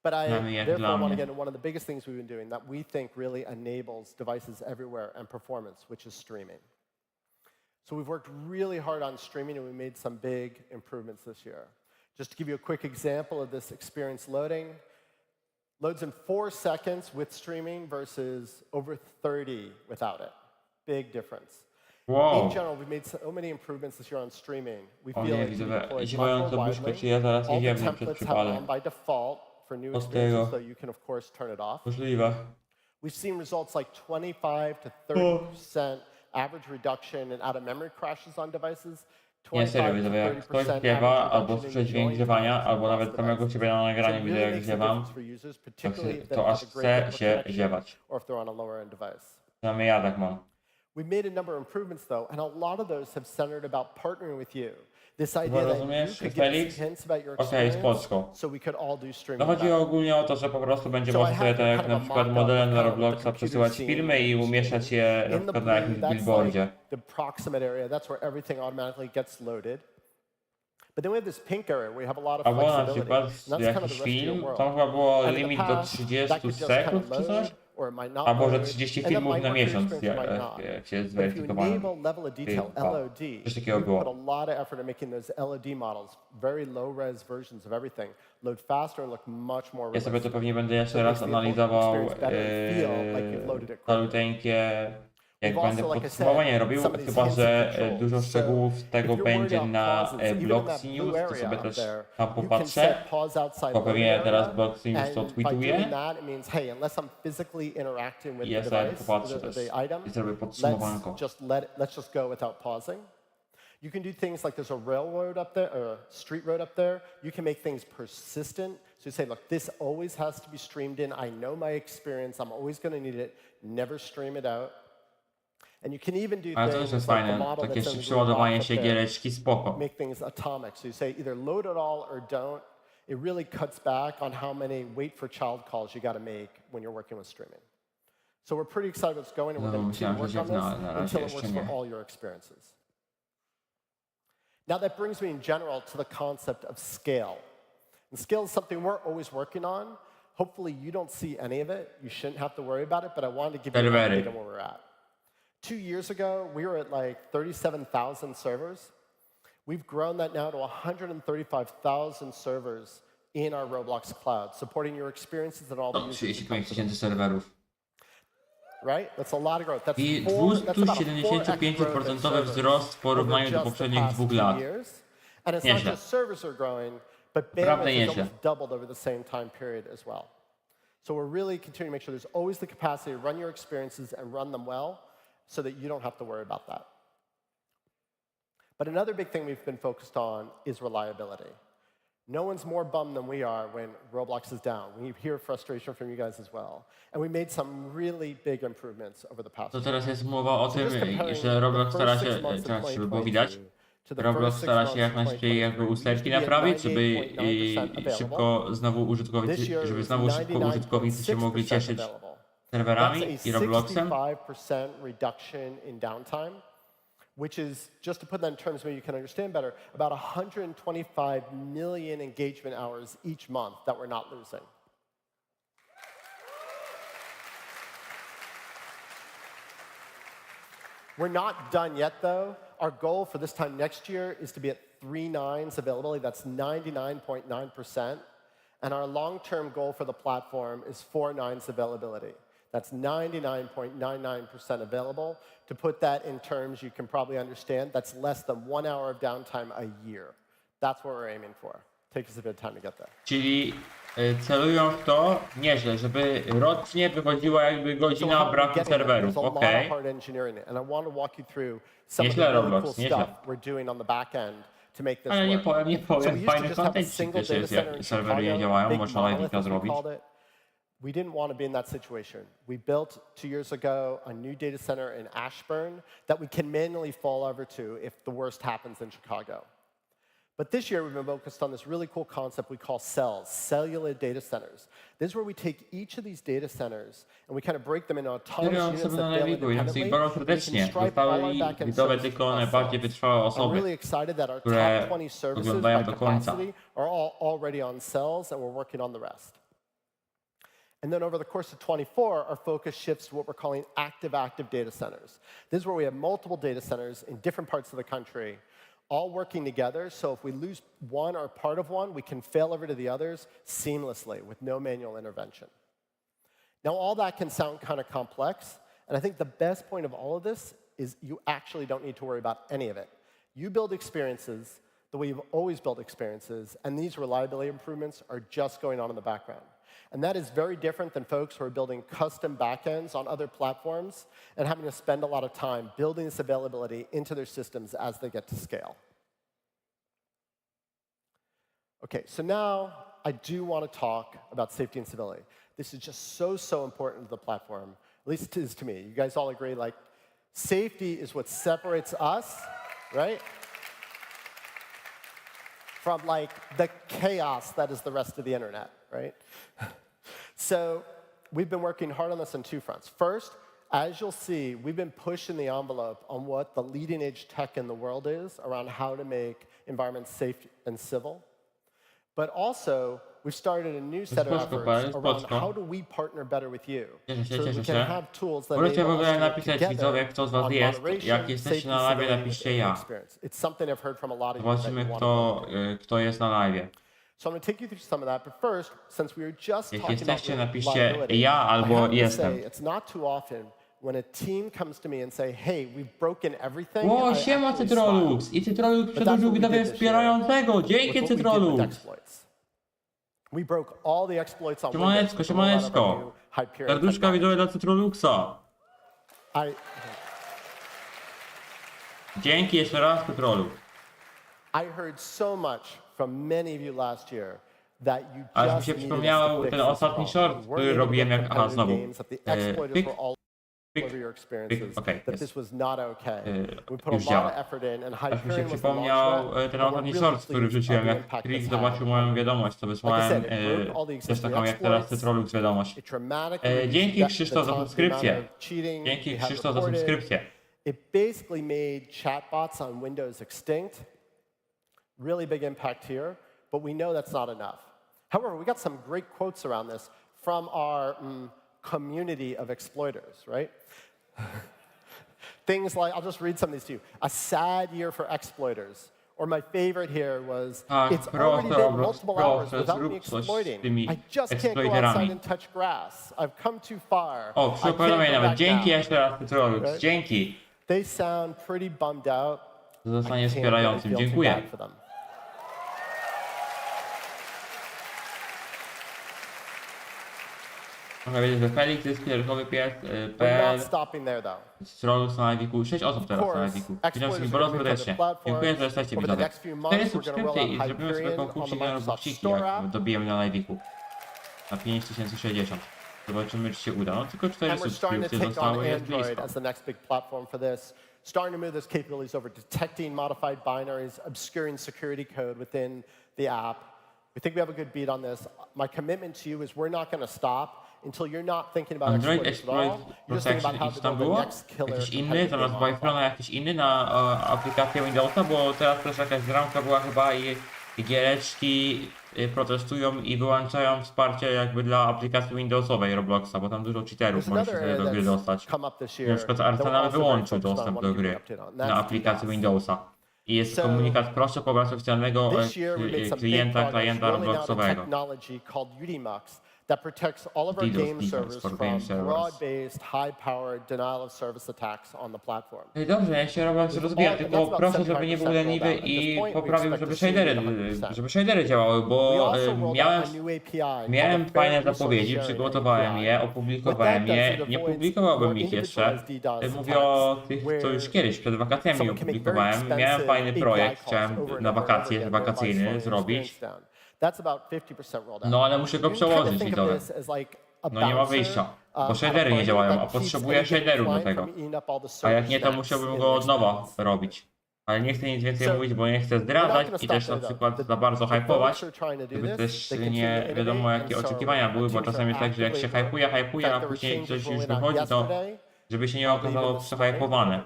Speaker 10: But I therefore want to get into one of the biggest things we've been doing that we think really enables devices everywhere and performance, which is streaming. So we've worked really hard on streaming and we made some big improvements this year. Just to give you a quick example of this experience loading. Loads in 4 seconds with streaming versus over 30 without it. Big difference.
Speaker 2: Wow.
Speaker 10: In general, we've made so many improvements this year on streaming. We feel
Speaker 2: nie,
Speaker 10: like
Speaker 2: widzę,
Speaker 10: we deploy
Speaker 2: jeśli
Speaker 10: much
Speaker 2: mają
Speaker 10: more
Speaker 2: to buszkę,
Speaker 10: widely.
Speaker 2: czy ja zaraz nie
Speaker 10: All the
Speaker 2: wiem przed
Speaker 10: templates have on
Speaker 2: przypadem.
Speaker 10: by default for new experiences, though you can of course turn it off.
Speaker 2: Możliwe.
Speaker 10: We've seen results like 25 to 30% average reduction in out-of-memory crashes on devices.
Speaker 2: Nie, serio, widzowie, jak ktoś śpiewa, albo słyszę dźwięk grzewania, albo nawet samego ciebie na nagraniu widzę, jak ziewam, to aż chce się ziewać. Przynajmniej ja tak mam.
Speaker 10: We've made a number of improvements though, and a lot of those have centered about partnering with you. This idea that you could give us hints about your experience, so we could all do streaming.
Speaker 2: No chodzi ogólnie o to, że po prostu będzie można sobie tak jak na przykład modelem na Robloxa przesyłać filmy i umieszczać je na przykład na jakimś billboardzie.
Speaker 10: The proximate area, that's where everything automatically gets loaded. But then we have this pink area where you have a lot of
Speaker 2: albo na
Speaker 10: flexibility.
Speaker 2: przykład jakiś film, tam chyba było limit do 30 sekund czy coś? Albo że 30 filmów na miesiąc, jak się jest zweryfikowany. Coś takiego było. Ja sobie to pewnie będę jeszcze raz analizował taluteńkie jak
Speaker 10: We've
Speaker 2: będę
Speaker 10: also, like I
Speaker 2: podsumowanie
Speaker 10: said,
Speaker 2: robił,
Speaker 10: some of these
Speaker 2: chyba
Speaker 10: hints
Speaker 2: że
Speaker 10: and controls.
Speaker 2: dużo
Speaker 10: So
Speaker 2: szczegółów
Speaker 10: if
Speaker 2: tego
Speaker 10: you're worried
Speaker 2: będzie
Speaker 10: about
Speaker 2: na
Speaker 10: pauses, even in that
Speaker 2: Bloxy
Speaker 10: blue
Speaker 2: News, to
Speaker 10: area
Speaker 2: sobie
Speaker 10: up
Speaker 2: też
Speaker 10: there,
Speaker 2: tam
Speaker 10: you can
Speaker 2: popatrzę.
Speaker 10: set pause outside
Speaker 2: Bo
Speaker 10: loading
Speaker 2: pewnie teraz
Speaker 10: area,
Speaker 2: Bloxy News to
Speaker 10: and by doing
Speaker 2: tweetuje
Speaker 10: that, it means, hey, unless I'm physically interacting with
Speaker 2: i
Speaker 10: the
Speaker 2: ja sobie
Speaker 10: device,
Speaker 2: popatrzę
Speaker 10: the
Speaker 2: też
Speaker 10: item,
Speaker 2: i zrobię podsumowanko.
Speaker 10: let's just go without pausing. You can do things like there's a railroad up there, or a street road up there. You can make things persistent. So you say, look, this always has to be streamed in. I know my experience. I'm always going to need it. Never stream it out. And you can even do
Speaker 2: Ale to też
Speaker 10: things
Speaker 2: jest
Speaker 10: like the
Speaker 2: fajne,
Speaker 10: model
Speaker 2: takie
Speaker 10: that's in the
Speaker 2: szybsze
Speaker 10: green
Speaker 2: ładowanie
Speaker 10: box
Speaker 2: się
Speaker 10: up there.
Speaker 2: giereczki, spoko.
Speaker 10: Make things atomic. So you say either load it all or don't. It really cuts back on how many wait for child calls you got to make when you're working with streaming. So we're pretty excited what's going, and we're going to work on this until it works for all your experiences. Now that brings me in general to the concept of scale. And scale is something we're always working on. Hopefully you don't see any of it. You shouldn't have to worry about it, but I wanted to give you an update on where we're at. 2 years ago, we were at like 37,000 servers. We've grown that now to 135,000 servers in our Roblox cloud, supporting your experiences and all the users.
Speaker 2: 35 000 serwerów.
Speaker 10: Right? That's a lot of growth. That's
Speaker 2: I
Speaker 10: about a
Speaker 2: 275% wzrost w porównaniu do poprzednich 2 lat.
Speaker 10: And it's not just servers are growing, but bandwidth has almost doubled over the same time period as well. So we're really continuing to make sure there's always the capacity to run your experiences and run them well so that you don't have to worry about that. But another big thing we've been focused on is reliability. No one's more bummed than we are when Roblox is down. We hear frustration from you guys as well. And we made some really big improvements over the past
Speaker 2: To teraz jest mowa o tym,
Speaker 10: comparing
Speaker 2: że Roblox
Speaker 10: the
Speaker 2: stara
Speaker 10: first
Speaker 2: się,
Speaker 10: 6 months of
Speaker 2: czekaj, żeby było
Speaker 10: 2022
Speaker 2: widać,
Speaker 10: to the
Speaker 2: Roblox
Speaker 10: first 6
Speaker 2: stara
Speaker 10: months
Speaker 2: się jak
Speaker 10: of
Speaker 2: najszybciej jakby
Speaker 10: 2023.
Speaker 2: usterki
Speaker 10: Used to be at
Speaker 2: naprawić, żeby
Speaker 10: 98.9%
Speaker 2: szybko znowu użytkownicy, żeby znowu szybko użytkownicy się mogli cieszyć serwerami i Robloxem.
Speaker 10: 65% reduction in downtime, which is, just to put that in terms where you can understand better, about 125 million engagement hours each month that we're not losing. We're not done yet, though. Our goal for this time next year is to be at 3 nines availability. That's 99.9%. And our long-term goal for the platform is 4 nines availability. That's 99.99% available. To put that in terms you can probably understand, that's less than 1 hour of downtime a year. That's what we're aiming for. Takes us a bit of time to get there.
Speaker 2: Czyli celują w to nieźle, żeby rocznie wychodziła jakby godzina braku serwerów. Okej. Nieźle Roblox, nieźle. Ale nie powiem, fajny content też jest, jak serwery nie działają, można live'ika zrobić.
Speaker 10: We didn't want to be in that situation. We built 2 years ago a new data center in Ashburn that we can manually fall over to if the worst happens in Chicago. But this year, we've been focused on this really cool concept we call cells, cellular data centers. This is where we take each of these data centers and we kind of break them into autonomous units that fail independently.
Speaker 2: Zostały widowe tylko najbardziej wytrwałe osoby,
Speaker 10: I'm really excited that our
Speaker 2: które
Speaker 10: top 20 services
Speaker 2: oglądają
Speaker 10: by
Speaker 2: do końca.
Speaker 10: capacity are all already on cells, and we're working on the rest. And then over the course of 24, our focus shifts to what we're calling active data centers. This is where we have multiple data centers in different parts of the country, all working together. So if we lose one or part of one, we can fail over to the others seamlessly with no manual intervention. Now, all that can sound kind of complex, and I think the best point of all of this is you actually don't need to worry about any of it. You build experiences the way you've always built experiences, and these reliability improvements are just going on in the background. And that is very different than folks who are building custom backends on other platforms and having to spend a lot of time building this availability into their systems as they get to scale. Okay, so now I do want to talk about safety and civility. This is just so important to the platform, at least it is to me. You guys all agree, like, safety is what separates us, right? From, like, the chaos that is the rest of the internet, right? So we've been working hard on this on 2 fronts. First, as you'll see, we've been pushing the envelope on what the leading edge tech in the world is around how to make environments safe and civil. But also, we've started a new set of efforts around how do we partner better with you so that we can have tools that enable us to work together on moderation, safety, civility, and experience. It's something I've heard from a lot of you that you want to do.
Speaker 2: Kto jest na live.
Speaker 10: So I'm going to take you through some of that, but first, since we were just
Speaker 2: Jak
Speaker 10: talking about
Speaker 2: jesteście, napiszcie
Speaker 10: reliability,
Speaker 2: ja
Speaker 10: I
Speaker 2: albo
Speaker 10: have to
Speaker 2: jestem.
Speaker 10: say, it's not too often when a team comes to me and say, hey, we've broken everything.
Speaker 2: O, siema Cytrolux! I Cytrolux przedłużył widownię wspierającego. Dzięki Cytrolux!
Speaker 10: We broke all the exploits on
Speaker 2: Siemaneczko, siemaneczko. Serduszka widzowie dla Cytroluxa. Dzięki jeszcze raz Cytrolux.
Speaker 10: I heard so much from many of you last year that you
Speaker 2: Aż mi
Speaker 10: just
Speaker 2: się
Speaker 10: needed
Speaker 2: przypomniał
Speaker 10: to
Speaker 2: ten
Speaker 10: fix this
Speaker 2: ostatni
Speaker 10: problem.
Speaker 2: short,
Speaker 10: We weren't
Speaker 2: który
Speaker 10: able to
Speaker 2: robiłem
Speaker 10: get
Speaker 2: jak... Aha,
Speaker 10: competitive
Speaker 2: znowu.
Speaker 10: games, that the exploiters were all over your experiences,
Speaker 2: okej,
Speaker 10: that
Speaker 2: jest.
Speaker 10: this was not okay. We put
Speaker 2: Już
Speaker 10: a lot
Speaker 2: działa.
Speaker 10: of effort in, and
Speaker 2: Aż mi się
Speaker 10: Hyperion was the launch
Speaker 2: przypomniał
Speaker 10: pad,
Speaker 2: ten
Speaker 10: and
Speaker 2: ostatni
Speaker 10: we're really
Speaker 2: short, który
Speaker 10: pleased
Speaker 2: wrzuciłem,
Speaker 10: of the
Speaker 2: jak
Speaker 10: impact
Speaker 2: Krik
Speaker 10: this
Speaker 2: zobaczył
Speaker 10: had.
Speaker 2: moją wiadomość, to wysłałem
Speaker 10: Like I said, it broke all the
Speaker 2: też
Speaker 10: existing
Speaker 2: taką jak teraz
Speaker 10: exploits.
Speaker 2: Cytrolux wiadomość.
Speaker 10: It dramatically
Speaker 2: Dzięki
Speaker 10: reduced
Speaker 2: Krzysztof za
Speaker 10: the
Speaker 2: subskrypcję.
Speaker 10: amount of cheating
Speaker 2: Dzięki
Speaker 10: we had
Speaker 2: Krzysztof za
Speaker 10: reported.
Speaker 2: subskrypcję.
Speaker 10: It basically made chatbots on Windows extinct. Really big impact here, but we know that's not enough. However, we got some great quotes around this from our community of exploiters, right? Things like, I'll just read some of these to you. A sad year for exploiters. Or my favorite here was, it's already been multiple hours without me exploiting. I just can't go outside and touch grass. I've come too far.
Speaker 2: O, przypomnę nawet. Dzięki jeszcze raz Cytrolux. Dzięki.
Speaker 10: They sound pretty bummed out.
Speaker 2: Zostanie wspierającym. Dziękuję. Można wiedzieć, że Felix jest kierunkowy pies, PL, Cytrolux na live'iku, 6 osób teraz na live'iku. Witam wszystkich bardzo serdecznie. Dziękuję, że jesteście widzowie. 4 subskrypcje i zrobimy sobie konkursik na robuxiki, jak dobijemy na live'iku. Na 5060. Zobaczymy, czy się uda. No tylko 4 subskrypcje zostały, jest blisko.
Speaker 10: Starting to move those capabilities over, detecting modified binaries, obscuring security code within the app. We think we have a good beat on this. My commitment to you is we're not going to stop until you're not thinking about
Speaker 2: Android
Speaker 10: exploits at all.
Speaker 2: Exploit
Speaker 10: You're just thinking
Speaker 2: Protection
Speaker 10: about how
Speaker 2: X
Speaker 10: to
Speaker 2: tam
Speaker 10: build the
Speaker 2: było?
Speaker 10: next killer
Speaker 2: Jakiś inny,
Speaker 10: competitive
Speaker 2: zamiast
Speaker 10: game on
Speaker 2: Byfrona jakiś inny na aplikację Windowsa, bo teraz też jakaś gramka była chyba i giereczki protestują i wyłączają wsparcie jakby dla aplikacji Windowsowej Robloxa, bo tam dużo cheaterów może się do gry dostać. Na przykład Arsenal wyłączył dostęp do gry na aplikacji Windowsa. I jest komunikat proszę pobrać oficjalnego klienta Robloxowego.
Speaker 10: That protects all of our
Speaker 2: DDoS,
Speaker 10: game servers
Speaker 2: for
Speaker 10: from
Speaker 2: game servers.
Speaker 10: broad-based, high-powered denial of service attacks on the platform.
Speaker 2: Dobrze, ja się Roblox rozwijam, tylko proszę, żeby nie był leniwy i poprawił, żeby shadery działały, bo miałem fajne zapowiedzi, przygotowałem je, opublikowałem je, nie publikowałbym ich jeszcze. Mówię o tych, co już kiedyś przed wakacjami opublikowałem. Miałem fajny projekt, chciałem na wakacje, wakacyjny zrobić. No ale muszę go przełożyć widzowie. No nie ma wyjścia, bo shadery nie działają, a potrzebuję shaderów do tego. A jak nie, to musiałbym go od nowa robić. Ale nie chcę nic więcej mówić, bo nie chcę zdradzać i też na przykład za bardzo hypować, żeby też nie wiadomo jakie oczekiwania były, bo czasem jest tak, że jak się hypuje, a później coś już wychodzi, to żeby się nie okazało przehypowane.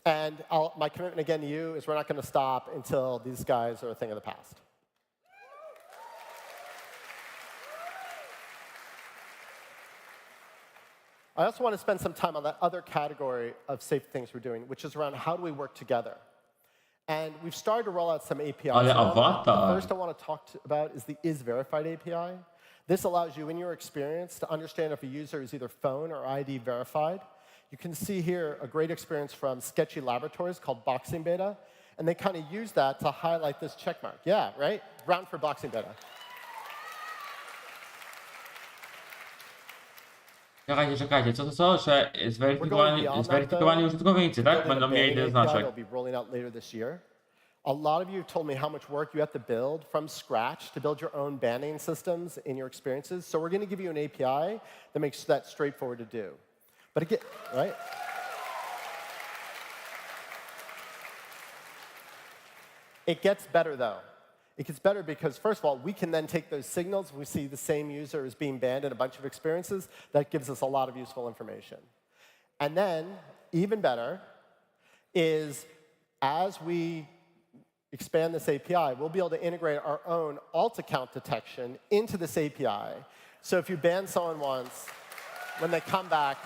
Speaker 10: And my commitment again to you is we're not going to stop until these guys are a thing of the past. I also want to spend some time on that other category of safe things we're doing, which is around how do we work together. And we've started to roll out some APIs. The first I want to talk about is the isVerified API. This allows you in your experience to understand if a user is either phone or ID verified. You can see here a great experience from Sketchy Laboratories called Boxing Beta, and they kind of use that to highlight this checkmark. Yeah, right? Round for Boxing Beta.
Speaker 2: Czekajcie, co? Że zweryfikowani użytkownicy, tak? Będą mieli ten znaczek.
Speaker 10: A lot of you told me how much work you have to build from scratch to build your own banding systems in your experiences. So we're going to give you an API that makes that straightforward to do. But again, right? It gets better, though. It gets better because, first of all, we can then take those signals. We see the same user is being banned in a bunch of experiences. That gives us a lot of useful information. And then, even better, is as we expand this API, we'll be able to integrate our own alt account detection into this API. So if you ban someone once, when they come back,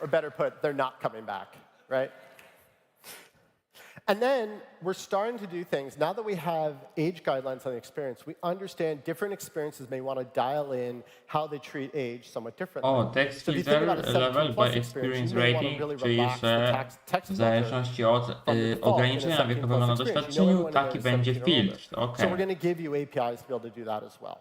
Speaker 10: or better put, they're not coming back, right? And then we're starting to do things. Now that we have age guidelines on the experience, we understand different experiences may want to dial in how they treat age somewhat differently.
Speaker 2: O, text filter level by experience rating, czyli że w zależności od ograniczenia wiekowego na doświadczeniu, taki będzie filtr.
Speaker 10: So we're going to give you APIs to be able to do that as well.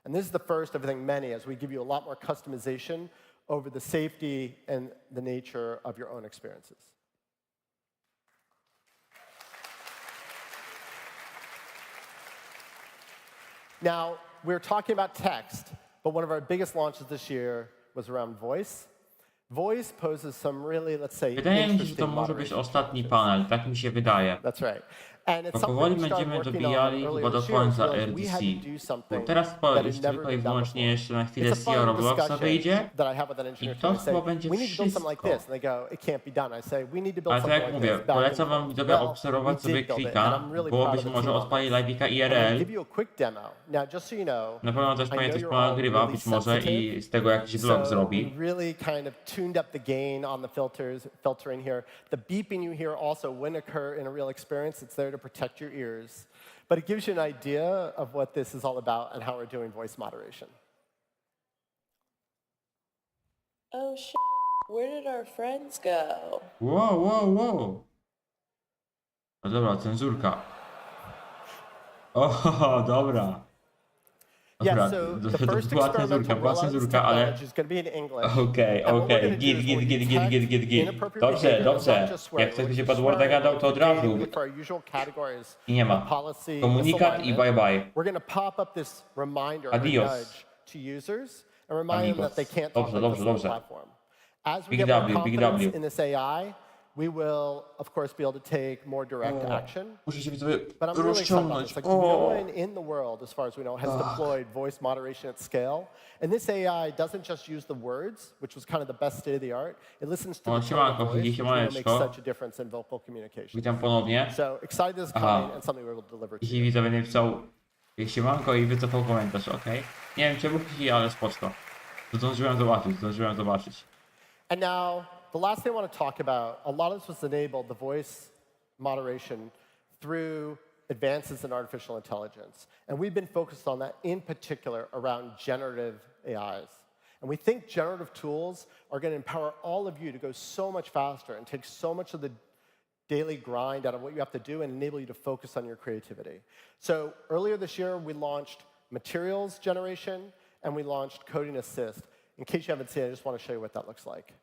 Speaker 10: And this is the first of, I think, many, as we give you a lot more customization over the safety and the nature of your own experiences. Now, we're talking about text, but one of our biggest launches this year was around voice. Voice poses some really, let's say,
Speaker 2: Wydaje mi się, że to może być ostatni panel, tak mi się wydaje.
Speaker 10: That's right. And it's
Speaker 2: Bo powoli będziemy dobijali chyba do końca RDC. Bo teraz już tylko i wyłącznie jeszcze na chwilę CEO Robloxa wyjdzie i to chyba będzie wszystko. Ale tak jak mówię, polecam wam widzowie obserwować sobie klika, bo być może odpali live'ika IRL. Na pewno też będzie coś ponagrywa, być może i z tego jakiś vlog zrobi.
Speaker 10: Filtering here. The beeping you hear also wouldn't occur in a real experience. It's there to protect your ears. But it gives you an idea of what this is all about and how we're doing voice moderation.
Speaker 11: Oh, where did our friends go?
Speaker 2: Wow. No dobra, cenzurka. O, dobra. Dobra, to była cenzurka, ale... Okej, git. Dobrze. Jak ktoś będzie Padworda gadał, to od razu. I nie ma. Komunikat i bye bye. Adios. Amigos. Dobrze. Big W.
Speaker 10: We will, of course, be able to take more direct action.
Speaker 2: Muszę się widzowie
Speaker 10: But I'm really excited about
Speaker 2: rozciągnąć.
Speaker 10: this. Like, no one in the world, as far as we know, has deployed voice moderation at scale. And this AI doesn't just use the words, which was kind of the best state of the art. It listens to the tone of voice, which will make such a difference in vocal communication.
Speaker 2: Witam ponownie.
Speaker 10: So excited this is coming and something we will deliver to
Speaker 2: Jeśli
Speaker 10: you.
Speaker 2: widzowie napisał siemanko i wycofał komentarz, okej. Nie wiem czemu, ale spoczko. Zdążyłem zobaczyć.
Speaker 10: And now, the last thing I want to talk about, a lot of this was enabled, the voice moderation, through advances in artificial intelligence. And we've been focused on that in particular around generative AIs. And we think generative tools are going to empower all of you to go so much faster and take so much of the daily grind out of what you have to do and enable you to focus on your creativity. So earlier this year, we launched materials generation and we launched coding assist. In case you haven't seen it, I just want to show you what that looks like.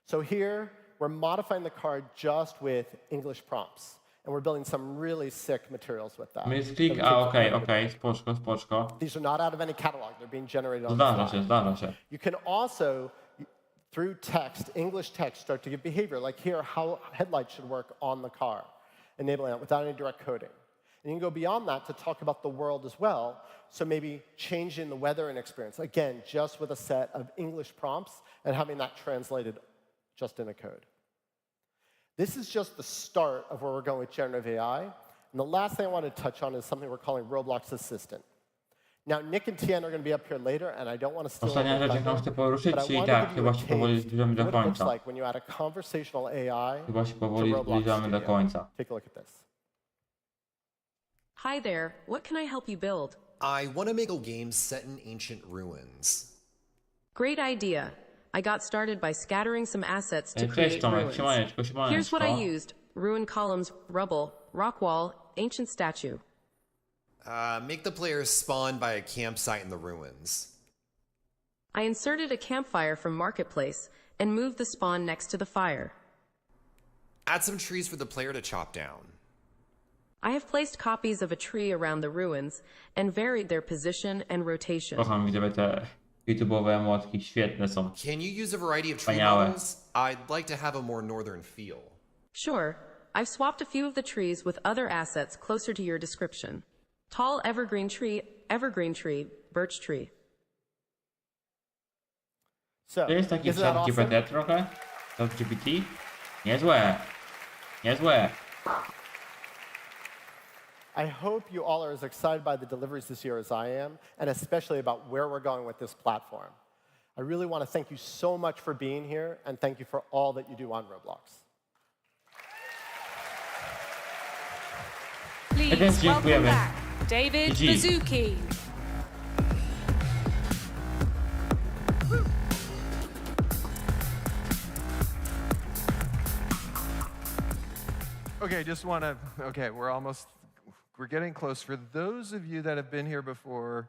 Speaker 10: So here, we're modifying the card just with English prompts. And we're building some really sick materials with that.
Speaker 2: Misklik, okej, spoczko.
Speaker 10: These are not out of any catalog. They're being generated on the fly.
Speaker 2: Zdarza się.
Speaker 10: You can also, through text, English text, start to give behavior. Like here, how headlights should work on the car, enabling that without any direct coding. And you can go beyond that to talk about the world as well. So maybe changing the weather and experience. Again, just with a set of English prompts and having that translated just in a code. This is just the start of where we're going with generative AI. And the last thing I want to touch on is something we're calling Roblox Assistant. Now, Nick and Tien are going to be up here later, and I don't want to steal
Speaker 2: Ostatnia rzecz, jaką chcę poruszyć, czyli tak, chyba się powoli zbliżamy do końca.
Speaker 10: Take a look at this.
Speaker 12: Hi there, what can I help you build?
Speaker 13: I want to make a game set in ancient ruins.
Speaker 12: Great idea. I got started by scattering some assets to create ruins. Here's what I used. Ruin columns, rubble, rock wall, ancient statue.
Speaker 13: Make the player spawn by a campsite in the ruins.
Speaker 12: I inserted a campfire from Marketplace and moved the spawn next to the fire.
Speaker 13: Add some trees for the player to chop down.
Speaker 12: I have placed copies of a tree around the ruins and varied their position and rotation.
Speaker 2: Kocham, widzę te YouTube'owe emotki, świetne są.
Speaker 13: Can you use a variety of tree models? I'd like to have a more northern feel.
Speaker 12: Sure. I've swapped a few of the trees with other assets closer to your description. Tall evergreen tree, birch tree.
Speaker 2: To jest taki chat GPT trochę? Chat GPT? Niezłe.
Speaker 10: I hope you all are as excited by the deliveries this year as I am, and especially about where we're going with this platform. I really want to thank you so much for being here, and thank you for all that you do on Roblox.
Speaker 8: Please welcome
Speaker 2: dziękujemy.
Speaker 8: back David
Speaker 2: GG.
Speaker 8: Bazuki.
Speaker 4: Okay, just want to, okay, we're getting close. For those of you that have been here before,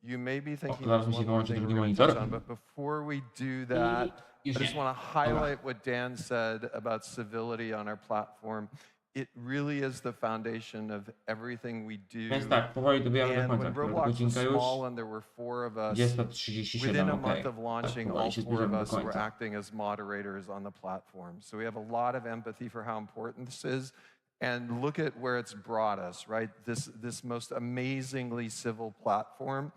Speaker 4: you may be thinking
Speaker 2: zaraz
Speaker 4: there's
Speaker 2: mi się
Speaker 4: one more
Speaker 2: wyłączy
Speaker 4: thing
Speaker 2: drugi
Speaker 4: we're going to touch
Speaker 2: monitor.
Speaker 4: on, but before we do that, I just want to highlight what Dan said about civility on our platform. It really is the foundation of everything we do.
Speaker 2: Więc tak, powoli dobijamy do
Speaker 4: And
Speaker 2: końca.
Speaker 4: when Roblox was
Speaker 2: Godzinka już.
Speaker 4: small and there were 4 of us,
Speaker 2: 10:37,
Speaker 4: within a
Speaker 2: okej.
Speaker 4: month of launching,
Speaker 2: powoli
Speaker 4: all
Speaker 2: się
Speaker 4: 4 of
Speaker 2: zbliżamy do
Speaker 4: us were
Speaker 2: końca.
Speaker 4: acting as moderators on the platform. So we have a lot of empathy for how important this is. And look at where it's brought us, right? This most amazingly civil platform.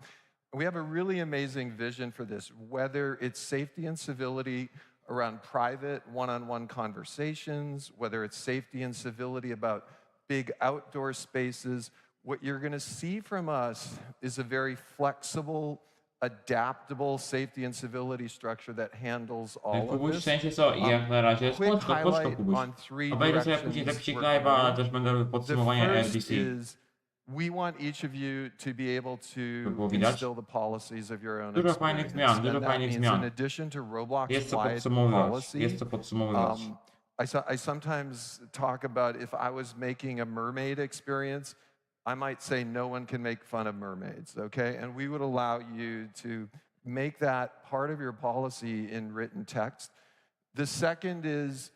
Speaker 4: We have a really amazing vision for this, whether it's safety and civility around private one-on-one conversations, whether it's safety and civility about big outdoor spaces. What you're going to see from us is a very flexible, adaptable safety and civility structure that handles all of
Speaker 2: Kubuś, w
Speaker 4: this.
Speaker 2: sensie co? I jak na razie
Speaker 4: Quick
Speaker 2: spoczko,
Speaker 4: highlight
Speaker 2: Kubuś.
Speaker 4: on 3
Speaker 2: Obejrzę sobie później
Speaker 4: directions
Speaker 2: zapisik
Speaker 4: we're
Speaker 2: live'a,
Speaker 4: going.
Speaker 2: ale też będę robił
Speaker 4: The
Speaker 2: podsumowanie
Speaker 4: first
Speaker 2: RDC.
Speaker 4: is we want each of you to be able to
Speaker 2: było widać.
Speaker 4: instill the policies of your own
Speaker 2: Dużo fajnych
Speaker 4: experience.
Speaker 2: zmian, dużo
Speaker 4: And that
Speaker 2: fajnych
Speaker 4: means
Speaker 2: zmian.
Speaker 4: in addition to Roblox
Speaker 2: Jest co
Speaker 4: wide
Speaker 2: podsumowywać,
Speaker 4: policy,
Speaker 2: jest co podsumowywać.
Speaker 4: I sometimes talk about if I was making a mermaid experience, I might say no one can make fun of mermaids, okay? And we would allow you to make that part of your policy in written text. The second is,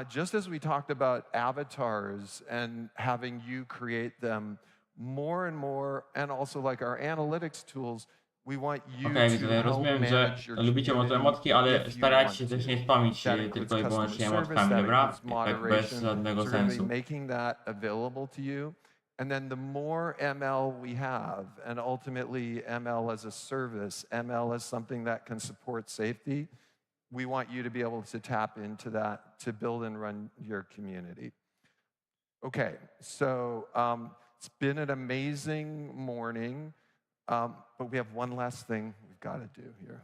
Speaker 4: just as we talked about avatars and having you create them more and more, and also like our analytics tools, we want you
Speaker 2: Okej,
Speaker 4: to
Speaker 2: widzę,
Speaker 4: help
Speaker 2: rozumiem, że
Speaker 4: manage your
Speaker 2: lubicie
Speaker 4: community
Speaker 2: emotki, ale
Speaker 4: if you
Speaker 2: starajcie
Speaker 4: want
Speaker 2: się też
Speaker 4: to.
Speaker 2: nie spamić
Speaker 4: That
Speaker 2: się
Speaker 4: includes
Speaker 2: tylko i
Speaker 4: customer
Speaker 2: wyłącznie
Speaker 4: service,
Speaker 2: emotkami,
Speaker 4: that
Speaker 2: dobra?
Speaker 4: includes
Speaker 2: Tak bez
Speaker 4: moderation.
Speaker 2: żadnego
Speaker 4: So we're going to
Speaker 2: sensu.
Speaker 4: be making that available to you. And then the more ML we have, and ultimately ML as a service, ML as something that can support safety, we want you to be able to tap into that to build and run your community. Okay, so it's been an amazing morning, but we have one last thing we've got to do here.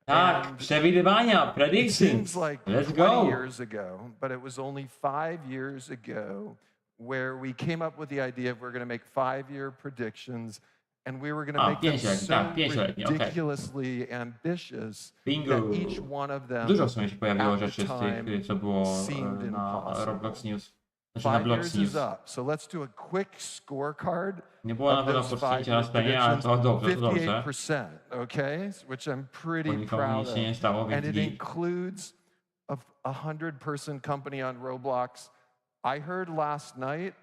Speaker 2: Tak, przewidywania,
Speaker 4: It
Speaker 2: predictions.
Speaker 4: seems like
Speaker 2: Let's
Speaker 4: 20
Speaker 2: go.
Speaker 4: years ago, but it was only 5 years ago where we came up with the idea of we're going to make 5-year predictions, and we were going to make them so ridiculously ambitious that each one of them
Speaker 2: Dużo w sumie się pojawiło
Speaker 4: at the
Speaker 2: rzeczy z
Speaker 4: time
Speaker 2: tych, co było
Speaker 4: seemed
Speaker 2: na
Speaker 4: impossible.
Speaker 2: Roblox News. Znaczy na
Speaker 4: 5
Speaker 2: Blox
Speaker 4: years
Speaker 2: News.
Speaker 4: is up. So let's do a quick scorecard
Speaker 2: Nie było na
Speaker 4: of
Speaker 2: pewno
Speaker 4: those
Speaker 2: podcięcia
Speaker 4: 5-year
Speaker 2: na scenie, ale to dobrze, to dobrze.
Speaker 4: 58%, okay? Which I'm pretty
Speaker 2: Bo nikomu
Speaker 4: proud
Speaker 2: nic się nie
Speaker 4: of.
Speaker 2: stało,
Speaker 4: And
Speaker 2: więc
Speaker 4: it
Speaker 2: git.
Speaker 4: includes a 100-person company on Roblox. I heard last night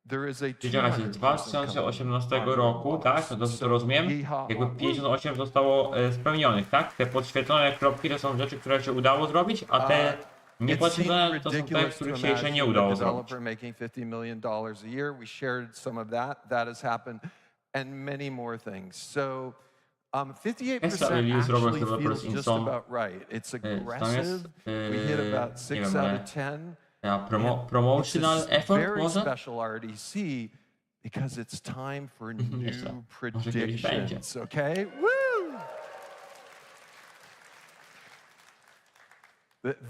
Speaker 4: there is a
Speaker 2: Wiedziała się z 2018 roku, tak? Dobrze to rozumiem? Jakby 58 zostało spełnionych, tak? Te podświetlone kropki to są rzeczy, które się udało zrobić, a te niepodświetlone to są te, których się jeszcze nie udało zrobić.
Speaker 4: Making $50 million a year. We shared some of that. That has happened. And many more things. So 58% actually feels just about right. It's aggressive. We hit about 6 out of 10.
Speaker 2: Promotional effort
Speaker 4: Very
Speaker 2: może?
Speaker 4: special RDC because it's time for new predictions, okay? Woo!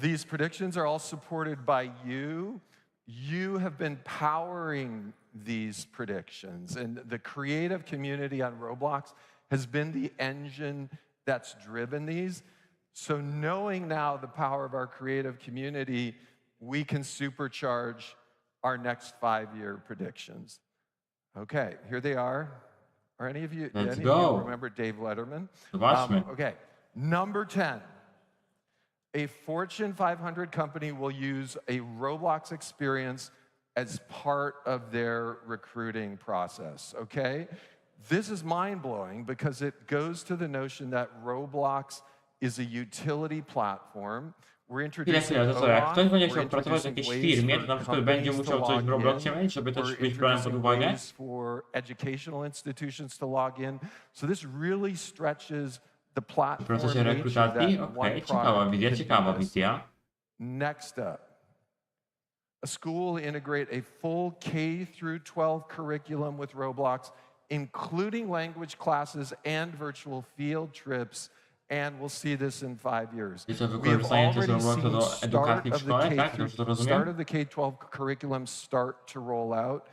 Speaker 4: These predictions are all supported by you. You have been powering these predictions, and the creative community on Roblox has been the engine that's driven these. So knowing now the power of our creative community, we can supercharge our next 5-year predictions. Okay, here they are. Are any of you,
Speaker 2: Let's
Speaker 4: any
Speaker 2: go.
Speaker 4: of you remember Dave Letterman?
Speaker 2: Zobaczmy.
Speaker 4: Okay, number 10. A Fortune 500 company will use a Roblox experience as part of their recruiting process, okay? This is mind-blowing because it goes to the notion that Roblox is a utility platform. We're introducing
Speaker 2: to co, jak ktoś będzie chciał pracować w jakiejś firmie, to na przykład będzie musiał coś w Robloxie mieć, żeby też być brany pod uwagę.
Speaker 4: For educational institutions to log in. So this really stretches the platform.
Speaker 2: W procesie rekrutacji? Okej, ciekawa wizja.
Speaker 4: Next up. A school will integrate a full K-12 curriculum with Roblox, including language classes and virtual field trips, and we'll see this in 5 years.
Speaker 2: Jest to wykorzystanie też Robloxa do edukacji w szkole, tak? Dobrze to rozumiem?
Speaker 4: Start of the K-12 curriculum start to roll out.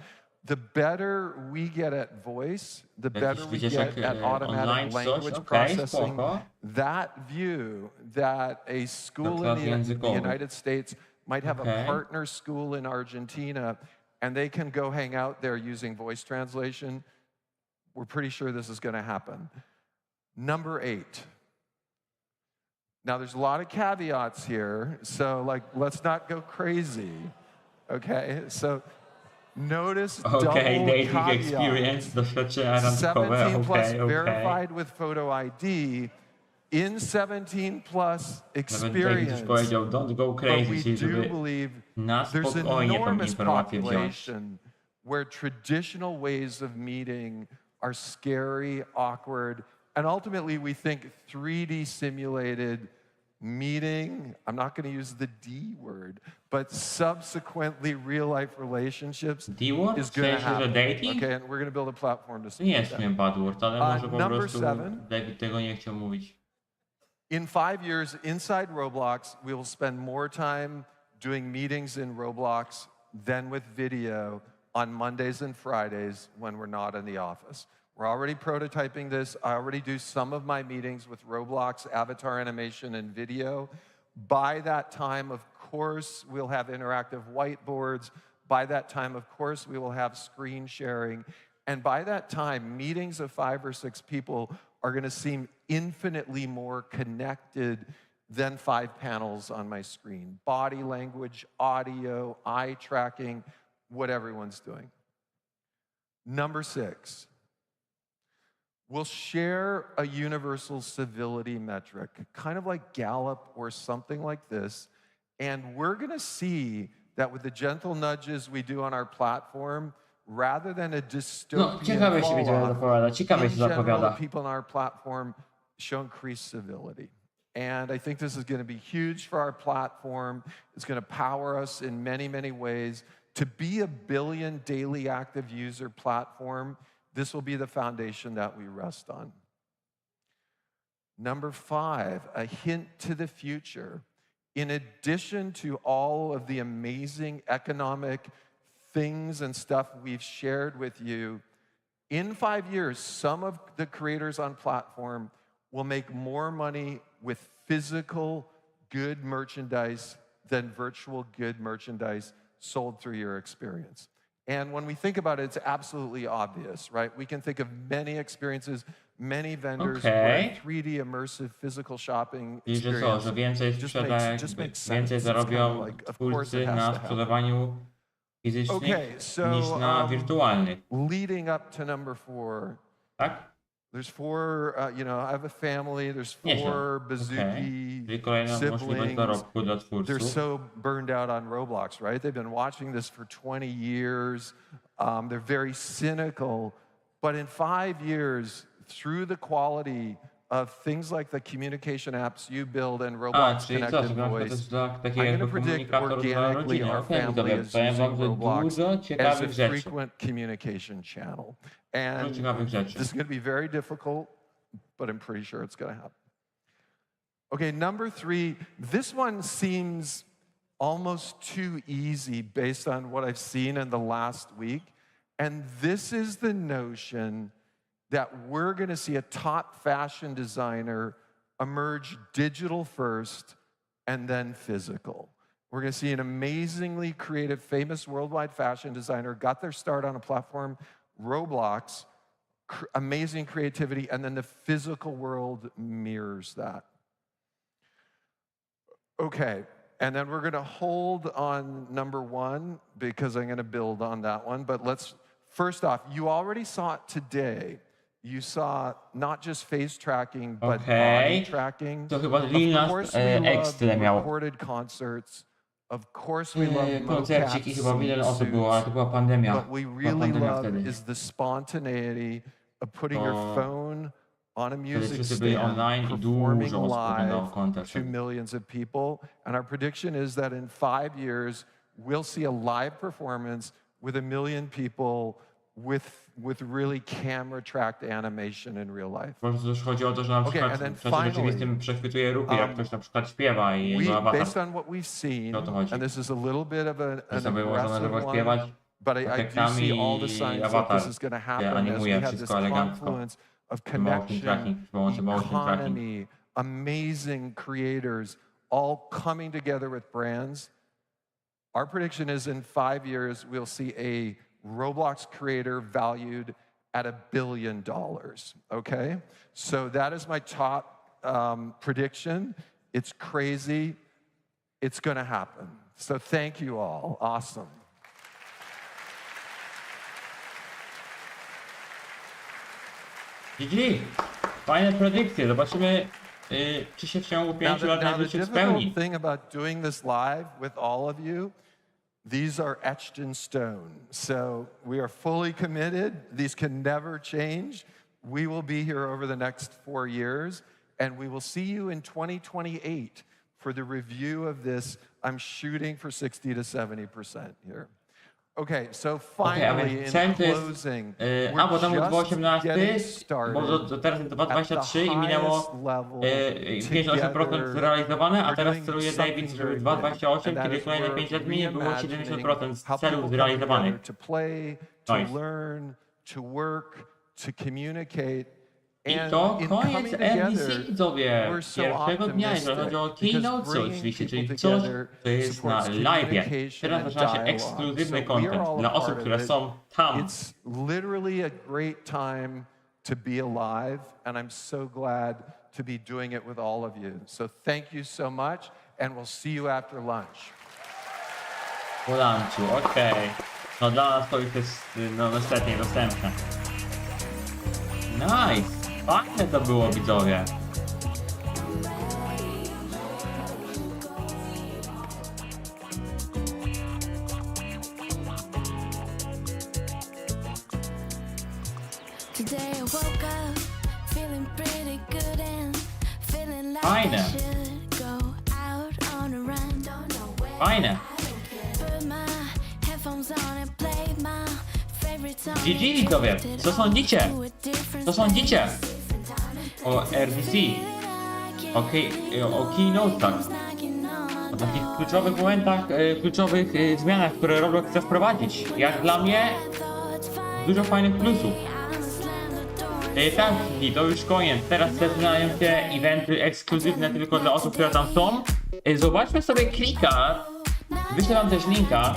Speaker 4: the better we get at voice, the better we get at automatic language
Speaker 2: okej,
Speaker 4: processing.
Speaker 2: spoko.
Speaker 4: That view that a school in the United States might have a partner school in Argentina and they can go hang out there using voice translation, we're pretty sure this is going to happen. Number 8. Now, there's a lot of caveats here, so like, let's not go crazy, okay? So notice double
Speaker 2: dating experience, doświadczenia randkowe,
Speaker 4: 17 plus verified with photo ID in 17 plus experience.
Speaker 2: Don't go crazy,
Speaker 4: but we do believe there's an enormous population where traditional ways of meeting are scary, awkward, and ultimately we think 3D simulated meeting, I'm not going to use the D word, but subsequently real-life relationships is going to happen. Okay, and we're going to build a platform to support that. Number 7.
Speaker 2: David tego nie chciał mówić.
Speaker 4: In 5 years, inside Roblox, we will spend more time doing meetings in Roblox than with video on Mondays and Fridays when we're not in the office. We're already prototyping this. I already do some of my meetings with Roblox, avatar animation, and video. By that time, of course, we'll have interactive whiteboards. By that time, of course, we will have screen sharing. And by that time, meetings of 5 or 6 people are going to seem infinitely more connected than 5 panels on my screen. Body language, audio, eye tracking, what everyone's doing. Number 6. We'll share a universal civility metric, kind of like Gallup or something like this, and we're going to see that with the gentle nudges we do on our platform, rather than a dystopian in general, people on our platform show increased civility. And I think this is going to be huge for our platform. It's going to power us in many, many ways. To be a billion daily active user platform, this will be the foundation that we rest on. Number 5, a hint to the future. In addition to all of the amazing economic things and stuff we've shared with you, in 5 years, some of the creators on platform will make more money with physical good merchandise than virtual good merchandise sold through your experience. And when we think about it, it's absolutely obvious, right? We can think of many experiences, many vendors where 3D immersive physical shopping experience just makes sense. Like, of course it has to happen. Okay, so leading up to number 4, there's 4, you know, I have a family, there's 4 Bazooki siblings. They're so burned out on Roblox, right? They've been watching this for 20 years. They're very cynical. But in 5 years, through the quality of things like the communication apps you build and Roblox Connected Voice, I'm going to predict organically our family is using Roblox as a frequent communication channel. And this is going to be very difficult, but I'm pretty sure it's going to happen. Okay, number 3, this one seems almost too easy based on what I've seen in the last week. And this is the notion that we're going to see a top fashion designer emerge digital first and then physical. We're going to see an amazingly creative, famous worldwide fashion designer, got their start on a platform, Roblox, amazing creativity, and then the physical world mirrors that. Okay, and then we're going to hold on number 1 because I'm going to build on that one. But let's, first off, you already saw it today. You saw not just face tracking, but body tracking.
Speaker 2: To chyba
Speaker 4: Of course, we love recorded concerts. Of course, we love
Speaker 2: koncercik i chyba milion osób było, ale to była pandemia.
Speaker 4: What we really love is the spontaneity of putting your phone on a music stand, performing live to millions of people. And our prediction is that in 5 years, we'll see a live performance with 1 million people with really camera-tracked animation in real life.
Speaker 2: Po prostu też chodzi o to, że na przykład w czasie rzeczywistym przechwytuje ruchy, jak ktoś na przykład śpiewa i jego awatar.
Speaker 4: Based on what we've seen, and this is a little bit of an aggressive one, but I do see all the signs that this is going to happen as we have this confluence of connection, economy, amazing creators all coming together with brands. Our prediction is in 5 years, we'll see a Roblox creator valued at $1 billion, okay? So that is my top prediction. It's crazy. It's gonna happen. So thank you all. Awesome.
Speaker 2: GG! Fajne predykcje. Zobaczymy, czy się w ciągu 5 lat najbliższych spełni.
Speaker 4: The thing about doing this live with all of you, these are etched in stone. So we are fully committed. These can never change. We will be here over the next 4 years, and we will see you in 2028 for the review of this. I'm shooting for 60 to 70% here. Okay, so finally, in closing,
Speaker 2: bo tam był 2018, bo teraz jest 2023 i minęło 58% zrealizowane, a teraz celuje David, żeby 2028, kiedy kolejne 5 lat minie, było 70% celów zrealizowanych. I to koniec RDC, widzowie, pierwszego dnia, jeżeli chodzi o keynote, oczywiście, czyli coś, co jest na live'ie. Teraz zaczyna się ekskluzywny content dla osób, które są tam.
Speaker 4: It's literally a great time to be alive, and I'm so glad to be doing it with all of you. So thank you so much, and we'll see you after lunch.
Speaker 2: Po lunchu, okej. No dla nas to już jest, no niestety niedostępne. Nice! Fajne to było, widzowie. Fajne. Fajne. GG, widzowie, co sądzicie? Co sądzicie o RDC? O keynotach? O takich kluczowych momentach, kluczowych zmianach, które Roblox chce wprowadzić. Jak dla mnie, dużo fajnych plusów. Tak, i to już koniec. Teraz zaczynają się eventy ekskluzywne tylko dla osób, które tam są. Zobaczmy sobie klika. Wyślę wam też linka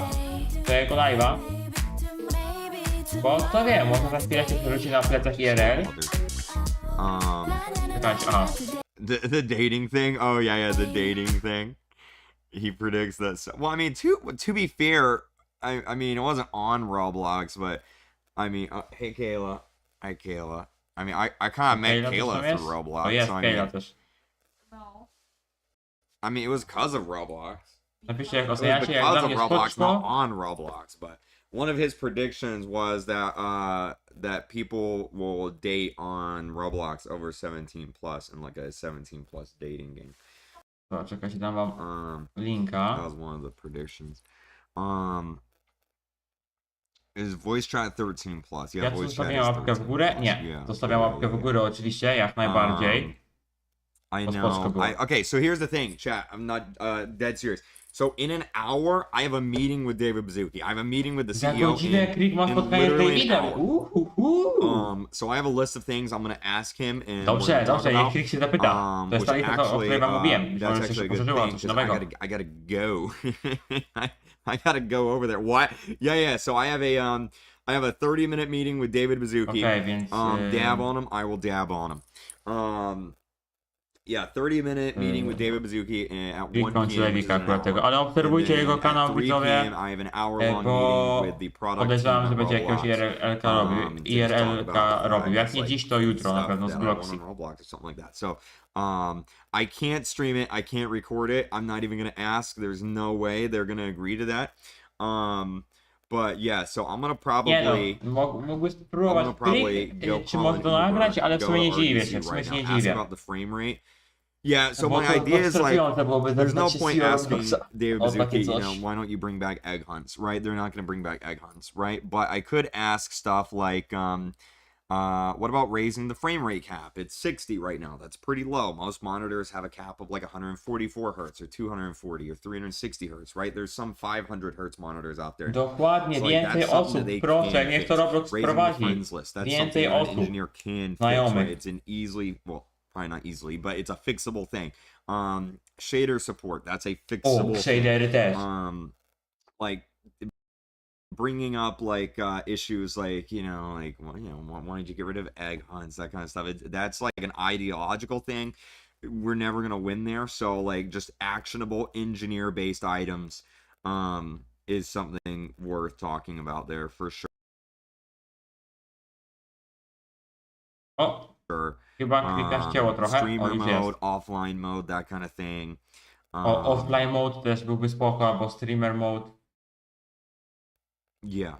Speaker 2: tego live'a. Bo kto wie, może za chwilę się przerzuci na plecach IRL.
Speaker 3: The dating thing? Oh yeah, the dating thing. He predicts that. Well, I mean, to be fair, I mean, it wasn't on Roblox, but I mean, hey Kayla, hi Kayla. I mean, I kind of met Kayla through Roblox.
Speaker 2: Oh yes,
Speaker 3: so,
Speaker 2: Kayla też.
Speaker 6: No.
Speaker 3: I mean, it was because of Roblox.
Speaker 2: Napiszcie, jak
Speaker 3: It was
Speaker 2: oceniacie, jak dla
Speaker 3: because of
Speaker 2: mnie
Speaker 3: Roblox,
Speaker 2: spoczko.
Speaker 3: not on Roblox, but one of his predictions was that that people will date on Roblox over 17 plus in like a 17 plus dating game.
Speaker 2: Dobra, czekajcie, dam wam linka.
Speaker 3: That was one of the predictions. Is voice chat 13 plus? Yeah,
Speaker 2: Ja
Speaker 3: voice chat
Speaker 2: zostawiam
Speaker 3: is
Speaker 2: łapkę
Speaker 3: 13
Speaker 2: w górę?
Speaker 3: plus.
Speaker 2: Nie.
Speaker 3: Yeah,
Speaker 2: Zostawiam łapkę w górę oczywiście, jak najbardziej.
Speaker 3: I know. Okay, so here's the thing, chat. I'm not dead serious. So in an hour, I have a meeting with David Baszucki. I have a meeting with the
Speaker 2: Za
Speaker 3: CEO
Speaker 2: godzinę Krik ma spotkanie z
Speaker 3: literally an
Speaker 2: Davidem.
Speaker 3: hour. So I have a list of things I'm gonna ask him and
Speaker 2: Dobrze, niech Krik się zapyta. To jest ta lista, o której wam mówiłem.
Speaker 3: that's
Speaker 2: Może się
Speaker 3: actually a good
Speaker 2: poszerzyła
Speaker 3: thing,
Speaker 2: coś
Speaker 3: 'cause
Speaker 2: nowego.
Speaker 3: I gotta go. I gotta go over there. What? Yeah. So I have a 30-minute meeting with David Baszucki.
Speaker 2: Okay, więc
Speaker 3: dab on him. I will dab on him. Yeah, 30-minute meeting with David Baszucki at 1 p.m.
Speaker 2: Ale obserwujcie jego kanał, widzowie, bo podejrzewam, że będzie jakiegoś IRL-ka robił. Jak nie dziś, to jutro na pewno z Robuxy.
Speaker 3: So, I can't stream it, I can't record it, I'm not even gonna ask, there's no way they're gonna agree to that. But yeah, so I'm gonna probably...
Speaker 2: Nie no, mógłbyś spróbować czy można to nagrać, ale w sumie nie dziwię się, nie dziwię.
Speaker 3: Yeah, so my idea is like, there's no point asking David Baszucki, you know, why don't you bring back egg hunts, right? They're not going to bring back egg hunts, right? But I could ask stuff like, What about raising the frame rate cap? It's 60 right now. That's pretty low. Most monitors have a cap of like 144 hertz or 240 or 360 hertz, right? There's some 500 hertz monitors out there.
Speaker 2: Dokładnie, więcej osób, proszę, niech to Roblox prowadzi. Więcej osób, znajomych.
Speaker 3: It's an easily, well, probably not easily, but it's a fixable thing. Shader support, that's a fixable
Speaker 2: shadery też.
Speaker 3: Like bringing up like issues like why did you get rid of egg hunts, that kind of stuff. That's like an ideological thing. We're never gonna win there. So like just actionable engineer based items is something worth talking about there for sure.
Speaker 2: Chyba klikasz ciało trochę.
Speaker 3: Streamer mode, offline mode, that kind of thing.
Speaker 2: Offline mode też byłby spoko, albo streamer mode.
Speaker 3: Yeah,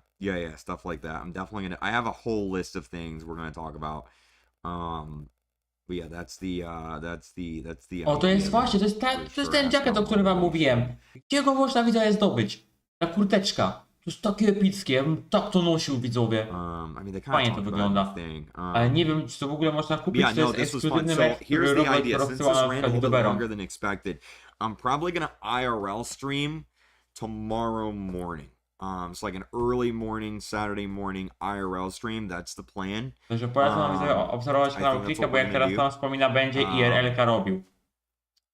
Speaker 3: stuff like that. I'm definitely gonna. I have a whole list of things we're gonna talk about. But yeah, that's the.
Speaker 2: O, to jest właśnie, to jest ten jacket, o którym wam mówiłem. Gdzie go można, widzowie, zdobyć? Ta kurteczka. To jest takie epickie, ja bym tak to nosił, widzowie. Fajnie to wygląda. Ale nie wiem, czy to w ogóle można kupić, to jest ekskluzywny mecz, który Roblox rozsyła na youtuberom.
Speaker 3: I'm probably gonna IRL stream tomorrow morning. It's like an early morning, Saturday morning IRL stream. That's the plan.
Speaker 2: Także polecam wam, widzowie, obserwować kanał Klika, bo jak teraz tam wspomina, będzie IRL-ka robił.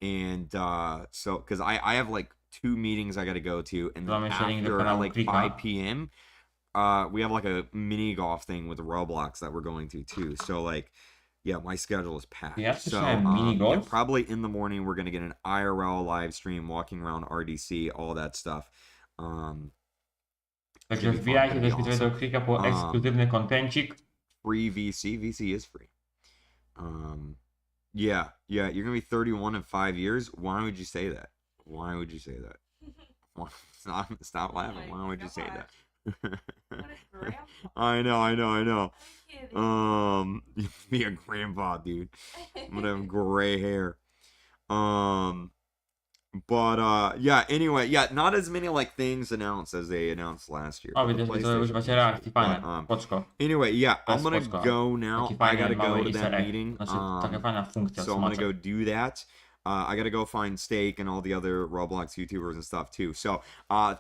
Speaker 3: And so, because I have like 2 meetings I gotta go to, and then after like 5 p.m. We have like a mini golf thing with Roblox that we're going to too. So like, yeah, my schedule is packed. So yeah, probably in the morning we're gonna get an IRL live stream, walking around RDC, all that stuff.
Speaker 2: Także wbijajcie też, widzowie, do Klika po ekskluzywny kontencik.
Speaker 3: Free VC. VC is free. Yeah, you're gonna be 31 in 5 years. Why would you say that? Why would you say that? Stop laughing. Why would you say that? I know. Be a grandpa, dude. I'm gonna have gray hair. But yeah, anyway, yeah, not as many like things announced as they announced last year. Anyway, yeah, I'm gonna go now. I gotta go to that meeting. So I'm gonna go do that. I gotta go find Steak and all the other Roblox YouTubers and stuff too. So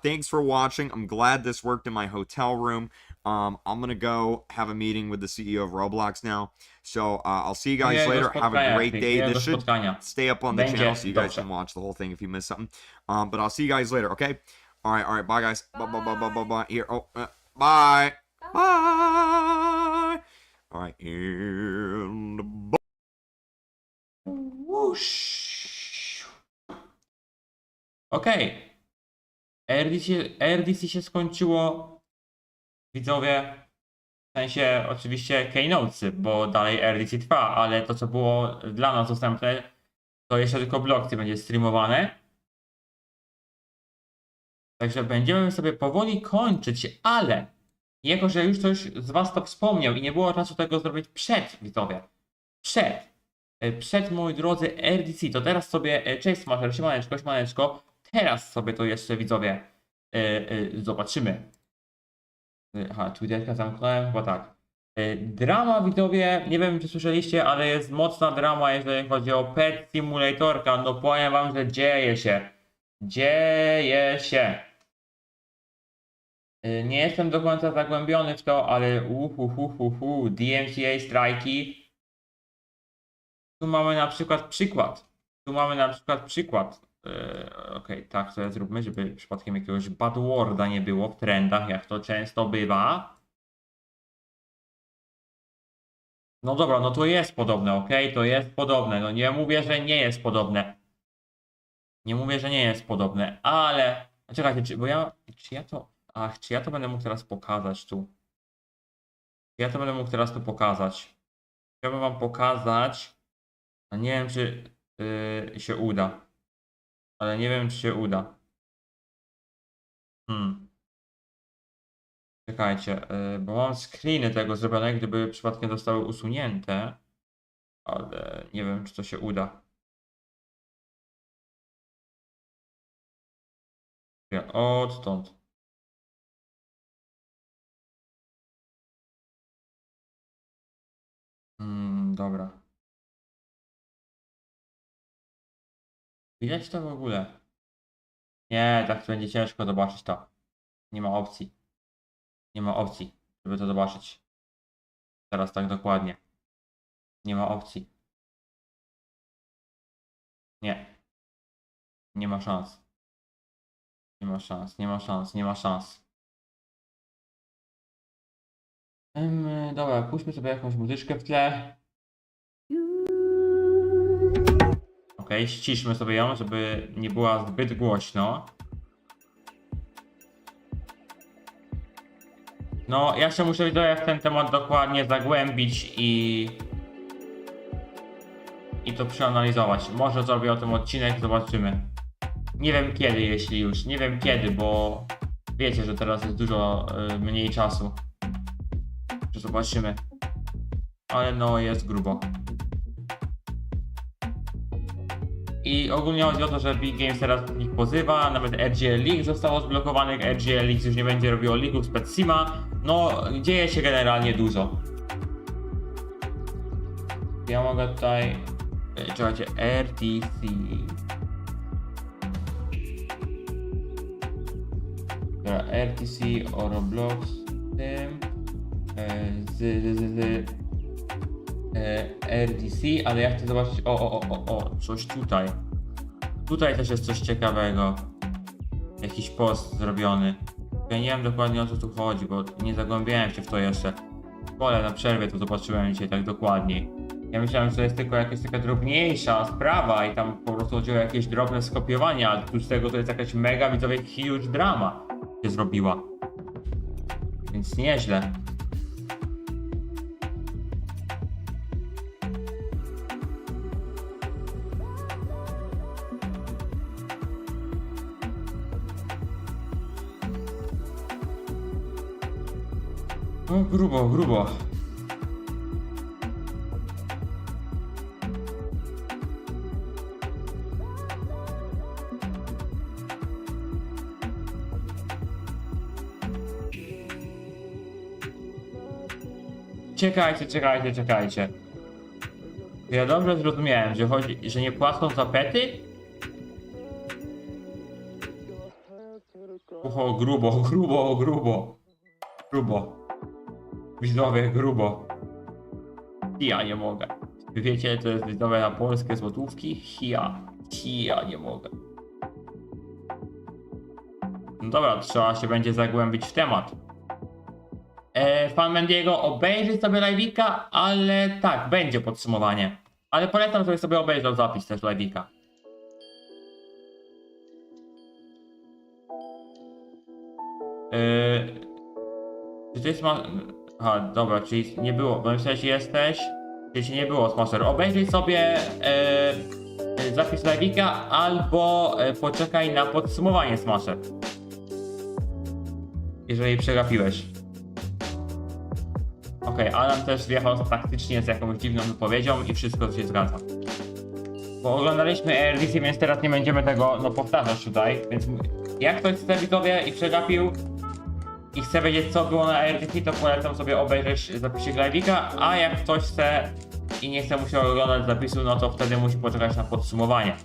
Speaker 3: thanks for watching. I'm glad this worked in my hotel room. I'm gonna go have a meeting with the CEO of Roblox now. So I'll see you guys later. Have a great day. This should stay up on the channel so you guys can watch the whole thing if you missed something. But I'll see you guys later, okay? All right, bye guys. Bye. Here, bye. Bye. All right, and
Speaker 2: whoosh. Okej. RDC się skończyło, widzowie. W sensie oczywiście keynotesy, bo dalej RDC trwa, ale to, co było dla nas dostępne, to jeszcze tylko bloksy będzie streamowane. Także będziemy sobie powoli kończyć, ale jako, że już ktoś z was to wspomniał i nie było czasu tego zrobić przed, widzowie. Przed, moi drodzy, RDC, to teraz sobie, cześć Smasher, siemaneczko, teraz sobie to jeszcze, widzowie, zobaczymy. Aha, Twitterka zamknąłem, chyba tak. Drama, widzowie, nie wiem czy słyszeliście, ale jest mocna drama, jeżeli chodzi o Pet Simulatorka. No powiem wam, że dzieje się. Nie jestem do końca zagłębiony w to, ale DMCA strajki. Tu mamy na przykład przykład. Okej, tak sobie zróbmy, żeby przypadkiem jakiegoś bad worda nie było w trendach, jak to często bywa. No dobra, no to jest podobne, okej, to jest podobne. No nie mówię, że nie jest podobne. Ale czekajcie, czy ja to będę mógł teraz pokazać tu? Chciałbym wam pokazać, a nie wiem czy się uda. Ale nie wiem, czy się uda. Czekajcie, bo mam screeny tego zrobione, gdyby przypadkiem zostały usunięte. Ale nie wiem, czy to się uda. Odtąd. Dobra. Widać to w ogóle? Nie, tak to będzie ciężko zobaczyć to. Nie ma opcji. Nie ma opcji, żeby to zobaczyć. Teraz tak dokładnie. Nie ma opcji. Nie. Nie ma szans. Nie ma szans, nie ma szans, nie ma szans. Dobra, puśćmy sobie jakąś muzyczkę w tle. Okej, ściszmy sobie ją, żeby nie była zbyt głośno. No, ja się muszę w ten temat dokładnie zagłębić i to przeanalizować. Może zrobię o tym odcinek, zobaczymy. Nie wiem kiedy, jeśli już. Nie wiem kiedy, bo wiecie, że teraz jest dużo mniej czasu. Zobaczymy. Ale no, jest grubo. I ogólnie chodzi o to, że Big Games teraz ich pozywa, nawet RGL League zostało zblokowanych, RGL League już nie będzie robiło league'ów z Petsima. No, dzieje się generalnie dużo. Ja mogę tutaj... Czekajcie, RTC... Dobra, RTC o Roblox tym... RDC, ale ja chcę zobaczyć... coś tutaj. Tutaj też jest coś ciekawego. Jakiś post zrobiony. Ja nie wiem dokładnie o co tu chodzi, bo nie zagłębiałem się w to jeszcze. W pole na przerwie to zobaczyłem dzisiaj tak dokładniej. Ja myślałem, że to jest tylko jakaś taka drobniejsza sprawa i tam po prostu chodziło o jakieś drobne skopiowania, a tu z tego to jest jakaś mega, widzowie, huge drama się zrobiła. Więc nieźle. No grubo, grubo. Czekajcie. Ja dobrze zrozumiałem, że chodzi, że nie płacą za pety? Oho, grubo. Widzowie, grubo. Ja nie mogę. Wy wiecie, to jest widzowie na polskie złotówki? Ja nie mogę. No dobra, trzeba się będzie zagłębić w temat. Fan Mendiego, obejrzyj sobie live'ika, ale tak, będzie podsumowanie. Ale polecam, żebyś sobie obejrzał zapis też live'ika. Czy to jest Aha, dobra, czyli nie było, bo myślałem, że jesteś, czyli nie było Smasher. Obejrzyj sobie zapis live'ika albo poczekaj na podsumowanie Smasher. Jeżeli przegapiłeś. Okej, Alan też wjechał praktycznie z jakąś dziwną wypowiedzią i wszystko się zgadza. Bo oglądaliśmy Rdc, więc teraz nie będziemy tego powtarzać tutaj, więc jak ktoś chce widzowie i przegapił i chce wiedzieć co było na Rdc, to polecam sobie obejrzeć zapisik live'ika, a jak ktoś chce i nie chce musiał oglądać zapisu, no to wtedy musi poczekać na podsumowanie.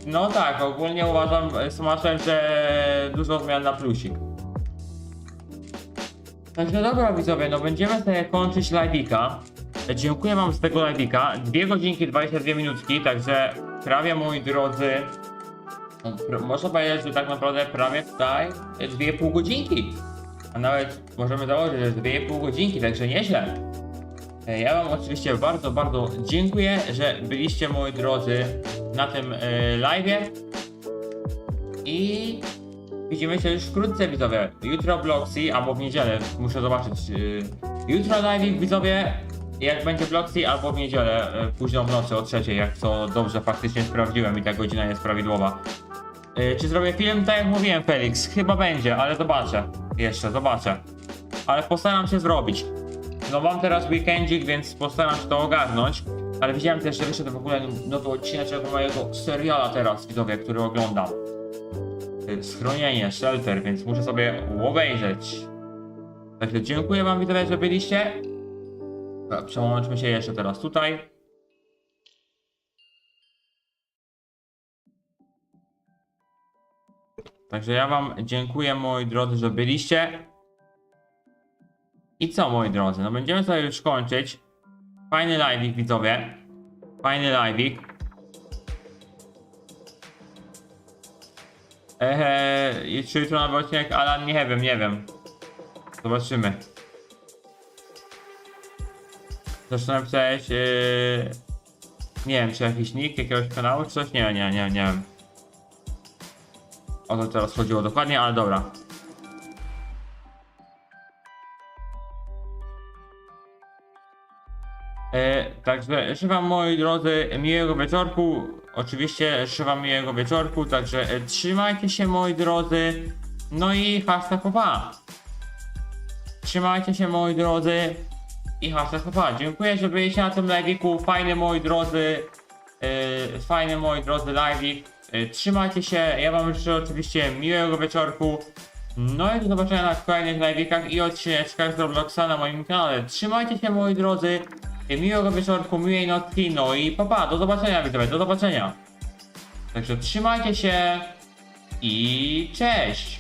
Speaker 2: No tak, ogólnie uważam, Smasher, że dużo zmian na plusik. Także dobra widzowie, no będziemy sobie kończyć live'ika. Dziękuję wam z tego live'ika. 2 godzinki 22 minutki, także prawie, moi drodzy, no, można powiedzieć, że tak naprawdę prawie tutaj 2,5 godzinki. A nawet możemy założyć, że 2,5 godzinki, także nieźle. Ja wam oczywiście bardzo, bardzo dziękuję, że byliście, moi drodzy, na tym live'ie. I widzimy się już wkrótce, widzowie. Jutro Robloxy, albo w niedzielę, muszę zobaczyć. Jutro live, widzowie, jak będzie Robloxy, albo w niedzielę, późno w nocy o 3:00, jak to dobrze faktycznie sprawdziłem i ta godzina jest prawidłowa. Czy zrobię film? Tak jak mówiłem, Felix, chyba będzie, ale zobaczę. Jeszcze, zobaczę. Ale postaram się zrobić. No mam teraz weekendzik, więc postaram się to ogarnąć. Ale widziałem też, że wyszedł w ogóle nowy odcinek mojego seriala teraz, widzowie, który oglądam. Schronienie, shelter, więc muszę sobie obejrzeć. Także dziękuję wam widzowie, że byliście. Przełączmy się jeszcze teraz tutaj. Także ja wam dziękuję, moi drodzy, że byliście. I co, moi drodzy, no będziemy sobie już kończyć. Fajny live'ik, widzowie. Fajny live'ik. Czy jutro nowy odcinek, ale nie wiem. Zobaczymy. Zresztą napisałeś, nie wiem, czy jakiś nick jakiegoś kanału, czy coś? Nie wiem. O to teraz chodziło dokładnie, ale dobra. Także życzę wam, moi drodzy, miłego wieczorku. Oczywiście życzę wam miłego wieczorku, także trzymajcie się, moi drodzy. No i hashtag popa. Trzymajcie się, moi drodzy. I hashtag popa. Dziękuję, że byliście na tym live'iku. Fajny, moi drodzy. Fajny, moi drodzy, live'ik. Trzymajcie się. Ja wam życzę oczywiście miłego wieczorku. No i do zobaczenia na kolejnych live'ikach i odcineczkach z Robloxa na moim kanale. Trzymajcie się, moi drodzy. Miłego wieczorku, miłej nocki, no i papa, do zobaczenia, widzowie, do zobaczenia. Także trzymajcie się i cześć!